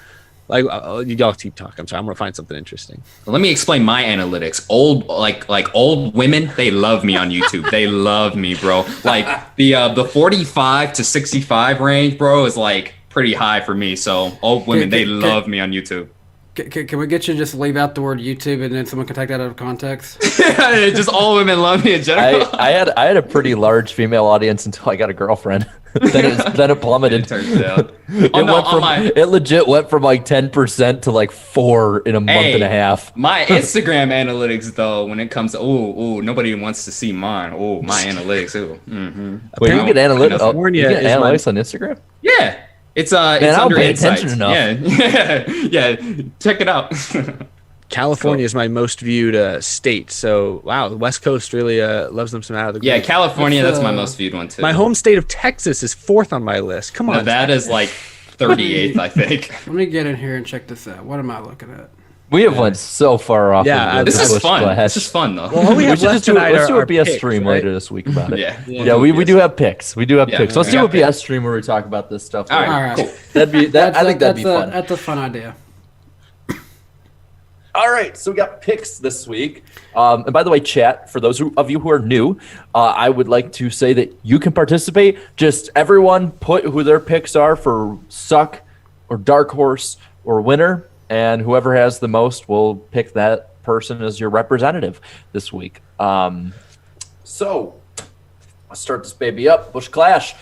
y'all keep talking. I'm sorry, I'm gonna find something interesting. Let me explain my analytics. Old women, they love me on YouTube. They love me, bro. Like the 45 to 65 range, bro, is like pretty high for me. So old women, they love me on YouTube. Can we get you to just leave out the word YouTube and then someone can take that out of context? Just all women love me in general. I had a pretty large female audience until I got a girlfriend. then it plummeted. It turns out. It legit went from like 10% to like 4 in a month and a half. My Instagram analytics, though, when it comes to nobody wants to see mine. Oh, my analytics. Ooh. Mm-hmm. Wait, you get analytics? California You get is analytics on Instagram? Yeah. It's I it's don't under pay insights. attention enough. Yeah. Check it out. California is my most viewed state. So wow, the West Coast really loves them some out of the Yeah, group. California. That's my most viewed one too. My home state of Texas is 4th on my list. Come on, Nevada is like 38th, I think. Let me get in here and check this out. What am I looking at? We have went so far off. Yeah, of This is Busch fun. Clash. This is fun though. Well, we We have should left just do, tonight let's do are a BS picks, stream right? later this week about it. Yeah. We do have picks. We do have Yeah, picks. Let's we do a got BS picks. stream where we talk about this stuff. All later. right, All right. cool. I think that'd be fun. That's a fun idea. All right, so we got picks this week. And by the way, chat, for those of you who are new, I would like to say that you can participate. Just everyone put who their picks are for suck or dark horse or winner, and whoever has the most will pick that person as your representative this week. So let's start this baby up. Busch Clash.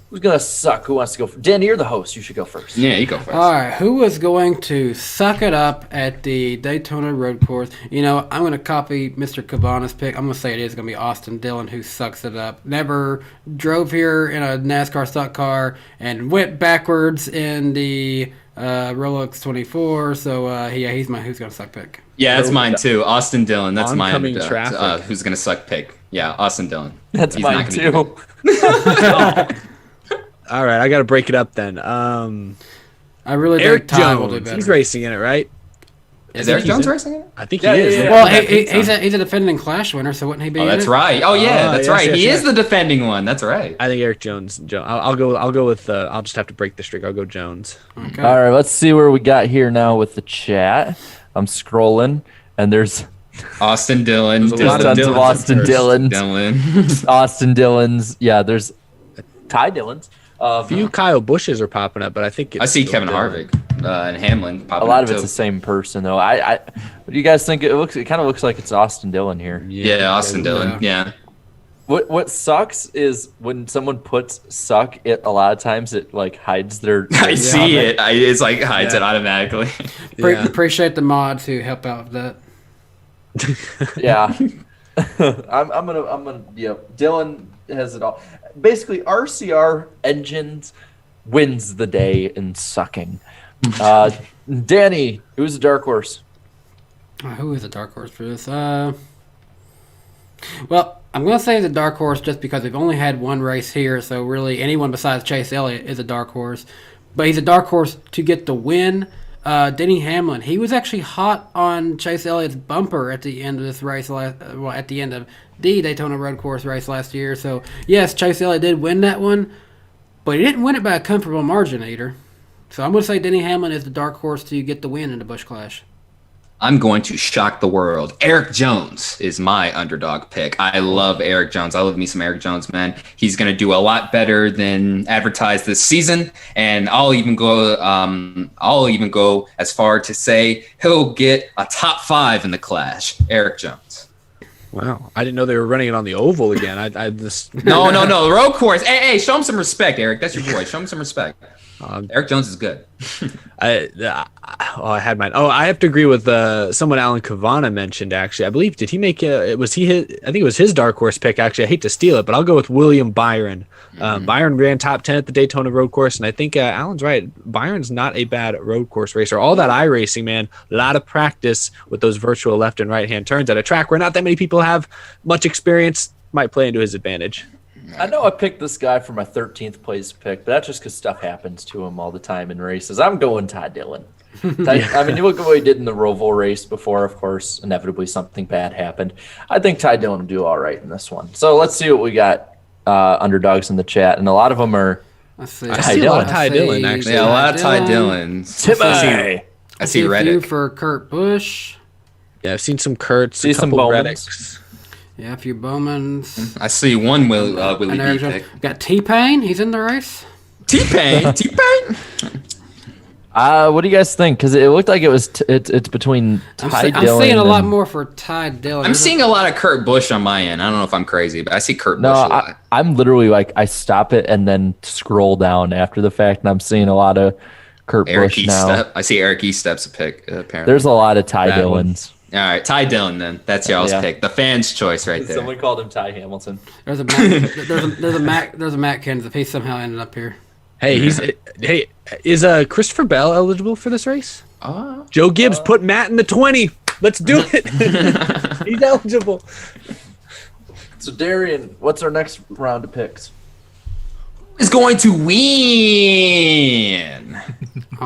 Who's going to suck? Who wants to go? Danny, you're the host. You should go first. Yeah, you go first. All right, who is going to suck it up at the Daytona road course? You know, I'm going to copy Mr. Cavanna's pick. I'm going to say it is going to be Austin Dillon who sucks it up. Never drove here in a NASCAR stock car and went backwards in the Rolex 24. So, he's my who's going to suck pick. Yeah, that's mine too. Austin Dillon. That's mine. Oncoming traffic. Who's gonna suck pick? Yeah, Austin Dillon. That's He's mine not gonna do too. All right, I got to break it up then. I really Eric think Ty will do Jones, better. he's racing in it, right? Is Eric Jones racing it? I think Yeah, he is. yeah, yeah. Well, That he's pizza. a defending Clash winner, so wouldn't he be? Oh, in that's it? right. Oh yeah, that's yes, right. yes, He yes. is the defending one. That's right. I think Eric Jones. I'll go with. I'll just have to break the streak. I'll go Jones. Okay. All right, let's see where we got here now with the chat. I'm scrolling, and there's Austin Dillon. There's a lot tons of Dillons Austin at first. Dillons. Dillon. Austin Dillons. Yeah, there's Ty Dillons. A few Kyle Bushes are popping up, but I think I see still Kevin Dillon. Harvick and Hamlin. A Popping lot up of it's too. the same person, though. What do you guys think? It kind of looks like it's Austin Dillon here. Yeah, Austin Dillon. Yeah. What sucks is when someone puts suck. It a lot of times it like hides their. I see it. It's like hides it automatically. Yeah. Appreciate the mods who help out with that. Yeah. I'm gonna yeah. Dylan has it all. Basically, RCR engines wins the day in sucking. Danny, who's the dark horse? Who is a dark horse for this? Well, I'm going to say the dark horse just because we've only had one race here, so really anyone besides Chase Elliott is a dark horse. but he's a dark horse to get the win. Denny Hamlin, he was actually hot on Chase Elliott's bumper at the end of this race, at the end of the Daytona Road Course race last year. So, yes, Chase Elliott did win that one, but he didn't win it by a comfortable margin either. So I'm going to say Denny Hamlin is the dark horse to get the win in the Busch Clash. I'm going to shock the world. Eric Jones is my underdog pick. I love Eric Jones. I love me some Eric Jones, man. He's going to do a lot better than advertised this season, and I'll even go as far to say he'll get a top 5 in the Clash. Eric Jones. Wow, I didn't know they were running it on the oval again. I just No, the road course. Hey, show him some respect, Eric. That's your boy. Show him some respect. Eric Jones is good. I had mine. Oh, I have to agree with someone Alan Cavanna mentioned. Actually, I believe I think it was his dark horse pick. Actually, I hate to steal it, but I'll go with William Byron. Byron ran top 10 at the Daytona Road Course, and I think Alan's right. Byron's not a bad road course racer. All that iRacing, man, a lot of practice with those virtual left and right hand turns at a track where not that many people have much experience. Might play into his advantage. I know I picked this guy for my 13th place pick, but that's just because stuff happens to him all the time in races. I'm going Ty Dillon. I mean, you look at what he did in the Roval race before, of course, inevitably something bad happened. I think Ty Dillon will do all right in this one. So let's see what we got underdogs in the chat, and a lot of them are I see a lot of Ty Dillon, actually. Yeah, a lot of Ty Dillons. I see Reddick. For Kurt Busch. Yeah, I've seen some Kurt's, see a some couple Bowmans. Reddicks. Yeah, a few Bowmans. I see one Willie B pick. Got T-Pain. He's in the race. T-Pain. What do you guys think? Because it looked like it's between Ty Dillon. I'm seeing a lot more for Ty Dillon. I'm seeing a lot of Kurt Busch on my end. I don't know if I'm crazy, but I see Kurt Busch a lot. I'm literally like, I stop it and then scroll down after the fact, and I'm seeing a lot of Kurt Busch now. I see Eric Estep's a pick, apparently. There's a lot of Ty Dillons. All right, Ty Dillon then. That's y'all's pick. The fans' choice right there. Someone called him Ty Hamilton. There's a Matt Kenseth. He somehow ended up here. Hey, is Christopher Bell eligible for this race? Joe Gibbs put Matt in the 20. Let's do it. He's eligible. So Darian, what's our next round of picks? Who is going to win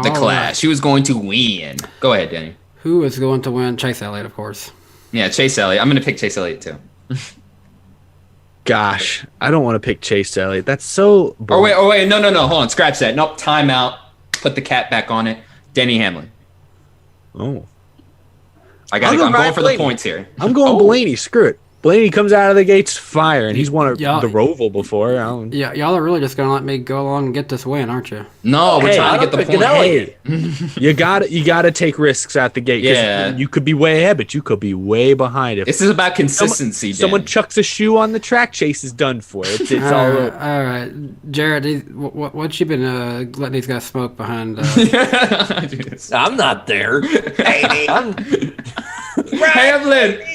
the Clash? Who is going to win? Go ahead, Denny. Who is going to win? Chase Elliott, of course. Yeah, Chase Elliott. I'm going to pick Chase Elliott too. Gosh, I don't want to pick Chase Elliott. That's so boring. Oh wait, no. Hold on, scratch that. Nope, timeout. Put the cap back on it. Denny Hamlin. Oh. I'm going for the points here. I'm going Blaney. Screw it. Blaney comes out of the gates fire, and he's won the Roval before. Yeah, y'all are really just going to let me go along and get this win, aren't you? No, we're trying to get the point. Hey, you gotta take risks at the gate. Yeah. You could be way ahead, but you could be way behind. This is about consistency, Someone chucks a shoe on the track, Chase is done for. It's all over. All right. Jared, what you been letting these guys smoke behind? I'm not there.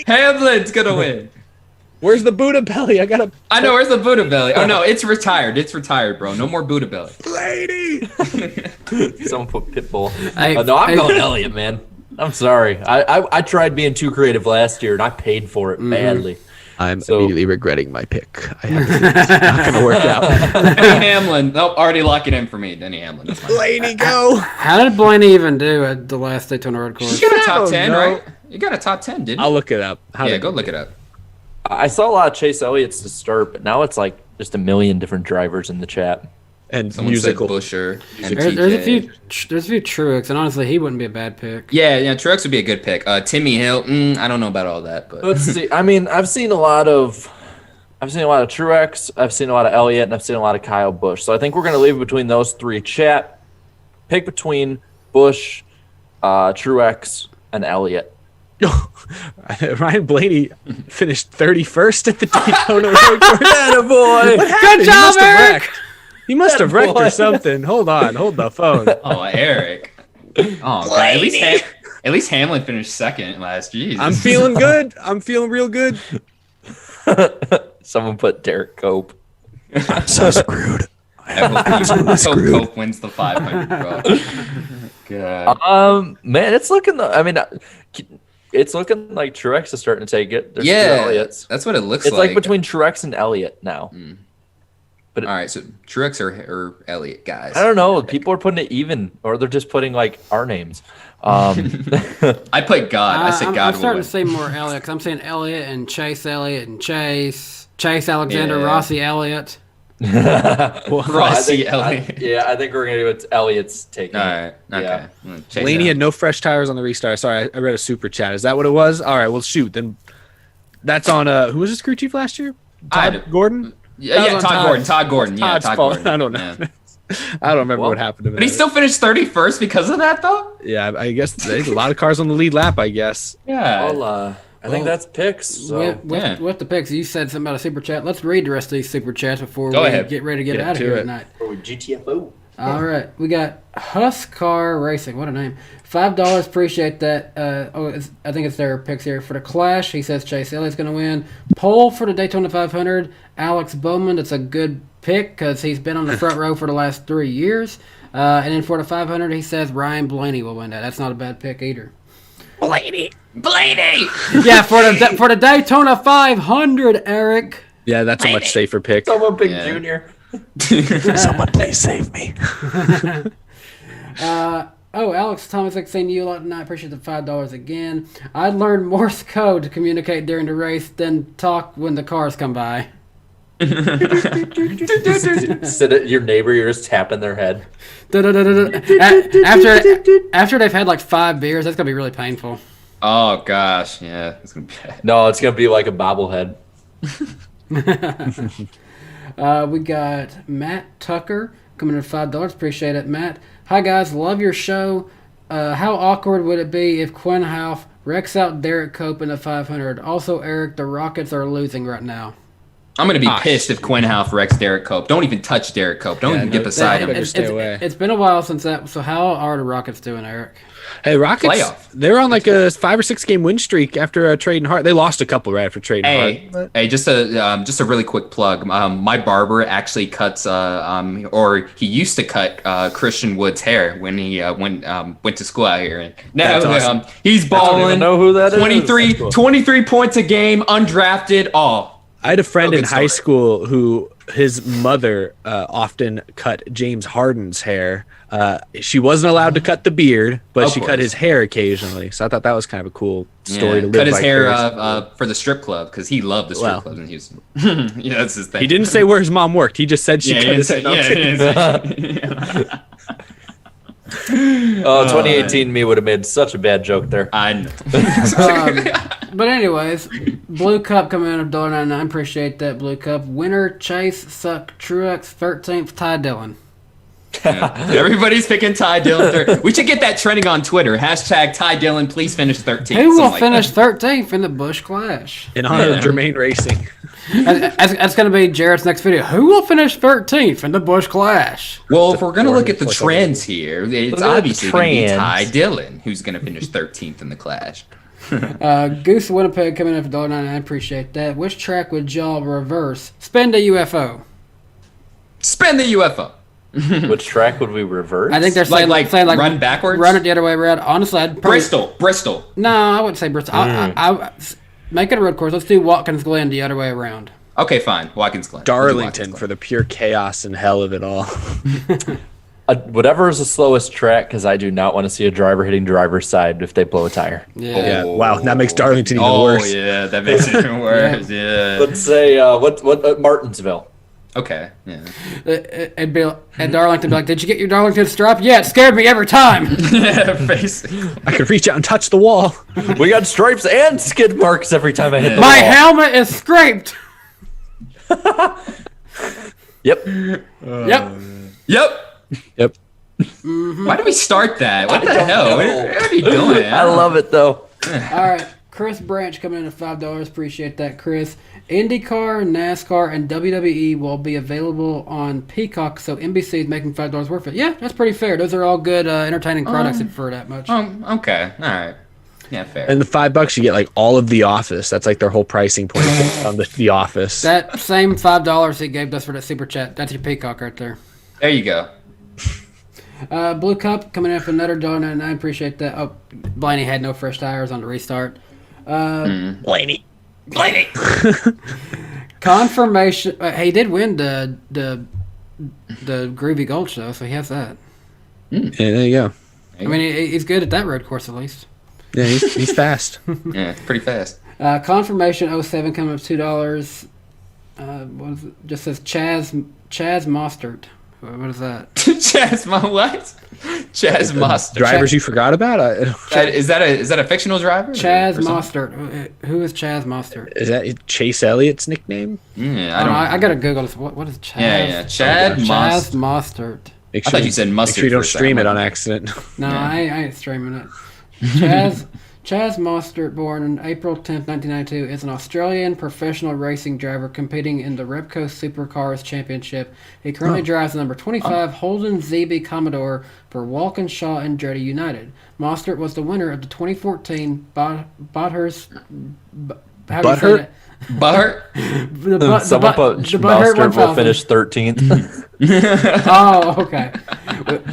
Hamlin's going to win. Where's the Buddha belly? I know, where's the Buddha belly? Oh, no, it's retired. It's retired, bro. No more Buddha belly. Lady! Someone put Pitbull. No, I'm going Elliott, man. I'm sorry. I tried being too creative last year, and I paid for it badly. I'm immediately regretting my pick. It's not going to work out. Denny Hamlin. Nope, already lock it in for me. Denny Hamlin. Blaney, go. How did Blaney even do at the last Daytona Road Course? You got a top 10, right? You got a top 10, didn't you? I'll look it up. Go look it up. I saw a lot of Chase Elliott's to start, but now it's like just a million different drivers in the chat. And someone musical. said Busher. There's a few Truex, and honestly, he wouldn't be a bad pick. Yeah, Truex would be a good pick. Timmy Hill, I don't know about all that, but let's see. I mean, I've seen a lot of Truex, I've seen a lot of Elliott, and I've seen a lot of Kyle Busch. So I think we're going to leave it between those three. Chat, pick between Busch, Truex, and Elliott. Ryan Blaney finished 31st at the Daytona Road Course. Attaboy. Good job, Eric. He must have wrecked or something. Hold the phone. Oh, Eric. Oh, God. At least Hamlin finished second last year. I'm feeling good. I'm feeling real good. Someone put Derek Cope. I'm so screwed. Cope wins the 500, bro. God. Man, it's looking. It's looking like Truex is starting to take it. There's that's what it looks like. It's like between Truex and Elliott now. But All right, so Truex or Elliott, guys. I don't know. People are putting it even, or they're just putting like our names. I put God. I said I'm God will starting win. to see more Elliott because I'm seeing Elliott and Chase Elliott and Chase Alexander, Yeah. Rossi Elliott. Rossi Elliott. I think we're gonna do what Elliott's taking. All right. Okay. Yeah. Chase Blaney out. had no fresh tires on the restart. Sorry, I read a super chat. Is that what it was? All right, well, shoot. Then that's on who was his crew chief last year? Todd Gordon? Yeah, was Todd on Gordon. Todd's- Todd Gordon. Yeah, Todd's Todd fault. Gordon. I don't know. Yeah. I don't remember what happened to him. But he still finished 31st because of that, though. Yeah, I guess there's a lot of cars on the lead lap, I guess. Yeah. Well, I think that's picks. So. With the picks, you said something about a super chat. Let's read the rest of these super chats before Go we ahead. get ready to get Get out of to here it. tonight. Or GTFO. All right, we got Huskar Racing. What a name! $5. Appreciate that. I think it's their picks here for the Clash. He says Chase Elliott's going to win. Pole for the Daytona 500. Alex Bowman. That's a good pick because he's been on the front row for the last 3 years. And then for the 500, he says Ryan Blaney will win that. That's not a bad pick either. Blaney. Yeah, for the Daytona 500, Eric. Yeah, that's a much safer pick. Someone pick Yeah. Junior. Someone please save me. Alex Thomas, I've seen you a lot tonight. I appreciate the $5 again. I learned Morse code to communicate during the race, then talk when the cars come by. Sit at your neighbor, you're just tapping their head. After they've had like 5 beers, that's gonna be really painful. Oh, gosh. Yeah. It's going to be bad. No, it's gonna be like a bobblehead. We got Matt Tucker coming in at $5. Appreciate it, Matt. Hi guys, love your show. How awkward would it be if Quinn Half wrecks out Derek Cope in the 500? Also, Eric, the Rockets are losing right now. I'm going to be pissed if Quinn Half wrecks Derek Cope. Don't even touch Derek Cope. Don't even get beside him. better stay away. It's been a while since that. So how are the Rockets doing, Eric? Hey, Rockets, Playoff. they're on like a 5 or 6 game win streak after trading Hart. They lost a couple right after trading Hart. Hey, just a really quick plug. My barber actually cuts, or he used to cut Christian Wood's hair when he went to school out here. And now That's awesome. he's balling. even know who that is. 23, That's cool. 23 points a game, undrafted. I had a friend Oh, in good high story. school who his mother often cut James Harden's hair. She wasn't allowed to cut the beard, but Of she cut course. his hair occasionally. So I thought that was kind of a cool story to live cut his hair vicariously. for the strip club because he loved the strip Wow. clubs in Houston. Yeah, that's his thing. He didn't say where his mom worked. He just said she Yeah, cut his hair. No, I'm kidding. 2018 me would have made such a bad joke there. I know. But anyways, Blue Cup coming in at $1.99. Appreciate that, Blue Cup. Winner, Chase, Suck, Truex, 13th, Ty Dillon. Everybody's picking Ty Dillon third. We should get that trending on Twitter. Hashtag Ty Dillon, please finish 13th. Who will something like finish that. 13th in the Busch Clash? In honor Yeah. of Jermaine Racing. That's going to be Jarrett's next video. Who will finish 13th in the Busch Clash? Well, if we're going to look at the trends here, it's Look at the obviously going to be trends. Ty Dillon who's going to finish 13th in the Clash. Goose of Winnipeg coming in for $1.99. Appreciate that. Which track would y'all reverse? Spend a UFO. Spin the UFO. Which track would we reverse? I think they're saying Like run backwards? Run it the other way around. Honestly, I'd probably, Bristol. No, I wouldn't say Bristol. I make it a road course. Let's do Watkins Glen the other way around. Okay, fine. Watkins Glen. Darlington for the pure chaos and hell of it all. Whatever is the slowest track, because I do not want to see a driver hitting driver's side if they blow a tire. Yeah, wow, that makes Darlington even worse. Oh, yeah, that makes it even worse. Yeah. Let's say what Martinsville. Okay, yeah. It'd be at Darlington, be like, did you get your Darlington strap? Yeah, it scared me every time. Yeah, basically. I could reach out and touch the wall. We got stripes and skid marks every time I hit the My wall. helmet is scraped. Yep. Yep. Yep. Why did we start that? What the hell? What are you doing? I love it though. All right. Chris Branch coming in at $5. Appreciate that, Chris. IndyCar, NASCAR, and WWE will be available on Peacock, so NBC is making $5 worth of it. Yeah, that's pretty fair. Those are all good, entertaining products for that much. Okay. All right. Yeah, fair. And the $5 you get like all of The Office. That's like their whole pricing point on the Office. That same $5 he gave us for that super chat, that's your Peacock right there. There you go. Blue Cup coming in for another $1.99. Appreciate that. Oh, Blaney had no fresh tires on the restart. Blaney. Confirmation. He did win the Groovy Gold Show, so he has that. Yeah, there you go. I mean, he's good at that road course at least. Yeah, he's fast. Yeah, pretty fast. Confirmation 07 coming up $2. What is it? Just says Chaz Mostert. What is that? Chaz Mostert. Drivers you forgot about? Is that a fictional driver? Chaz Mostert. Who is Chaz Mostert? Is that Chase Elliott's nickname? Yeah, I gotta Google this. What is Chaz? Yeah, Chaz Mostert. I thought you said mustard. Make sure you don't for a stream second. it on accident. No, Yeah. I ain't streaming it. Chaz Mostert, born on April 10th, 1992, is an Australian professional racing driver competing in the Repco Supercars Championship. He currently drives the number 25 Holden ZB Commodore for Walkinshaw and Jody United. Mostert was the winner of the 2014 Butthurst. Butthurt? Butter? Someone put Mostert will finish 13th. Oh, okay.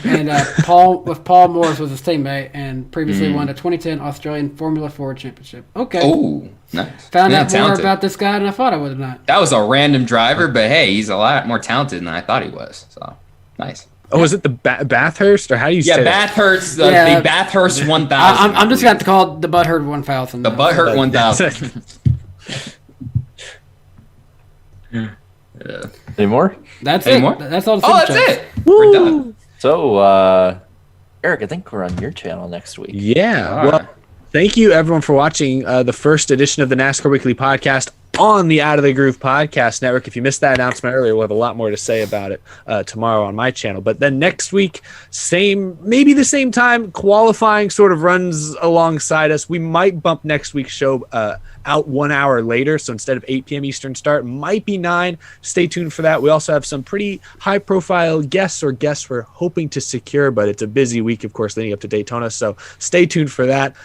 And Paul Morris was his teammate and previously won the 2010 Australian Formula Ford Championship. Okay. Oh, nice. Found out more talented. about this guy than I thought I would have known. That was a random driver, but hey, he's a lot more talented than I thought he was. So, nice. Oh, was it the Bathurst, or how do you say that? Bathurst, Yeah. the Bathurst 1000. I'm just going to have to call it the Butthurt 1000. The Butthurt 1000. Any more? That's Any it. more? That's all the Oh, super that's chats. it. We're done. So, Eric, I think we're on your channel next week. Yeah. All Well, right. thank you everyone for watching the first edition of the NASCAR Weekly Podcast on the Out of the Groove Podcast Network. If you missed that announcement earlier, we'll have a lot more to say about it tomorrow on my channel. But then next week, maybe the same time, qualifying sort of runs alongside us. We might bump next week's show out 1 hour later. So instead of 8 p.m. Eastern start, might be 9. Stay tuned for that. We also have some pretty high profile guests we're hoping to secure, but it's a busy week, of course, leading up to Daytona. So stay tuned for that.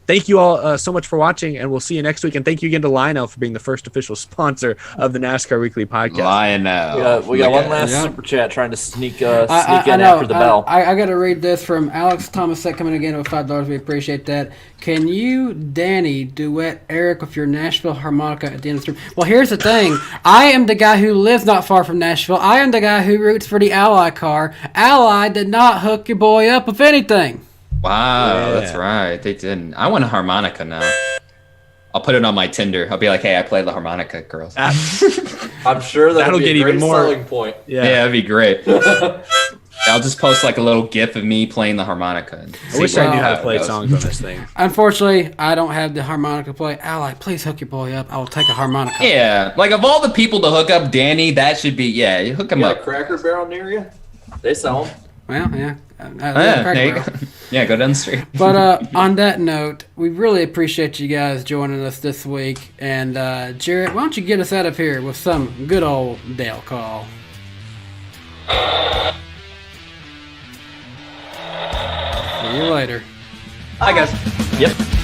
Thank you all so much for watching, and we'll see you next week. And thank you again to Lionel for being the first official sponsor of the NASCAR Weekly Podcast. Lionel. We got one last super chat trying to sneak in after the bell. I got to read this from Alex Thomasette coming again with $5. We appreciate that. Can you, Danny, duet Eric with your Nashville harmonica at the end of the stream? Well, here's the thing. I am the guy who lives not far from Nashville. I am the guy who roots for the Ally car. Ally did not hook your boy up with anything. Wow, Yeah. that's right. They didn't. I want a harmonica now. I'll put it on my Tinder. I'll be like, hey, I play the harmonica, girls. I'm sure That'll be get a great even more- selling point. Yeah, that'd be great. I'll just post like a little gif of me playing the harmonica. And I wish see I knew how it to play goes. songs on this thing. Unfortunately, I don't have the harmonica to play. Ally, please hook your boy up. I will take a harmonica. Yeah, like of all the people to hook up Danny, that should be, you hook him You got up. a Cracker Barrel near you? They sell them. Well, yeah. Yeah, there you go. Yeah, go down the street. But on that note, we really appreciate you guys joining us this week. And Jarrett, why don't you get us out of here with some good old Dale call? See you later. Hi, guys. Yep.